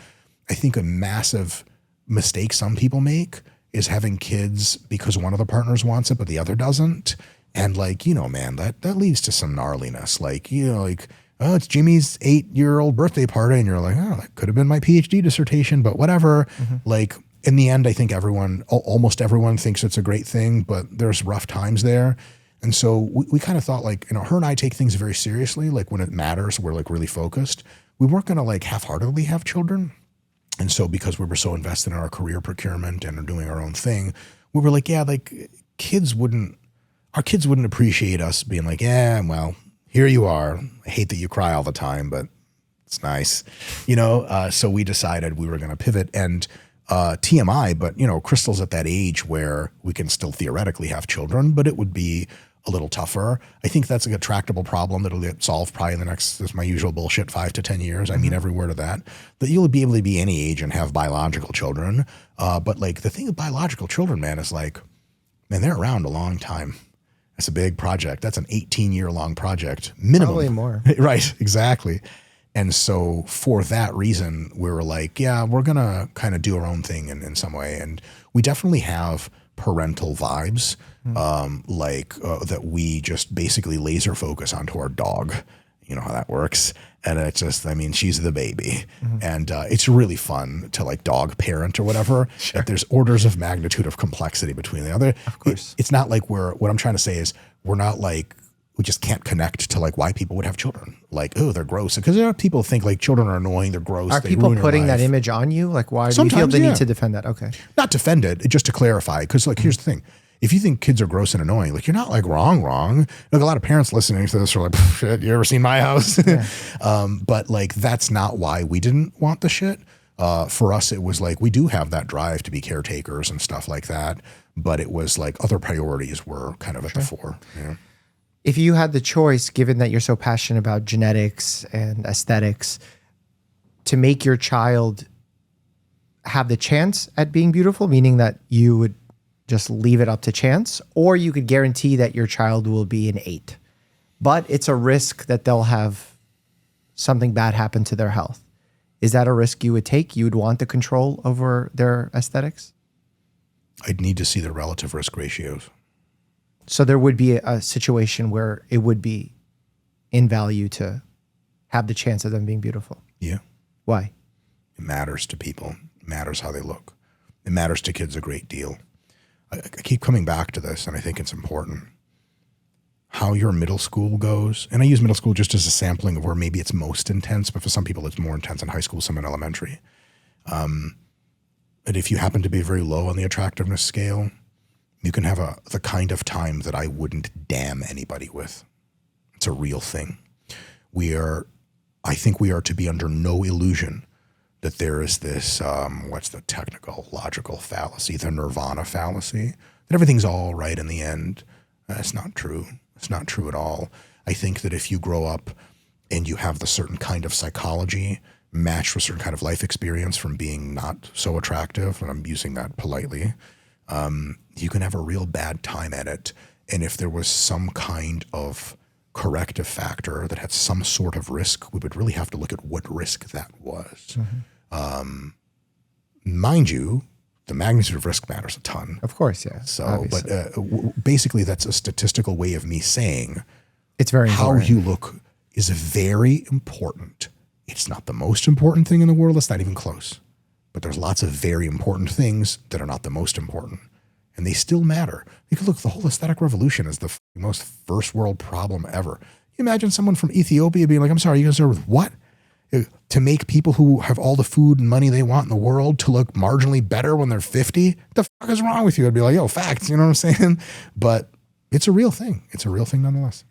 I think a massive mistake some people make is having kids because one of the partners wants it, but the other doesn't. And like, man, that leads to some gnarliness. Like, oh, it's Jimmy's 8-year-old birthday party. And you're like, oh, that could have been my PhD dissertation, but whatever. Like, in the end, I think almost everyone thinks it's a great thing, but there's rough times there. And so we kind of thought like, her and I take things very seriously. Like when it matters, we're like really focused. We weren't going to like half-heartedly have children. And so because we were so invested in our career procurement and doing our own thing, we were like, yeah, like our kids wouldn't appreciate us being like, yeah, well, here you are. I hate that you cry all the time, but it's nice, so we decided we were going to pivot. And TMI, but Crystal's at that age where we can still theoretically have children, but it would be a little tougher. I think that's like a tractable problem that'll get solved probably in the next, this is my usual bullshit, 5 to 10 years. I mean every word of that you'll be able to be any age and have biological children. But like the thing with biological children, man, is like, man, they're around a long time. That's a big project. That's an 18-year long project minimum. Probably more. Right, exactly. And so for that reason, we were like, yeah, we're going to kind of do our own thing in some way. And we definitely have parental vibes, that we just basically laser focus onto our dog. You know how that works. And it's just, I mean, she's the baby. And it's really fun to like dog parent or whatever. Sure. That there's orders of magnitude of complexity between the other. Of course. It's not like what I'm trying to say is we're not like, we just can't connect to like why people would have children. Like, oh, they're gross. Because there are people think like children are annoying, they're gross. Are people putting that image on you? Like, why do you feel the need to defend that? Okay. Not defend it, just to clarify. Because like, here's the thing. If you think kids are gross and annoying, like you're not like wrong. Like a lot of parents listening to this are like, shit, you ever seen my house? Yeah. But like, that's not why we didn't want the shit. For us, it was like, we do have that drive to be caretakers and stuff like that. But it was like other priorities were kind of at the fore. Yeah. If you had the choice, given that you're so passionate about genetics and aesthetics, to make your child have the chance at being beautiful, meaning that you would just leave it up to chance, or you could guarantee that your child will be an 8, but it's a risk that they'll have something bad happen to their health. Is that a risk you would take? You would want the control over their aesthetics? I'd need to see the relative risk ratios. So there would be a situation where it would be in value to have the chance of them being beautiful. Yeah. Why? It matters to people. It matters how they look. It matters to kids a great deal. I keep coming back to this, and I think it's important. How your middle school goes, and I use middle school just as a sampling of where maybe it's most intense, but for some people it's more intense in high school, some in elementary. And if you happen to be very low on the attractiveness scale, you can have the kind of time that I wouldn't damn anybody with. It's a real thing. I think we are to be under no illusion that there is this, what's the technical, logical fallacy, the nirvana fallacy, that everything's all right in the end. That's not true. It's not true at all. I think that if you grow up and you have the certain kind of psychology matched with a certain kind of life experience from being not so attractive, and I'm using that politely, you can have a real bad time at it. And if there was some kind of corrective factor that had some sort of risk, we would really have to look at what risk that was. Mind you, the magnitude of risk matters a ton. Of course, yeah. So, obviously. but basically that's a statistical way of me saying it's very important. How you look is very important. It's not the most important thing in the world. It's not even close. But there's lots of very important things that are not the most important. And they still matter. You could look, the whole aesthetic revolution is the most first world problem ever. You imagine someone from Ethiopia being like, I'm sorry, you guys are with what? To make people who have all the food and money they want in the world to look marginally better when they're 50? What the fuck is wrong with you? I'd be like, yo, facts, you know what I'm saying? But it's a real thing. It's a real thing nonetheless.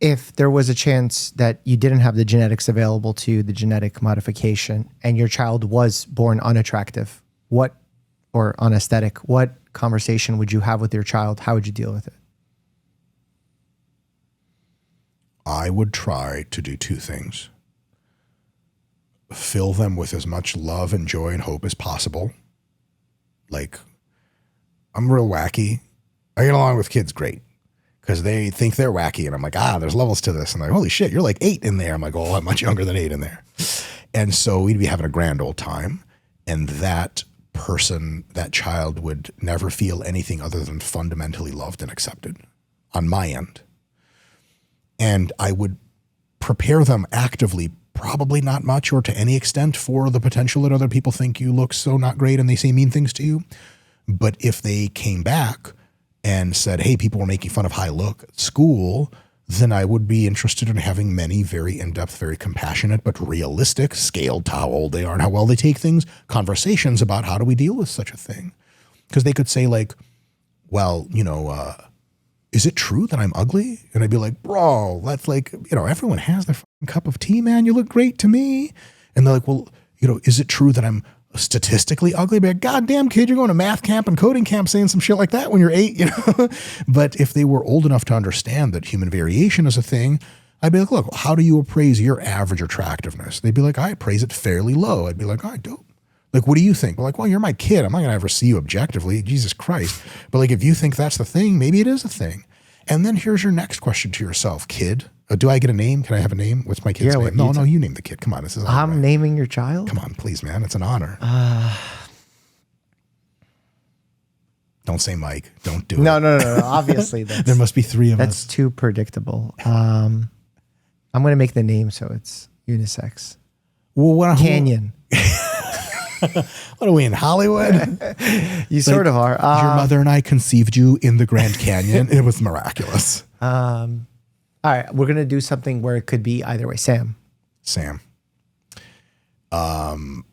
If there was a chance that you didn't have the genetics available to you, the genetic modification, and your child was born unattractive, or unaesthetic, what conversation would you have with your child? How would you deal with it? I would try to do two things. Fill them with as much love and joy and hope as possible. Like, I'm real wacky. I get along with kids great because they think they're wacky. And I'm like, there's levels to this. And like, holy shit, you're like 8 in there. I'm like, oh, I'm much younger than 8 in there. And so we'd be having a grand old time. And that person, that child would never feel anything other than fundamentally loved and accepted on my end. And I would prepare them actively, probably not much or to any extent, for the potential that other people think you look so not great and they say mean things to you. But if they came back and said, hey, people were making fun of how I look at school, then I would be interested in having many very in-depth, very compassionate, but realistic, scaled to how old they are and how well they take things, conversations about how do we deal with such a thing. Because they could say like, well, is it true that I'm ugly? And I'd be like, bro, that's like, everyone has their fucking cup of tea, man. You look great to me. And they're like, well, is it true that I'm statistically ugly, but God damn kid, you're going to math camp and coding camp saying some shit like that when you're 8, you know? But if they were old enough to understand that human variation is a thing, I'd be like, look, how do you appraise your average attractiveness? They'd be like, I appraise it fairly low. I'd be like, all right, dope. Like, what do you think? But like, well, you're my kid. I'm not going to ever see you objectively. Jesus Christ. But like, if you think that's the thing, maybe it is a thing. And then here's your next question to yourself, kid. Do I get a name? Can I have a name? What's my kid's name? No, you name the kid. Come on. This is I'm naming your child? Come on, please, man. It's an honor. Don't say Mike. Don't do it. No. Obviously, there must be 3 of us. That's too predictable. I'm going to make the name so it's unisex. Well, Canyon. What are we in Hollywood? You sort of are. Your mother and I conceived you in the Grand Canyon. It was miraculous. All right, we're going to do something where it could be either way. Sam. The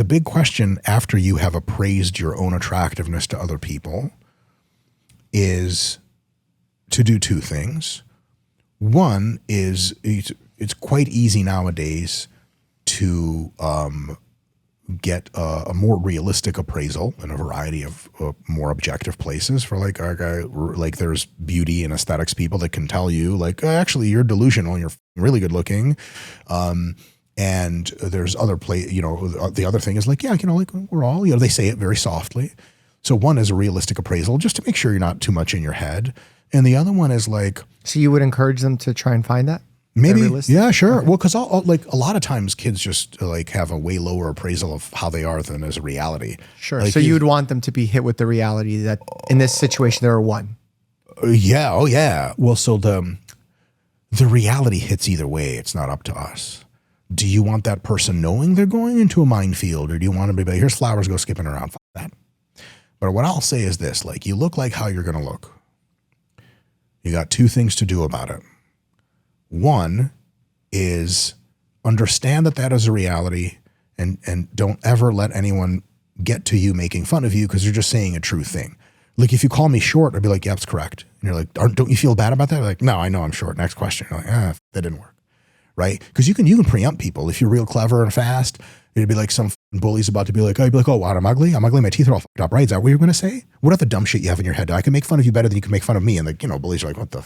big question after you have appraised your own attractiveness to other people is to do 2 things. One is it's quite easy nowadays to get a more realistic appraisal in a variety of more objective places for like there's beauty and aesthetics people that can tell you like, actually you're delusional and you're really good looking. And there's other the other thing is like, yeah, like we're all, they say it very softly. So one is a realistic appraisal just to make sure you're not too much in your head. And the other one is like, so you would encourage them to try and find that? Maybe, yeah, sure. Okay. Well, because like a lot of times kids just like have a way lower appraisal of how they are than as a reality. Sure. Like, so you would want them to be hit with the reality that in this situation there are 1. Yeah. Oh, yeah. Well, so the reality hits either way. It's not up to us. Do you want that person knowing they're going into a minefield, or do you want them to be like, here's flowers, go skipping around? Fuck that. But what I'll say is this: like, you look like how you're going to look. You got 2 things to do about it. One is understand that is a reality, and don't ever let anyone get to you making fun of you because you're just saying a true thing. Like if you call me short, I'd be like, yeah, that's correct. And you're like, don't you feel bad about that? I'm like, no, I know I'm short. Next question. You're like, that didn't work. Right? Because you can preempt people. If you're real clever and fast, it'd be like some bully's about to be like, oh, you'd be like, oh, what, I'm ugly? I'm ugly. My teeth are all fucked up, right? Is that what you're going to say? What are the dumb shit you have in your head? I can make fun of you better than you can make fun of me. And the bullies are like, what the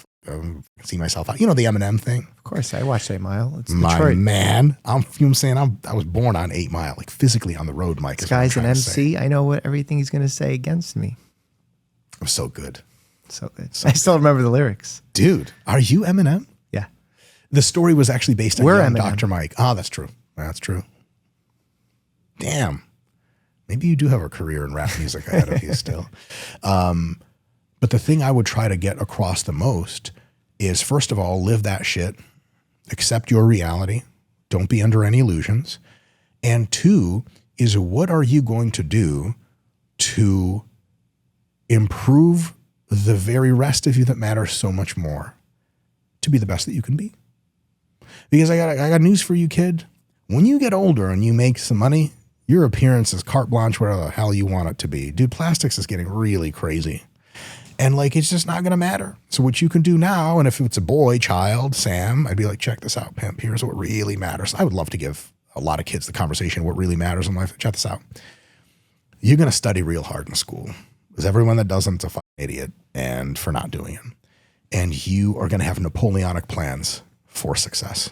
see myself out. The Eminem thing. Of course, I watched 8 Mile. It's my Detroit. Man. You know what I'm saying? I was born on 8 Mile, like physically on the road, Mike. This guy's an MC. I know everything he's going to say against me. It was so good. So good. I still remember the lyrics. Dude, are you Eminem? Yeah. The story was actually based on Eminem. Dr. Mike. Oh, that's true. That's true. Damn. Maybe you do have a career in rap music ahead of you still. But the thing I would try to get across the most is, first of all, live that shit. Accept your reality. Don't be under any illusions. And 2 is, what are you going to do to improve the very rest of you that matters so much more to be the best that you can be? Because I got news for you, kid. When you get older and you make some money, your appearance is carte blanche, whatever the hell you want it to be. Dude, plastics is getting really crazy. And like, it's just not going to matter. So what you can do now, and if it's a boy, child, Sam, I'd be like, check this out, pimp. Here's what really matters. I would love to give a lot of kids the conversation, what really matters in life. Check this out. You're going to study real hard in school, because everyone that doesn't is a fucking idiot and for not doing it. And you are going to have Napoleonic plans for success.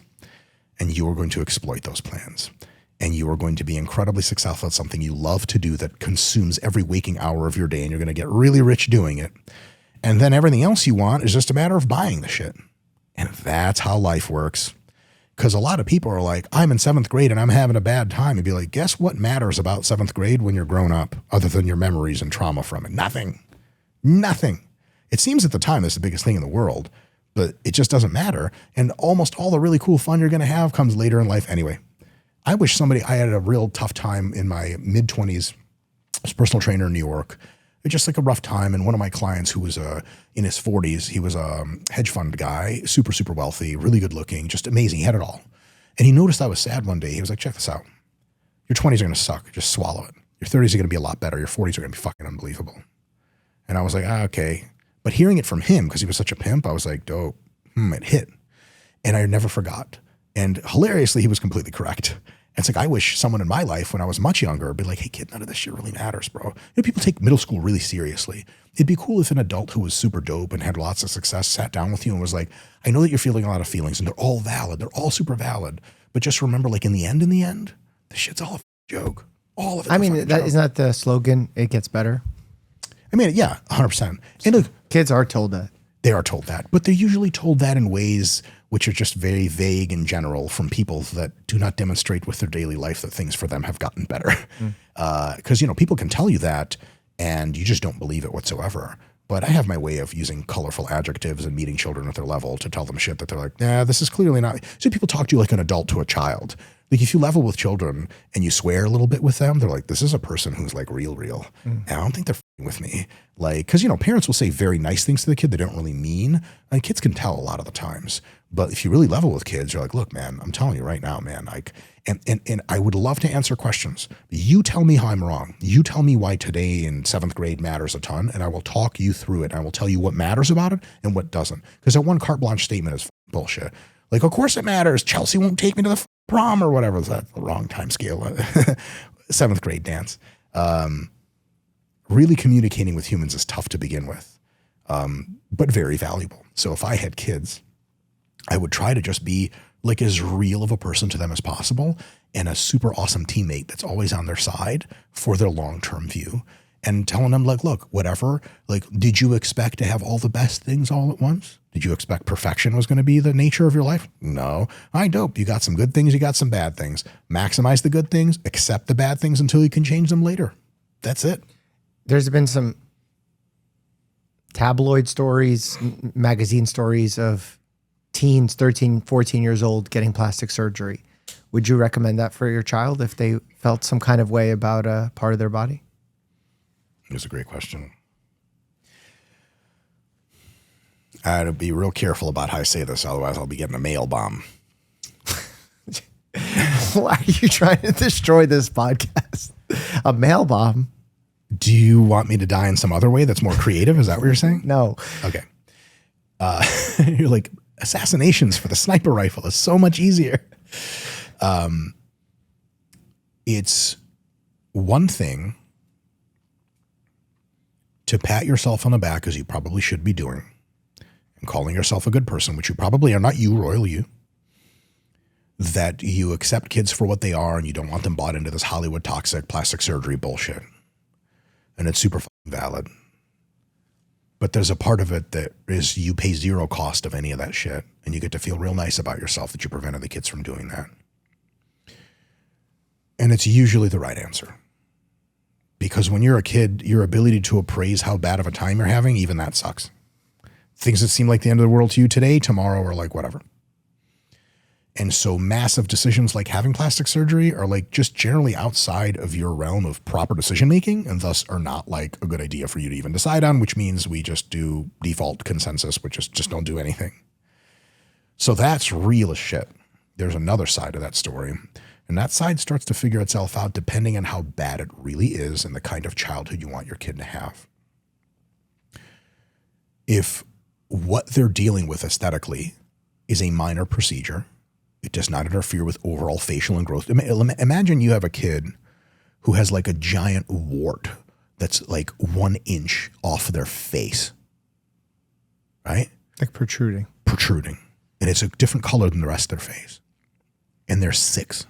And you are going to exploit those plans. And you are going to be incredibly successful at something you love to do that consumes every waking hour of your day, and you're going to get really rich doing it. And then everything else you want is just a matter of buying the shit. And that's how life works. Because a lot of people are like, I'm in 7th grade and I'm having a bad time. And be like, guess what matters about 7th grade when you're grown up, other than your memories and trauma from it? Nothing. Nothing. It seems at the time it's the biggest thing in the world, but it just doesn't matter. And almost all the really cool fun you're going to have comes later in life anyway. I had a real tough time in my mid-20s. I was a personal trainer in New York. It was just like a rough time. And one of my clients who was in his 40s, he was a hedge fund guy, super, super wealthy, really good looking, just amazing. He had it all. And he noticed I was sad one day. He was like, check this out. Your 20s are going to suck. Just swallow it. Your 30s are going to be a lot better. Your 40s are going to be fucking unbelievable. And I was like, okay. But hearing it from him, because he was such a pimp, I was like, dope. It hit. And I never forgot. And hilariously, he was completely correct. It's like, I wish someone in my life when I was much younger would be like, hey kid, none of this shit really matters, bro. You know, people take middle school really seriously. It'd be cool if an adult who was super dope and had lots of success sat down with you and was like, I know that you're feeling a lot of feelings and they're all valid. They're all super valid. But just remember, like in the end, this shit's all a joke. All of it. I mean, isn't that the slogan? It gets better. I mean, yeah, 100%. And look, Kids are told that. they are told that, but they're usually told that in ways which are just very vague and general from people that do not demonstrate with their daily life that things for them have gotten better. Because, you know, people can tell you that and you just don't believe it whatsoever. But I have my way of using colorful adjectives and meeting children at their level to tell them shit that they're like, nah, this is clearly not. So people talk to you like an adult to a child. Like if you level with children and you swear a little bit with them, they're like, this is a person who's like real. And I don't think they're f***ing with me. Like, cause you know, parents will say very nice things to the kid they don't really mean. And kids can tell a lot of the times. But if you really level with kids, you're like, look, man, I'm telling you right now, man, like, and I would love to answer questions. You tell me how I'm wrong. You tell me why today in 7th grade matters a ton, and I will talk you through it. I will tell you what matters about it and what doesn't. Because that one carte blanche statement is bullshit. Like, of course it matters. Chelsea won't take me to the prom or whatever. That's the wrong time scale. 7th grade dance. Really communicating with humans is tough to begin with, but very valuable. So if I had kids, I would try to just be like as real of a person to them as possible and a super awesome teammate that's always on their side for their long-term view, and telling them like, look, whatever, like, did you expect to have all the best things all at once? Did you expect perfection was going to be the nature of your life? No. I dope. You got some good things. You got some bad things. Maximize the good things, accept the bad things until you can change them later. That's it. There's been some tabloid stories, magazine stories of teens, 13, 14 years old, getting plastic surgery. Would you recommend that for your child if they felt some kind of way about a part of their body? It's a great question. I'd be real careful about how I say this, otherwise I'll be getting a mail bomb. Why are you trying to destroy this podcast? A mail bomb? Do you want me to die in some other way that's more creative? Is that what you're saying? No. Okay. You're like, assassinations for the sniper rifle is so much easier. It's one thing to pat yourself on the back, as you probably should be doing, and calling yourself a good person, which you probably are, not you, royal you, that you accept kids for what they are and you don't want them bought into this Hollywood toxic plastic surgery bullshit. And it's super valid. But there's a part of it that is you pay zero cost of any of that shit, and you get to feel real nice about yourself that you prevented the kids from doing that. And it's usually the right answer. Because when you're a kid, your ability to appraise how bad of a time you're having, even that sucks. Things that seem like the end of the world to you today, tomorrow are like whatever. And so massive decisions like having plastic surgery are like just generally outside of your realm of proper decision making, and thus are not like a good idea for you to even decide on, which means we just do default consensus, which is just don't do anything. So that's real as shit. There's another side of that story. And that side starts to figure itself out depending on how bad it really is and the kind of childhood you want your kid to have. If what they're dealing with aesthetically is a minor procedure, it does not interfere with overall facial and growth. Imagine you have a kid who has like a giant wart that's like 1 inch off their face, right? Like protruding. Protruding. And it's a different color than the rest of their face. And they're 6.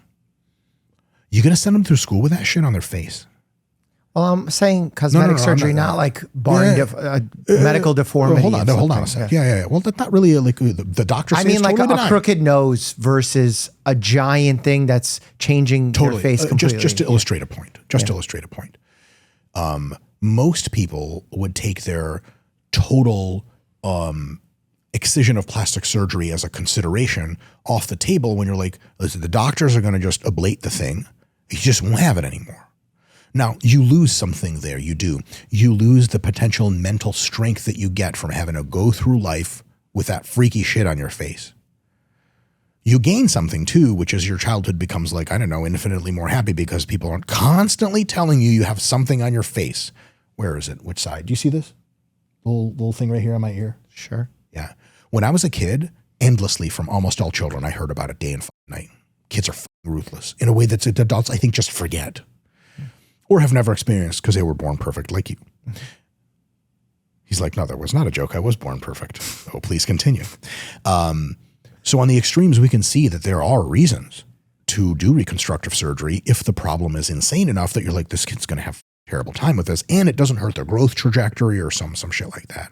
You gonna send them through school with that shit on their face? Well, I'm saying cosmetic surgery, not like medical deformity. Hold on a second. Yeah. Well, that's not really like the doctor. I mean, like totally a crooked nose versus a giant thing that's changing your face completely. Just to illustrate a point. To illustrate a point. Most people would take their total excision of plastic surgery as a consideration off the table when you're like, listen, the doctors are going to just ablate the thing. You just won't have it anymore. Now, you lose something there. You do. You lose the potential mental strength that you get from having to go through life with that freaky shit on your face. You gain something too, which is your childhood becomes like, I don't know, infinitely more happy because people aren't constantly telling you have something on your face. Where is it? Which side? Do you see this little thing right here on my ear? Sure. Yeah. When I was a kid, endlessly from almost all children, I heard about it day and night. Kids are ruthless in a way that adults, I think, just forget or have never experienced because they were born perfect like you. He's like, no, that was not a joke. I was born perfect. Oh, please continue. So on the extremes, we can see that there are reasons to do reconstructive surgery if the problem is insane enough that you're like, this kid's going to have a terrible time with this, and it doesn't hurt their growth trajectory or some shit like that.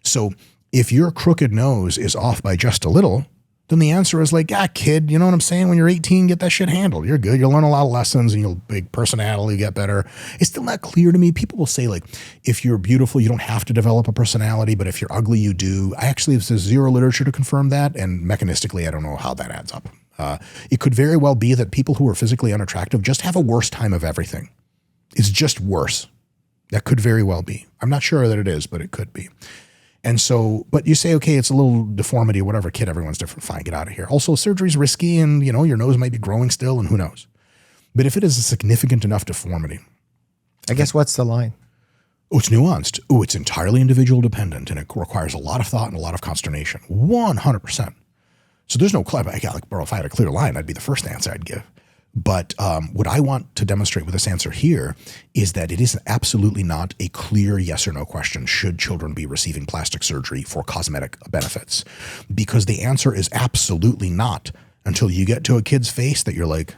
So if your crooked nose is off by just a little, then the answer is like, kid, you know what I'm saying? When you're 18, get that shit handled. You're good. You'll learn a lot of lessons and you'll big personality, get better. It's still not clear to me. People will say like, if you're beautiful, you don't have to develop a personality, but if you're ugly, you do. I actually have zero literature to confirm that. And mechanistically, I don't know how that adds up. It could very well be that people who are physically unattractive just have a worse time of everything. It's just worse. That could very well be. I'm not sure that it is, but it could be. And so, but you say, okay, it's a little deformity or whatever, kid, everyone's different. Fine, get out of here. Also, surgery's risky and, you know, your nose might be growing still and who knows. But if it is a significant enough deformity. I guess what's the line? Oh, it's nuanced. Oh, it's entirely individual dependent and it requires a lot of thought and a lot of consternation. 100%. So there's no, if I had a clear line, that'd be the first answer I'd give. But what I want to demonstrate with this answer here is that it is absolutely not a clear yes or no question. Should children be receiving plastic surgery for cosmetic benefits? Because the answer is absolutely not until you get to a kid's face that you're like,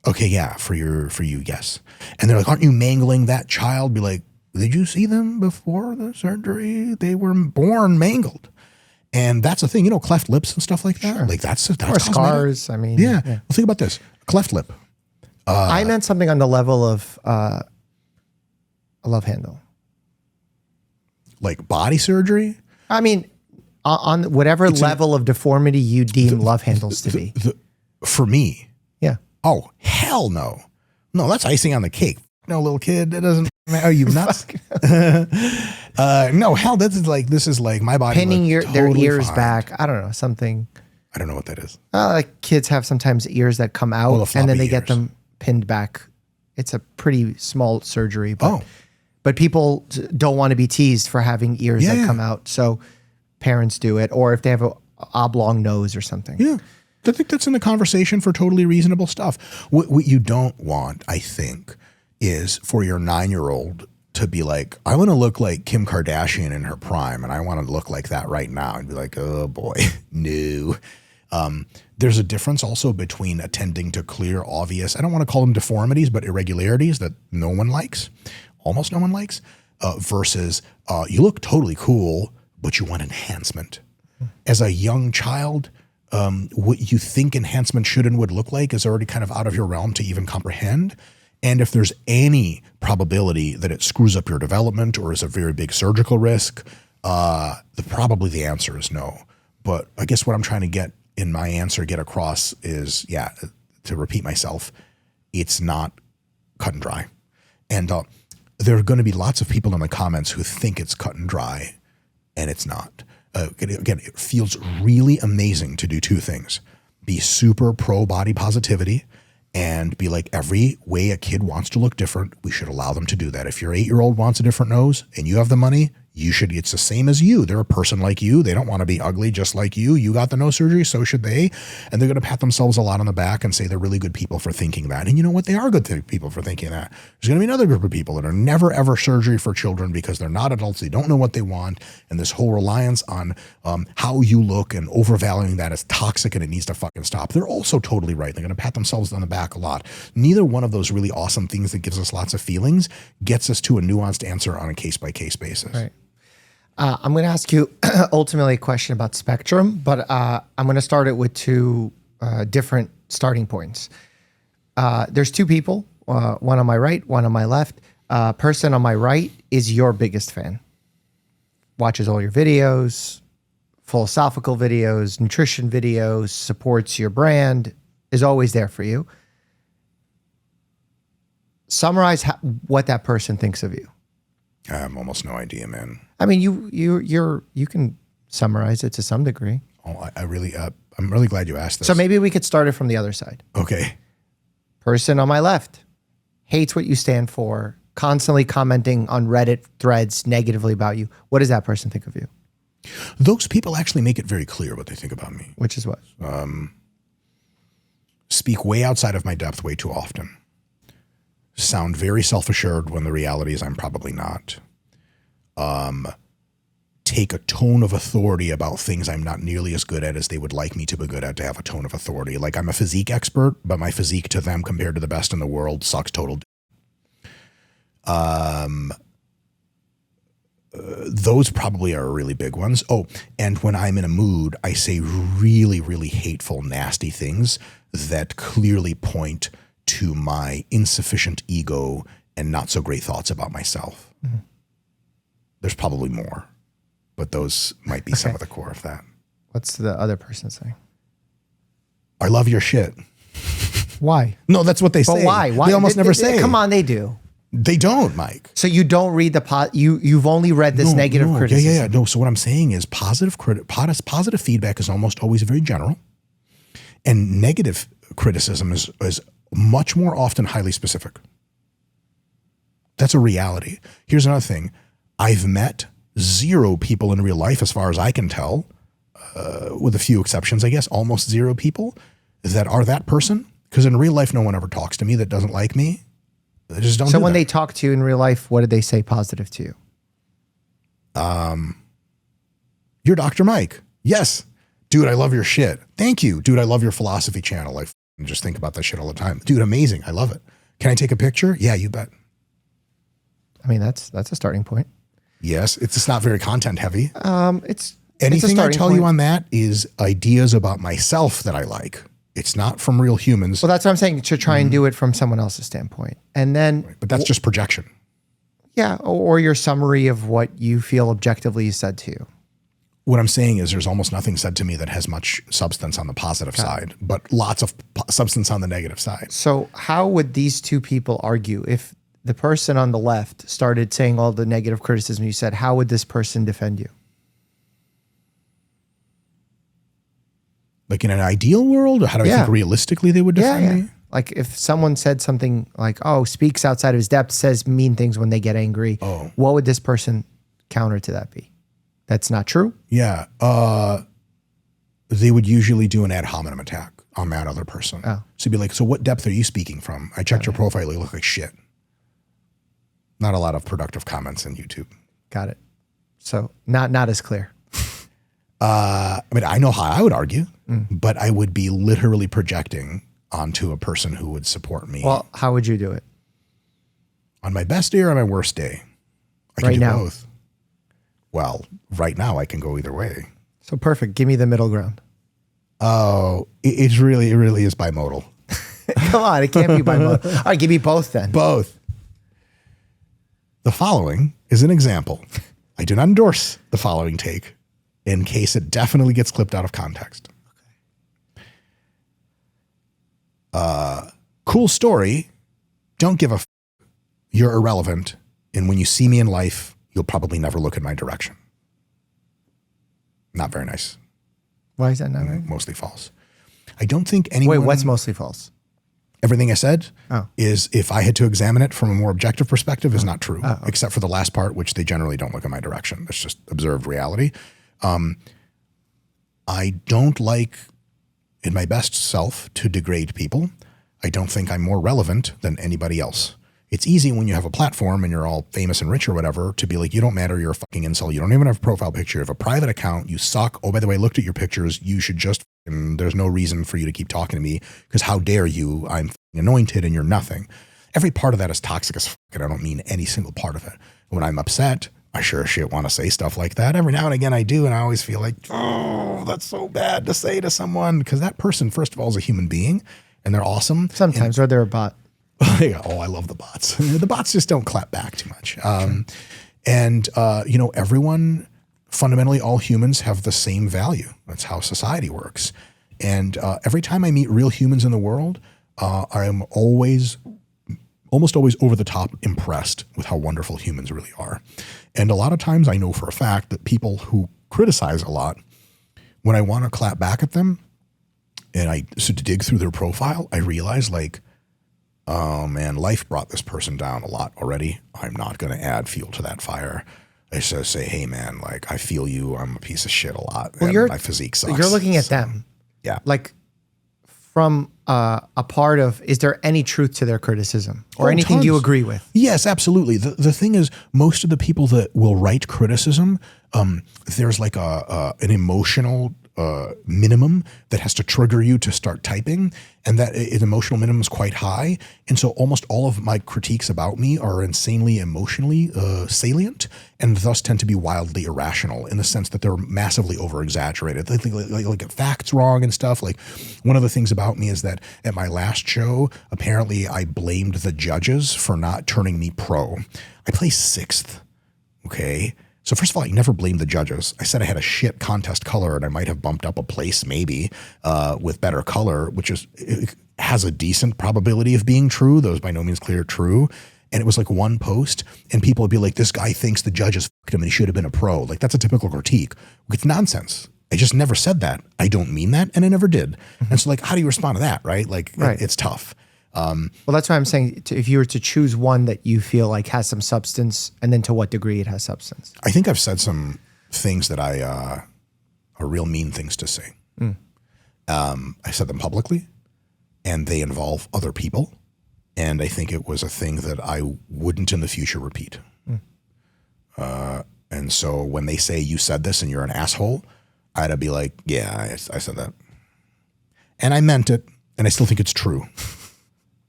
okay, yeah, for you, yes. And they're like, aren't you mangling that child? Be like, did you see them before the surgery? They were born mangled. And that's the thing, you know, cleft lips and stuff like that. Sure. Like that's or cosmetic. Scars. I mean, yeah. Well, think about this: a cleft lip. I meant something on the level of a love handle, like body surgery. I mean, on whatever level of deformity you deem love handles to be. For me, yeah. Oh hell no, no, that's icing on the cake. No, little kid, that doesn't. Are you nuts? No, hell, this is like my body pinning their ears fine. back. I don't know, something. I don't know what that is. Like kids have sometimes ears that come out and then they get them pinned back. It's a pretty small surgery, but people don't want to be teased for having ears that come out. So parents do it, or if they have an oblong nose or something. Yeah. I think that's in the conversation for totally reasonable stuff. What you don't want, I think, is for your 9-year-old to be like, I want to look like Kim Kardashian in her prime, and I want to look like that right now, and be like, oh boy, no. There's a difference also between attending to clear, obvious, I don't want to call them deformities, but irregularities that no one likes, almost no one likes, versus you look totally cool, but you want enhancement. As a young child, what you think enhancement should and would look like is already kind of out of your realm to even comprehend. And if there's any probability that it screws up your development or is a very big surgical risk, probably the answer is no. But I guess what I'm trying to get in my answer, get across is, to repeat myself, it's not cut and dry. And there are going to be lots of people in the comments who think it's cut and dry, and it's not. Again, it feels really amazing to do two things. Be super pro body positivity and be like, every way a kid wants to look different, we should allow them to do that. If your 8-year-old wants a different nose and you have the money, you should, it's the same as you. They're a person like you. They don't want to be ugly just like you. You got the nose surgery, so should they. And they're going to pat themselves a lot on the back and say they're really good people for thinking that. And you know what? They are good people for thinking that. There's going to be another group of people that are never, ever surgery for children because they're not adults. They don't know what they want. And this whole reliance on how you look and overvaluing that is toxic and it needs to fucking stop. They're also totally right. They're going to pat themselves on the back a lot. Neither one of those really awesome things that gives us lots of feelings gets us to a nuanced answer on a case-by-case basis. Right. I'm going to ask you ultimately a question about spectrum, but I'm going to start it with two different starting points. There's two people, one on my right, one on my left. Person on my right is your biggest fan. Watches all your videos, philosophical videos, nutrition videos, supports your brand, is always there for you. Summarize what that person thinks of you. I have almost no idea, man. I mean, you can summarize it to some degree. Oh, I'm really glad you asked this. So maybe we could start it from the other side. Okay. Person on my left hates what you stand for, constantly commenting on Reddit threads negatively about you. What does that person think of you? Those people actually make it very clear what they think about me. Which is what? speak way outside of my depth way too often, sound very self-assured when the reality is I'm probably not, take a tone of authority about things I'm not nearly as good at as they would like me to be good at, to have a tone of authority. Like I'm a physique expert, but my physique to them compared to the best in the world sucks total. Those probably are really big ones. Oh, and when I'm in a mood, I say really, really hateful, nasty things that clearly point to my insufficient ego and not so great thoughts about myself. Mm-hmm. There's probably more, but those might be some of the core of that. What's the other person saying? I love your shit. Why? No, that's what they say. But why? They almost never say. Come on, they do. They don't, Mike. So you don't read the you've only read this negative criticism. Yeah. No. So what I'm saying is positive feedback is almost always very general, and negative criticism is much more often highly specific. That's a reality. Here's another thing. I've met 0 people in real life, as far as I can tell, with a few exceptions, I guess, almost 0 people that are that person. Because in real life, no one ever talks to me that doesn't like me. They just don't. So when they talk to you in real life, what did they say positive to you? You're Dr. Mike. Yes. Dude, I love your shit. Thank you. Dude, I love your philosophy channel. I just think about that shit all the time. Dude, amazing. I love it. Can I take a picture? Yeah, you bet. I mean, that's a starting point. Yes. It's just not very content heavy. It's anything I tell point. you on that is ideas about myself that I like. It's not from real humans. Well, that's what I'm saying, to try and do it from someone else's standpoint. And then... Right, but that's just projection. Yeah, or your summary of what you feel objectively is said to you. What I'm saying is there's almost nothing said to me that has much substance on the positive side, but lots of substance on the negative side. So how would these two people argue? If the person on the left started saying all the negative criticism you said, how would this person defend you? Like in an ideal world? Or how do I think realistically they would defend me? Like if someone said something like, oh, speaks outside of his depth, says mean things when they get angry, what would this person counter to that be? That's not true? Yeah. They would usually do an ad hominem attack on that other person. Oh. So you'd be like, so what depth are you speaking from? I checked your profile, you look like shit. Not a lot of productive comments on YouTube. Got it. So not as clear. I mean, I know how I would argue, but I would be literally projecting onto a person who would support me. Well, how would you do it? On my best day or on my worst day? I can do both. Well, right now I can go either way. So perfect. Give me the middle ground. Oh, it really is bimodal. Come on, it can't be bimodal. All right, give me both then. Both. The following is an example. I do not endorse the following take in case it definitely gets clipped out of context. Okay. Cool story. Don't give a f. You're irrelevant. And when you see me in life, you'll probably never look in my direction. Not very nice. Why is that not right? Mostly false. I don't think anyone... Wait, what's mostly false? Everything I said is, if I had to examine it from a more objective perspective, is not true, except for the last part, which they generally don't look in my direction. That's just observed reality. I don't like, in my best self, to degrade people. I don't think I'm more relevant than anybody else. It's easy when you have a platform and you're all famous and rich or whatever to be like, you don't matter, you're a fucking incel. You don't even have a profile picture. You have a private account. You suck. Oh, by the way, I looked at your pictures. You should just, there's no reason for you to keep talking to me because how dare you? I'm anointed and you're nothing. Every part of that is toxic as fuck, and I don't mean any single part of it. When I'm upset, I sure as shit want to say stuff like that. Every now and again I do, and I always feel like, oh, that's so bad to say to someone, because that person, first of all, is a human being, and they're awesome. Sometimes, or they're a bot. Oh, I love the bots. The bots just don't clap back too much. Everyone, fundamentally, all humans have the same value. That's how society works. And every time I meet real humans in the world, I'm almost always over the top impressed with how wonderful humans really are. And a lot of times I know for a fact that people who criticize a lot, when I want to clap back at them and I to dig through their profile, I realize like, oh man, life brought this person down a lot already. I'm not going to add fuel to that fire. I just say, hey man, like I feel you. I'm a piece of shit a lot. Well, and my physique sucks. You're looking at them. Yeah. Like from a part of, is there any truth to their criticism or Oh, anything you tons. agree with? Yes, absolutely. The thing is, most of the people that will write criticism, there's like an emotional minimum that has to trigger you to start typing, and that emotional minimum is quite high. And so almost all of my critiques about me are insanely emotionally salient, and thus tend to be wildly irrational in the sense that they're massively over-exaggerated. They think like get facts wrong and stuff. Like, one of the things about me is that at my last show, apparently I blamed the judges for not turning me pro. I placed 6th, okay? So first of all, I never blamed the judges. I said I had a shit contest color and I might have bumped up a place maybe with better color, which has a decent probability of being true. Those by no means clear true. And it was like one post and people would be like, this guy thinks the judges fucked him and he should have been a pro. Like, that's a typical critique. It's nonsense. I just never said that. I don't mean that, and I never did. And so like, how do you respond to that, right? Like, it's tough. Well, that's why I'm saying, if you were to choose one that you feel like has some substance, and then to what degree it has substance. I think I've said some things that are real mean things to say. I said them publicly, and they involve other people. And I think it was a thing that I wouldn't in the future repeat. And so when they say you said this and you're an asshole, I'd be like, yeah, I said that. And I meant it, and I still think it's true.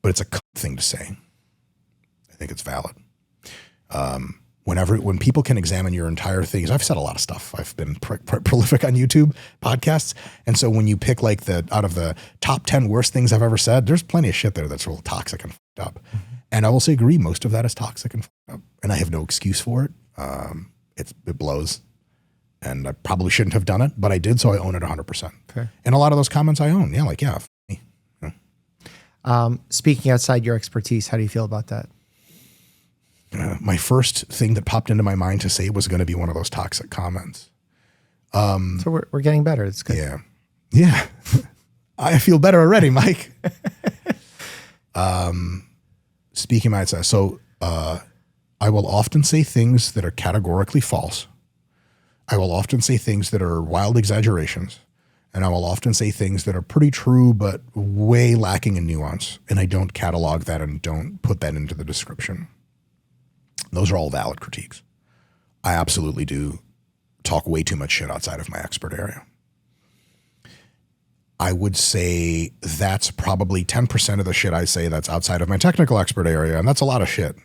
But it's a thing to say. I think it's valid. When people can examine your entire things, I've said a lot of stuff. I've been prolific on YouTube podcasts. And so when you pick like out of the top 10 worst things I've ever said, there's plenty of shit there that's real toxic and fucked up. And I will say agree, most of that is toxic and fucked up. And I have no excuse for it. It blows. And I probably shouldn't have done it, but I did, so I own it 100%. Fair. And a lot of those comments I own. Yeah, like, yeah, me. Speaking outside your expertise, how do you feel about that? My first thing that popped into my mind to say was going to be one of those toxic comments. So we're getting better. It's good. Yeah. Yeah. I feel better already, Mike. Speaking my side. So I will often say things that are categorically false. I will often say things that are wild exaggerations. And I will often say things that are pretty true, but way lacking in nuance. And I don't catalog that and don't put that into the description. Those are all valid critiques. I absolutely do talk way too much shit outside of my expert area. I would say that's probably 10% of the shit I say that's outside of my technical expert area. And that's a lot of shit.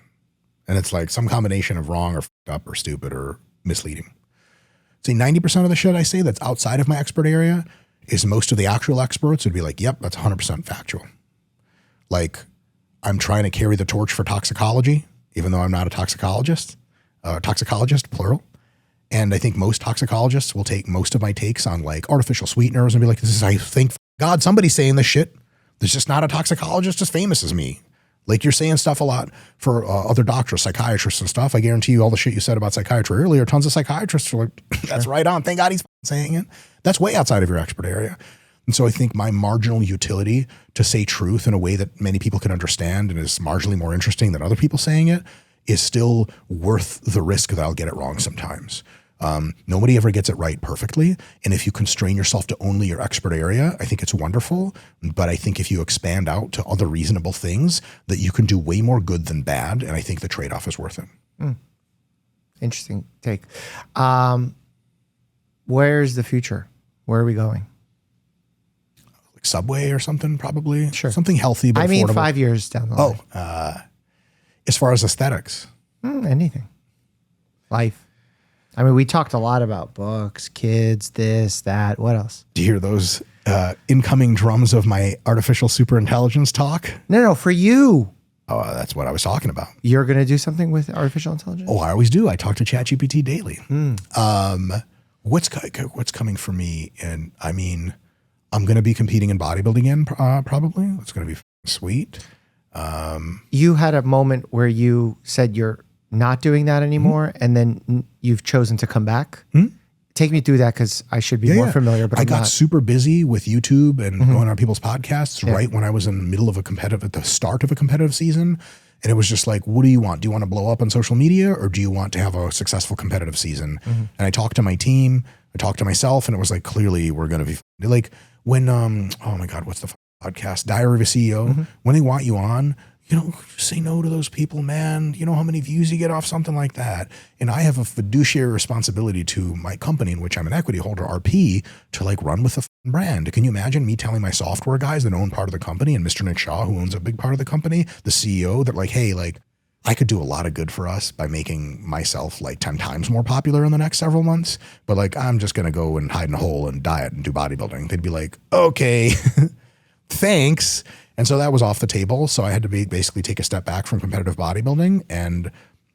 And it's like some combination of wrong or fucked up or stupid or misleading. See, 90% of the shit I say that's outside of my expert area is most of the actual experts would be like, yep, that's 100% factual. Like, I'm trying to carry the torch for toxicology, even though I'm not a toxicologist, plural. And I think most toxicologists will take most of my takes on like artificial sweeteners and be like, this is, I think, God, somebody's saying this shit. There's just not a toxicologist as famous as me. Like, you're saying stuff a lot for other doctors, psychiatrists and stuff. I guarantee you all the shit you said about psychiatry earlier, tons of psychiatrists are like, that's right on. Thank God he's saying it. That's way outside of your expert area. And so I think my marginal utility to say truth in a way that many people can understand and is marginally more interesting than other people saying it is still worth the risk that I'll get it wrong sometimes. Nobody ever gets it right perfectly. And if you constrain yourself to only your expert area, I think it's wonderful. But I think if you expand out to other reasonable things, that you can do way more good than bad. And I think the trade-off is worth it. Interesting take. Where's the future? Where are we going? Like Subway or something, probably. Sure. Something healthy, but I mean, affordable. 5 years down the line. As far as aesthetics. Anything. Life. I mean, we talked a lot about books, kids, this, that. What else? Do you hear those incoming drums of my artificial superintelligence talk? No, for you. Oh, that's what I was talking about. You're going to do something with artificial intelligence? Oh, I always do. I talk to ChatGPT daily. What's coming for me? And I mean, I'm going to be competing in bodybuilding again, probably. It's going to be sweet. You had a moment where you said you're not doing that anymore, and then you've chosen to come back. Take me through that, because I should be more familiar. But I got super busy with YouTube and going on people's podcasts right when I was in the middle of at the start of a competitive season. And it was just like, what do you want? Do you want to blow up on social media, or do you want to have a successful competitive season? And I talked to my team, I talked to myself, and it was like, clearly we're going to be like when, oh my God, what's the podcast, Diary of a CEO, when they want you on, say no to those people, man. You know how many views you get off something like that. And I have a fiduciary responsibility to my company in which I'm an equity holder, RP, to like run with the brand. Can you imagine me telling my software guys that own part of the company and Mr. Nick Shaw, who owns a big part of the company, the CEO, that like, hey, like I could do a lot of good for us by making myself like 10 times more popular in the next several months. But like, I'm just going to go and hide in a hole and diet and do bodybuilding. They'd be like, okay, thanks. And so that was off the table. So I had to basically take a step back from competitive bodybuilding and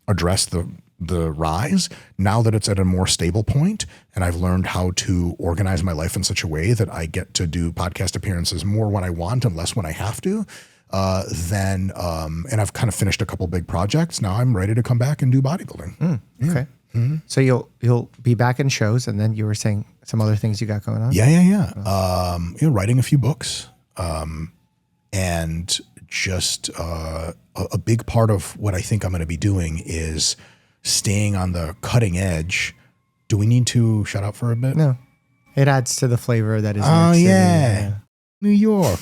address the rise now that it's at a more stable point. And I've learned how to organize my life in such a way that I get to do podcast appearances more when I want and less when I have to. And I've kind of finished a couple big projects. Now I'm ready to come back and do bodybuilding. Okay. So you'll be back in shows, and then you were saying some other things you got going on? Yeah. Writing a few books. And just a big part of what I think I'm going to be doing is staying on the cutting edge. Do we need to shut up for a bit? No. It adds to the flavor that is New Oh, York City. yeah. New York.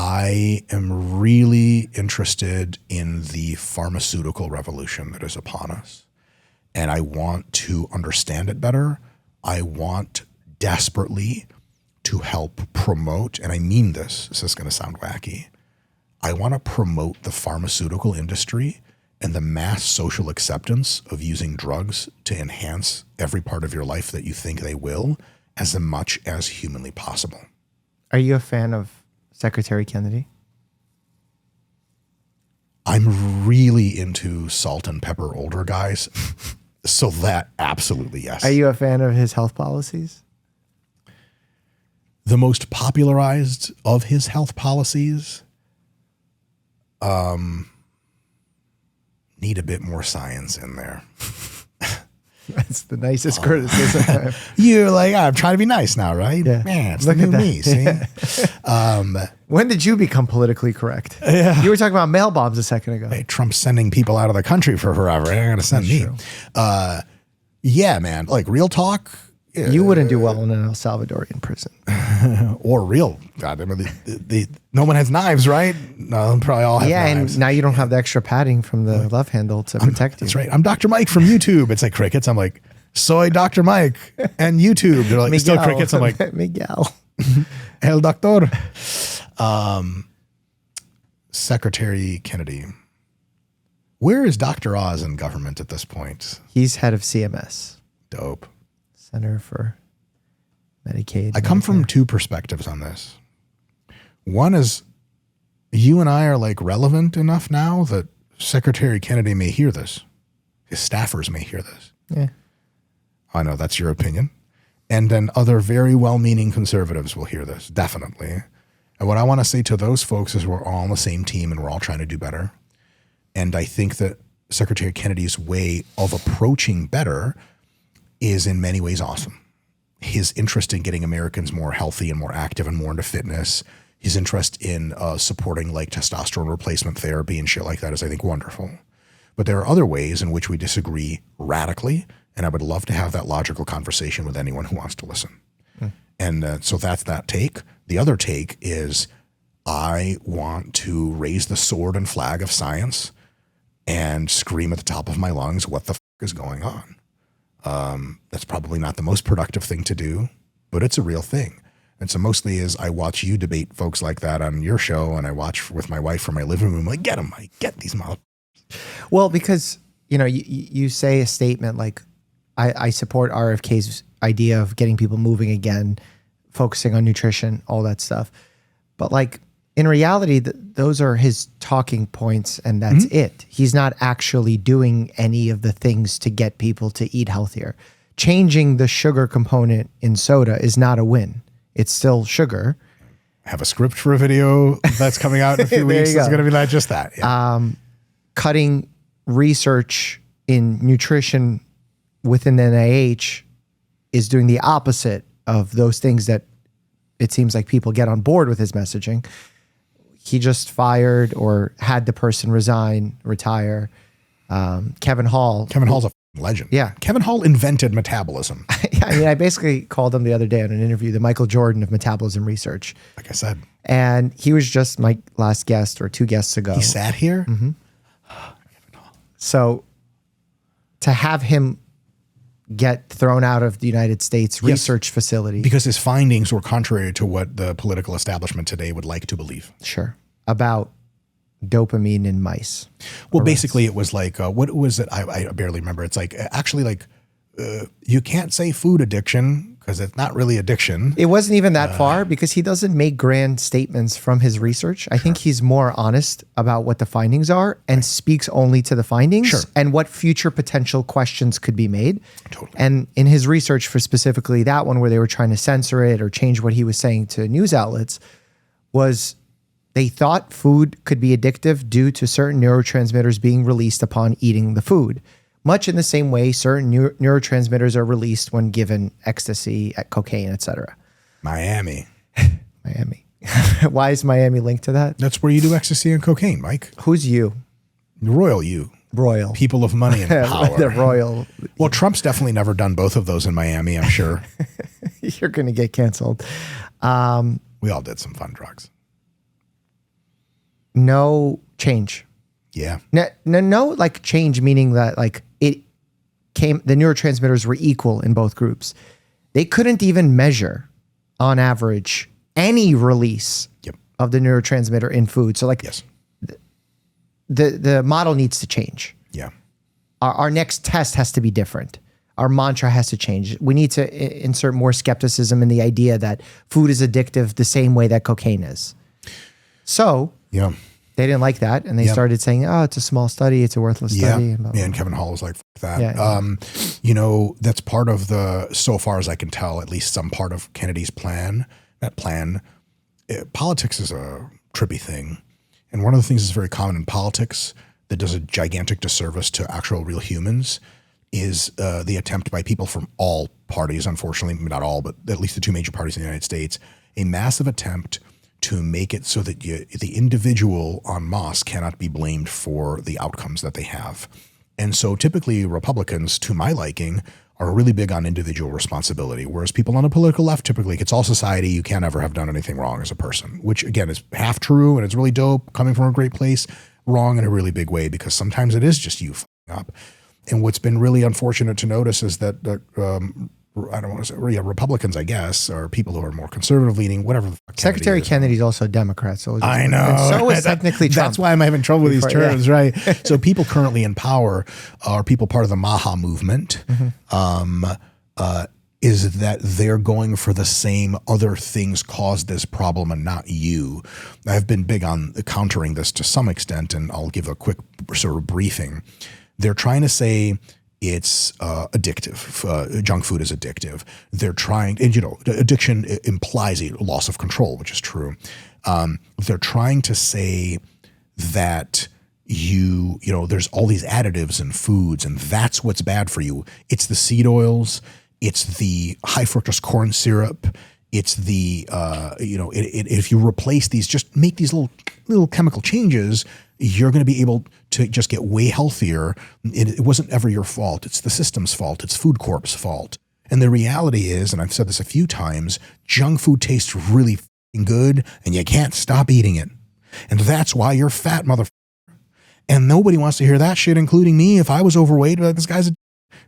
I am really interested in the pharmaceutical revolution that is upon us. And I want to understand it better. I want desperately to help promote, and I mean this is going to sound wacky. I want to promote the pharmaceutical industry and the mass social acceptance of using drugs to enhance every part of your life that you think they will as much as humanly possible. Are you a fan of Secretary Kennedy? I'm really into salt and pepper older guys. So that absolutely yes. Are you a fan of his health policies? The most popularized of his health policies need a bit more science in there. That's the nicest criticism. You're like, I'm trying to be nice now, right? Yeah. Man, it's Look the at new that. me, see? When did you become politically correct? Yeah. You were talking about mail bombs a second ago. Hey, Trump's sending people out of the country for forever. They're going to send me. Yeah, man. Like real talk. You wouldn't do well in an El Salvadorian prison. Or real. God, I mean, no one has knives, right? No, they probably all have knives. And now you don't have the extra padding from the love handle to protect you. That's right. I'm Dr. Mike from YouTube. It's like crickets. I'm like, soy Dr. Mike and YouTube. They're like, Miguel. still crickets. I'm like, Miguel. El Doctor. Secretary Kennedy. Where is Dr. Oz in government at this point? He's head of CMS. Dope. Center for Medicaid. I come from two perspectives on this. One is you and I are like relevant enough now that Secretary Kennedy may hear this. His staffers may hear this. Yeah. I know that's your opinion. And then other very well-meaning conservatives will hear this, definitely. And what I want to say to those folks is we're all on the same team and we're all trying to do better. And I think that Secretary Kennedy's way of approaching better is in many ways awesome. His interest in getting Americans more healthy and more active and more into fitness, his interest in supporting like testosterone replacement therapy and shit like that is, I think, wonderful. But there are other ways in which we disagree radically, and I would love to have that logical conversation with anyone who wants to listen. And so that's that take. The other take is I want to raise the sword and flag of science and scream at the top of my lungs what the f*** is going on. That's probably not the most productive thing to do, but it's a real thing. And so mostly is I watch you debate folks like that on your show, and I watch with my wife from my living room, like, get them, Mike, get these mother. Well, because, you say a statement like, I support RFK's idea of getting people moving again, focusing on nutrition, all that stuff. But like, in reality, those are his talking points, and that's it. He's not actually doing any of the things to get people to eat healthier. Changing the sugar component in soda is not a win. It's still sugar. I have a script for a video that's coming out in a few weeks. It's going to be like just that. Yeah. Cutting research in nutrition within the NIH is doing the opposite of those things that it seems like people get on board with his messaging. He just fired or had the person retire. Kevin Hall's a legend. Yeah. Kevin Hall invented metabolism. I mean, I basically called him the other day in an interview, the Michael Jordan of metabolism research. Like I said. And he was just my last guest or 2 guests ago. He sat here? Mm-hmm. So to have him get thrown out of the United States research facility. Because his findings were contrary to what the political establishment today would like to believe. Sure. About dopamine in mice. Well, basically it was like, what was it? I barely remember. It's like, actually like, you can't say food addiction because it's not really addiction. It wasn't even that far because he doesn't make grand statements from his research. I think he's more honest about what the findings are and speaks only to the findings and what future potential questions could be made. Totally. And in his research for specifically that one where they were trying to censor it or change what he was saying to news outlets was they thought food could be addictive due to certain neurotransmitters being released upon eating the food. Much in the same way, certain neurotransmitters are released when given ecstasy, cocaine, etc. Miami. Why is Miami linked to that? That's where you do ecstasy and cocaine, Mike. Who's you? Royal you. Royal. People of money and power. The royal. Well, Trump's definitely never done both of those in Miami, I'm sure. You're going to get canceled. We all did some fun drugs. No change. Yeah. No, like change, meaning that like the neurotransmitters were equal in both groups. They couldn't even measure on average any release of the neurotransmitter in food. So like the model needs to change. Yeah. Our next test has to be different. Our mantra has to change. We need to insert more skepticism in the idea that food is addictive the same way that cocaine is. So they didn't like that, and they started saying, "Oh, it's a small study; it's a worthless study." And Kevin Hall was like, "Fuck that." Yeah. That's part of so far as I can tell, at least some part of Kennedy's plan. That plan, politics is a trippy thing, and one of the things that's very common in politics that does a gigantic disservice to actual real humans is the attempt by people from all parties, unfortunately, not all, but at least the 2 major parties in the United States, a massive attempt to make it so that the individual en masse cannot be blamed for the outcomes that they have. And so typically Republicans, to my liking, are really big on individual responsibility, whereas people on the political left, typically it's all society, you can't ever have done anything wrong as a person, which again is half true and it's really dope, coming from a great place, wrong in a really big way because sometimes it is just you f***ing up. And what's been really unfortunate to notice is that I don't want to say Republicans, I guess, or people who are more conservative leaning, whatever the fuck. Secretary Kennedy's also a Democrat. So I know. And so is technically Trump. That's why I'm having trouble with these terms, right? So people currently in power are people part of the Maha movement, is that they're going for the same other things caused this problem and not you. I've been big on countering this to some extent, and I'll give a quick sort of briefing. They're trying to say it's addictive. Junk food is addictive. They're trying, and addiction implies a loss of control, which is true. They're trying to say that there's all these additives in foods, and that's what's bad for you. It's the seed oils. It's the high fructose corn syrup. It's the if you replace these, just make these little chemical changes, you're going to be able to just get way healthier. It wasn't ever your fault. It's the system's fault. It's Food Corp's fault. And the reality is, and I've said this a few times, junk food tastes really f***ing good and you can't stop eating it. And that's why you're fat, motherfucker. And nobody wants to hear that shit, including me. If I was overweight, this guy's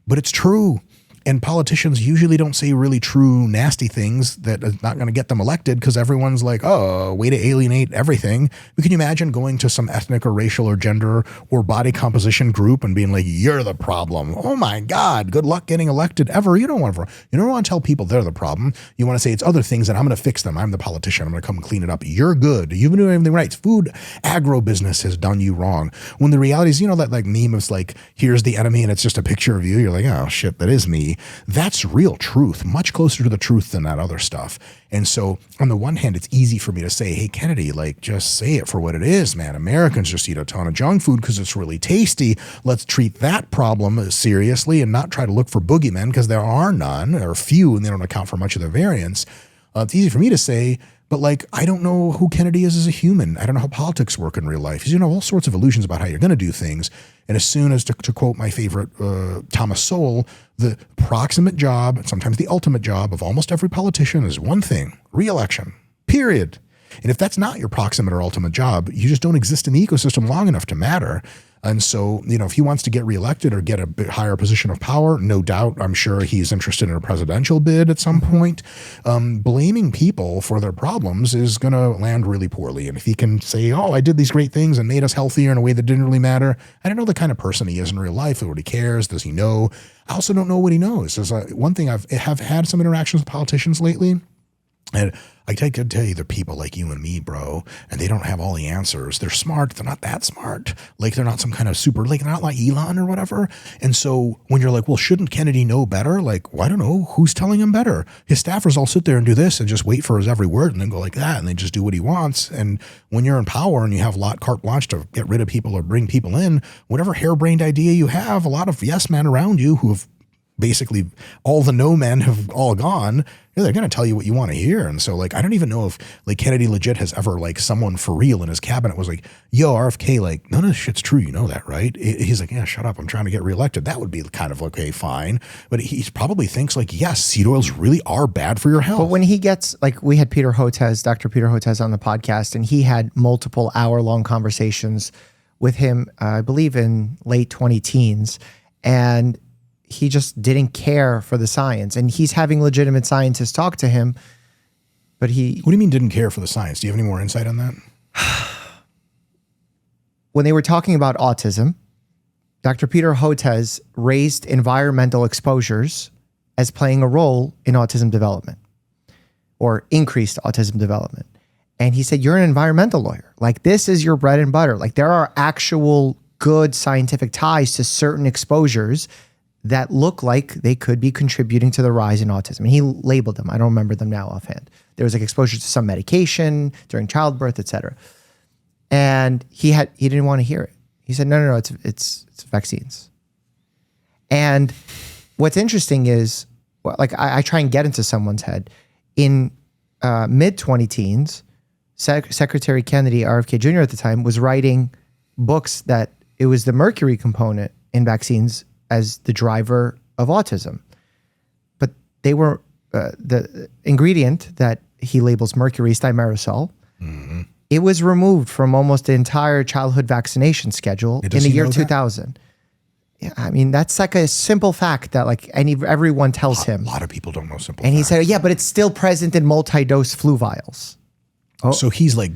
but it's true. And politicians usually don't say really true, nasty things that are not going to get them elected because everyone's like, oh, way to alienate everything. But can you imagine going to some ethnic or racial or gender or body composition group and being like, you're the problem. Oh my God, good luck getting elected ever. You don't want to tell people they're the problem. You want to say it's other things and I'm going to fix them. I'm the politician. I'm going to come and clean it up. You're good. You've been doing everything right. Food agro-business has done you wrong. When the reality is, that like meme is like, here's the enemy and it's just a picture of you. You're like, oh shit, that is me. That's real truth, much closer to the truth than that other stuff. And so on the one hand, it's easy for me to say, hey, Kennedy, like just say it for what it is, man. Americans just eat a ton of junk food because it's really tasty. Let's treat that problem seriously and not try to look for boogeymen because there are none or few and they don't account for much of the variance. It's easy for me to say, But like, I don't know who Kennedy is as a human. I don't know how politics work in real life. You know, all sorts of illusions about how you're going to do things. And as soon as, to quote my favorite Thomas Sowell, the proximate job, sometimes the ultimate job of almost every politician is one thing: re-election, period. And if that's not your proximate or ultimate job, you just don't exist in the ecosystem long enough to matter. And so, you know, if he wants to get reelected or get a bit higher position of power, no doubt, I'm sure he's interested in a presidential bid at some point. Blaming people for their problems is going to land really poorly. And if he can say, oh, I did these great things and made us healthier in a way that didn't really matter, I don't know the kind of person he is in real life, what he cares, does he know? I also don't know what he knows. There's one thing have had some interactions with politicians lately. And I can tell you, they're people like you and me, bro, and they don't have all the answers. They're smart. They're not that smart. Like, they're not some kind of super, like, they're not like Elon or whatever. And so when you're like, well, shouldn't Kennedy know better? Like, well, I don't know. Who's telling him better? His staffers all sit there and do this and just wait for his every word and then go like that, and they just do what he wants. And when you're in power and you have carte blanche to get rid of people or bring people in, whatever harebrained idea you have, a lot of yes men around you who have basically, all the no men have all gone, they're going to tell you what you want to hear. And so, like, I don't even know if, like, Kennedy legit has ever, like, someone for real in his cabinet was like, yo, RFK, like, none of this shit's true. You know that, right? He's like, yeah, shut up. I'm trying to get reelected. That would be kind of, okay, fine. But he probably thinks, like, yes, seed oils really are bad for your health. But when he gets, like, we had Dr. Peter Hotez on the podcast, and he had multiple hour-long conversations with him, I believe in late 20-teens. And he just didn't care for the science, and he's having legitimate scientists talk to him, but he... What do you mean didn't care for the science? Do you have any more insight on that? When they were talking about autism, Dr. Peter Hotez raised environmental exposures as playing a role in autism development or increased autism development. And he said, you're an environmental lawyer. Like, this is your bread and butter. Like, there are actual good scientific ties to certain exposures that look like they could be contributing to the rise in autism. And he labeled them. I don't remember them now offhand. There was like exposure to some medication during childbirth, et cetera. And he didn't want to hear it. He said, no, it's vaccines. And what's interesting is, like, I try and get into someone's head. In mid-20-teens, Secretary Kennedy, RFK Jr. at the time, was writing books that it was the mercury component in vaccines as the driver of autism. But they were, the ingredient that he labels mercury, thimerosal, it was removed from almost the entire childhood vaccination schedule in the year 2000. Yeah, I mean, that's like a simple fact that, like, everyone tells him. A lot of people don't know simple And facts. he said, yeah, but it's still present in multi-dose flu vials. Oh. So he's like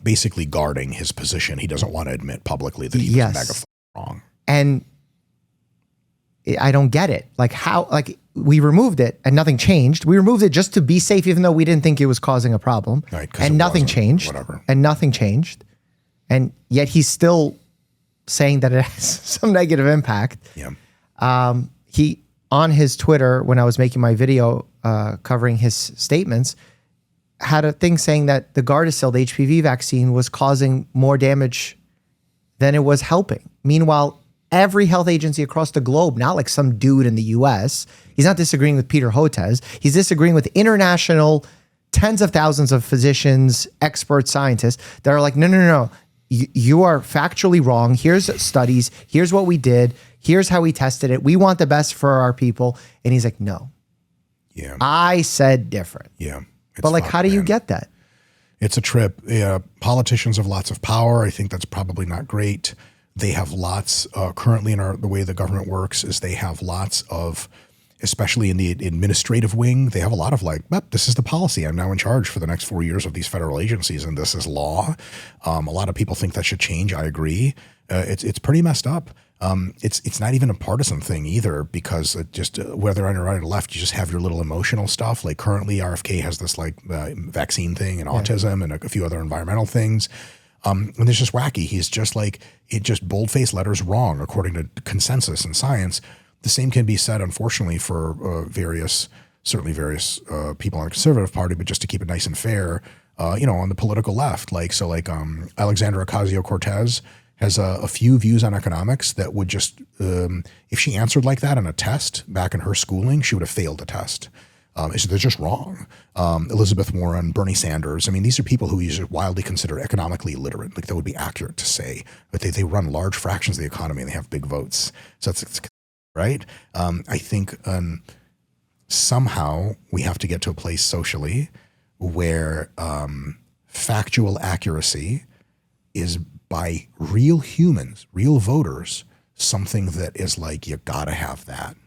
basically guarding his position. He doesn't want to admit publicly that he was mega wrong. And I don't get it. Like, how, like, we removed it and nothing changed. We removed it just to be safe, even though we didn't think it was causing a problem. Right, and nothing changed. Whatever. And nothing changed. And yet he's still saying that it has some negative impact. Yeah. He, on his Twitter, when I was making my video covering his statements, had a thing saying that the Gardasil, the HPV vaccine, was causing more damage than it was helping. Meanwhile, every health agency across the globe, not like some dude in the US, he's not disagreeing with Peter Hotez, he's disagreeing with international tens of thousands of physicians, experts, scientists that are like, no. You are factually wrong. Here's studies. Here's what we did. Here's how we tested it. We want the best for our people. And he's like, no. Yeah. I said different. Yeah. But like, how do you get that? It's a trip. Yeah. Politicians have lots of power. I think that's probably not great. They have lots, currently in the way the government works is they have lots of, especially in the administrative wing, they have a lot of like, this is the policy. I'm now in charge for the next 4 years of these federal agencies, and this is law. A lot of people think that should change. I agree. It's pretty messed up. It's not even a partisan thing either, because just whether on the right or left, you just have your little emotional stuff. Like currently RFK has this like vaccine thing and autism and a few other environmental things. And it's just wacky. He's just like, it just boldface letters wrong according to consensus and science. The same can be said, unfortunately, for various people on the conservative party, but just to keep it nice and fair, on the political left. Alexandra Ocasio-Cortez has a few views on economics that would just, if she answered like that on a test back in her schooling, she would have failed the test. They're just wrong. Elizabeth Warren, Bernie Sanders. I mean, these are people who you wildly consider economically illiterate. Like that would be accurate to say, but they run large fractions of the economy and they have big votes. So it's right. I think somehow we have to get to a place socially where factual accuracy is by real humans, real voters, something that is like, you gotta have that.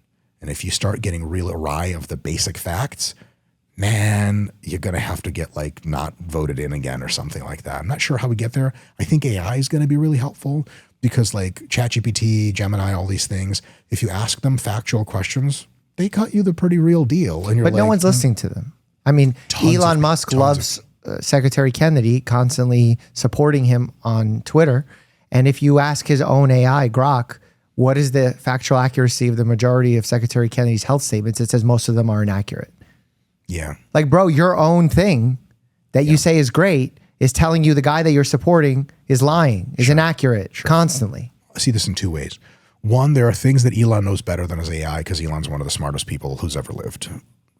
And if you start getting real awry of the basic facts, man, you're going to have to get like not voted in again or something like that. I'm not sure how we get there. I think AI is going to be really helpful because like ChatGPT, Gemini, all these things, if you ask them factual questions, they cut you the pretty real deal. And you're But no one's listening to them. I mean, Elon Musk loves Secretary Kennedy, constantly supporting him on Twitter. And if you ask his own AI, Grok, what is the factual accuracy of the majority of Secretary Kennedy's health statements? It says most of them are inaccurate. Yeah. Like, bro, your own thing that you say is great is telling you the guy that you're supporting is lying, is inaccurate constantly. I see this in two ways. One, there are things that Elon knows better than his AI because Elon's one of the smartest people who's ever lived,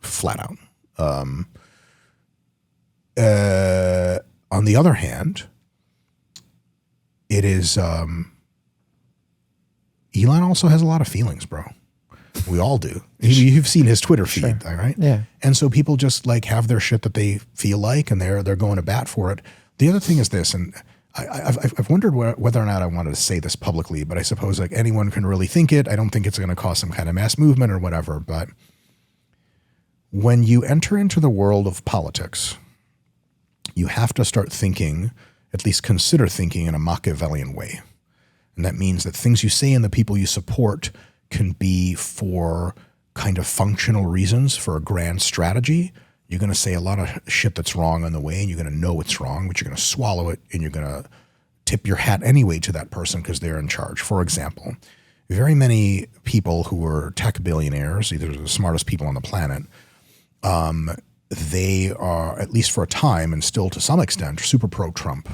flat out. On the other hand, it is... Elon also has a lot of feelings, bro. We all do. You've seen his Twitter feed, right? Yeah. And so people just like have their shit that they feel like, and they're going to bat for it. The other thing is this, and I've wondered whether or not I wanted to say this publicly, but I suppose like anyone can really think it. I don't think it's going to cause some kind of mass movement or whatever. But when you enter into the world of politics, you have to start thinking, at least consider thinking in a Machiavellian way. And that means that things you say and the people you support can be for kind of functional reasons, for a grand strategy. You're going to say a lot of shit that's wrong on the way, and you're going to know it's wrong, but you're going to swallow it, and you're going to tip your hat anyway to that person because they're in charge. For example, very many people who are tech billionaires, either the smartest people on the planet, they are, at least for a time and still to some extent, super pro-Trump.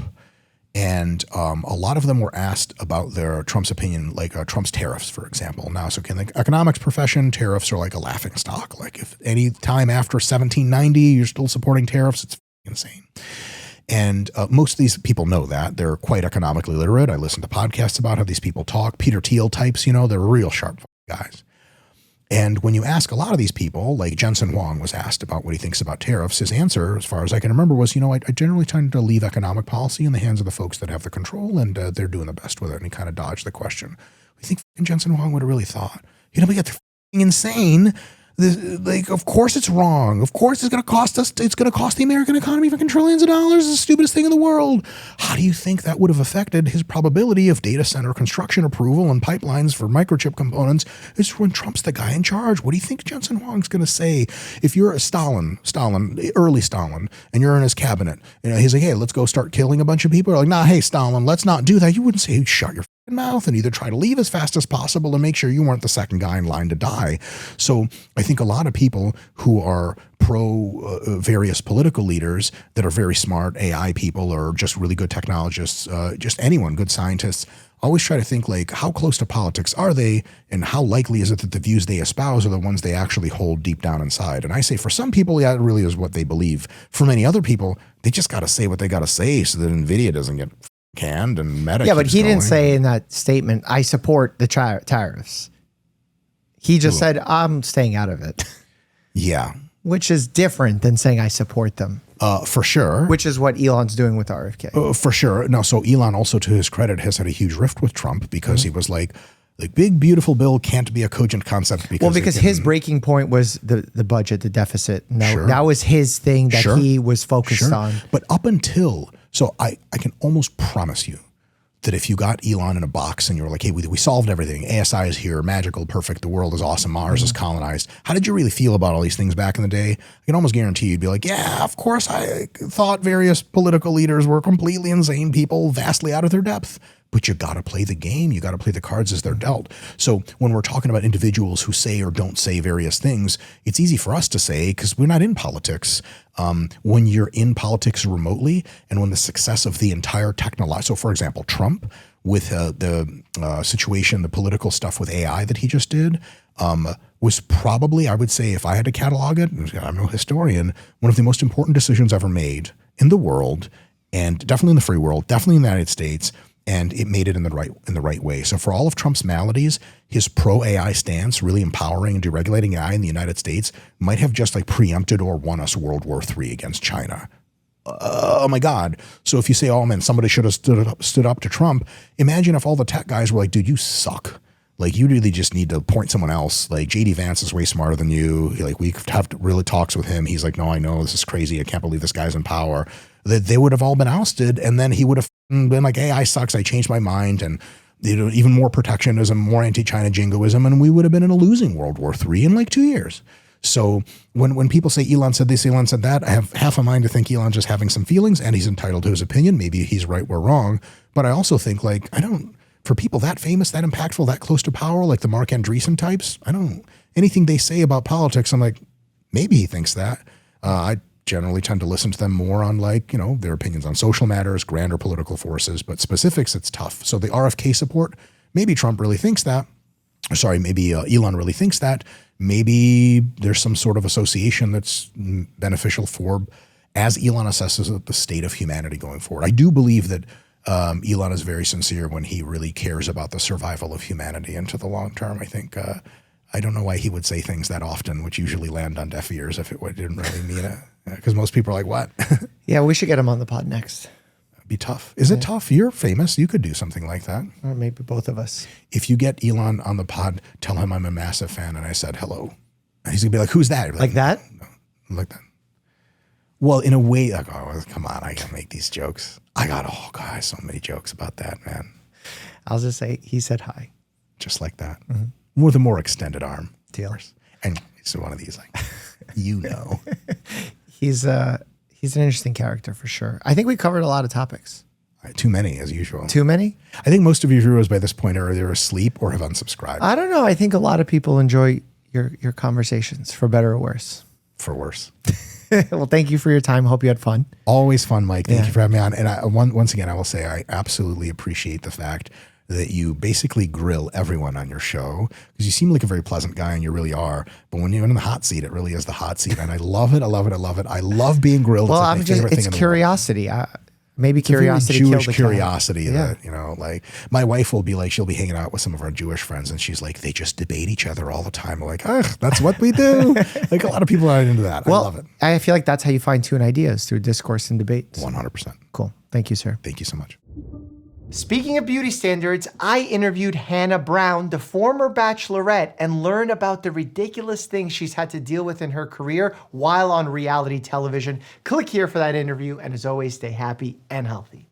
And a lot of them were asked about Trump's opinion, like Trump's tariffs, for example. Now, so in the economics profession, tariffs are like a laughing stock. Like if any time after 1790, you're still supporting tariffs, it's insane. And most of these people know that. They're quite economically literate. I listen to podcasts about how these people talk. Peter Thiel types, they're real sharp guys. And when you ask a lot of these people, like Jensen Huang was asked about what he thinks about tariffs, his answer, as far as I can remember, was, I generally tend to leave economic policy in the hands of the folks that have the control, and they're doing the best with it. And he kind of dodged the question. I think Jensen Huang would have really thought, we got they're insane. Like, of course it's wrong. Of course it's going to cost us. It's going to cost the American economy fucking trillions of dollars. It's the stupidest thing in the world. How do you think that would have affected his probability of data center construction approval and pipelines for microchip components? It's when Trump's the guy in charge. What do you think Jensen Huang's going to say if you're a early Stalin, and you're in his cabinet? He's like, hey, let's go start killing a bunch of people. You're like, nah, hey, Stalin, let's not do that. You wouldn't say you'd shut your mouth and either try to leave as fast as possible and make sure you weren't the second guy in line to die. So I think a lot of people who are pro various political leaders that are very smart, AI people or just really good technologists, just anyone, good scientists, always try to think like, how close to politics are they, and how likely is it that the views they espouse are the ones they actually hold deep down inside? And I say for some people, yeah, it really is what they believe. For many other people, they just got to say what they got to say so that NVIDIA doesn't get canned and Meta. Yeah, but he didn't say in that statement, I support the tariffs. He just said, I'm staying out of it. Yeah. Which is different than saying I support them. For sure. Which is what Elon's doing with RFK. For sure. No, so Elon also, to his credit, has had a huge rift with Trump because he was like, the big, beautiful bill can't be a cogent concept. Because his breaking point was the budget, the deficit. That was his thing that he was focused on. But up until... So I can almost promise you that if you got Elon in a box and you were like, hey, we solved everything. ASI is here, magical, perfect. The world is awesome. Mars is colonized. How did you really feel about all these things back in the day? I can almost guarantee you'd be like, yeah, of course I thought various political leaders were completely insane people, vastly out of their depth. But you got to play the game. You got to play the cards as they're dealt. So when we're talking about individuals who say or don't say various things, it's easy for us to say because we're not in politics. When you're in politics remotely and when the success of the entire so for example, Trump, with the situation, the political stuff with AI that he just did, was probably, I would say, if I had to catalog it, I'm no historian, one of the most important decisions ever made in the world, and definitely in the free world, definitely in the United States, and it made it in the right way. So for all of Trump's maladies, his pro-AI stance, really empowering and deregulating AI in the United States, might have just like preempted or won us World War III against China. Oh my God. So if you say, oh man, somebody should have stood up to Trump, imagine if all the tech guys were like, dude, you suck. Like, you really just need to point someone else. Like, JD Vance is way smarter than you. Like, we have to really talks with him. He's like, no, I know, this is crazy. I can't believe this guy's in power. That they would have all been ousted. And then he would have been like, AI sucks. I changed my mind. And even more protectionism, more anti-China jingoism. And we would have been in a losing World War III in like 2 years. So when people say Elon said this, Elon said that, I have half a mind to think Elon's just having some feelings and he's entitled to his opinion. Maybe he's right, we're wrong. But I also think, like, for people that famous, that impactful, that close to power, like the Mark Andreessen types, anything they say about politics, I'm like, maybe he thinks that. I generally tend to listen to them more on, like, their opinions on social matters, grander political forces, but specifics, it's tough. So the RFK support, maybe Trump really thinks that. Sorry, maybe Elon really thinks that. Maybe there's some sort of association that's beneficial for, as Elon assesses the state of humanity going forward. I do believe that Elon is very sincere when he really cares about the survival of humanity into the long term. I think, I don't know why he would say things that often, which usually land on deaf ears if it didn't really mean it. Because most people are like, what? Yeah, we should get him on the pod next. It'd be tough. Is it tough? You're famous. You could do something like that. Or maybe both of us. If you get Elon on the pod, tell him I'm a massive fan and I said hello. And he's going to be like, who's that? Like that? No, like that. Well, in a way, like, oh, come on, I can make these jokes. I got, so many jokes about that, man. I'll just say, he said hi. Just like that. Mm-hmm. With a more extended arm. Deal. And so one of these, like, He's an interesting character for sure. I think we covered a lot of topics. Too many, as usual. Too many? I think most of your viewers by this point are either asleep or have unsubscribed. I don't know. I think a lot of people enjoy your conversations, for better or worse. For worse. Well, thank you for your time. Hope you had fun. Always fun, Mike. Thank you for having me on. And once again, I will say I absolutely appreciate the fact that you basically grill everyone on your show, because you seem like a very pleasant guy and you really are. But when you're in the hot seat, it really is the hot seat. And I love it. I love it. I love it. I love being grilled. Well, it's like it's curiosity. Maybe it's curiosity. Jewish curiosity that, like my wife will be like, she'll be hanging out with some of our Jewish friends and she's like, they just debate each other all the time. I'm like, that's what we do. Like, a lot of people are into that. Well, I love it. I feel like that's how you fine tune ideas, through discourse and debates. 100%. Cool. Thank you, sir. Thank you so much. Speaking of beauty standards, I interviewed Hannah Brown, the former bachelorette, and learned about the ridiculous things she's had to deal with in her career while on reality television. Click here for that interview, and as always, stay happy and healthy.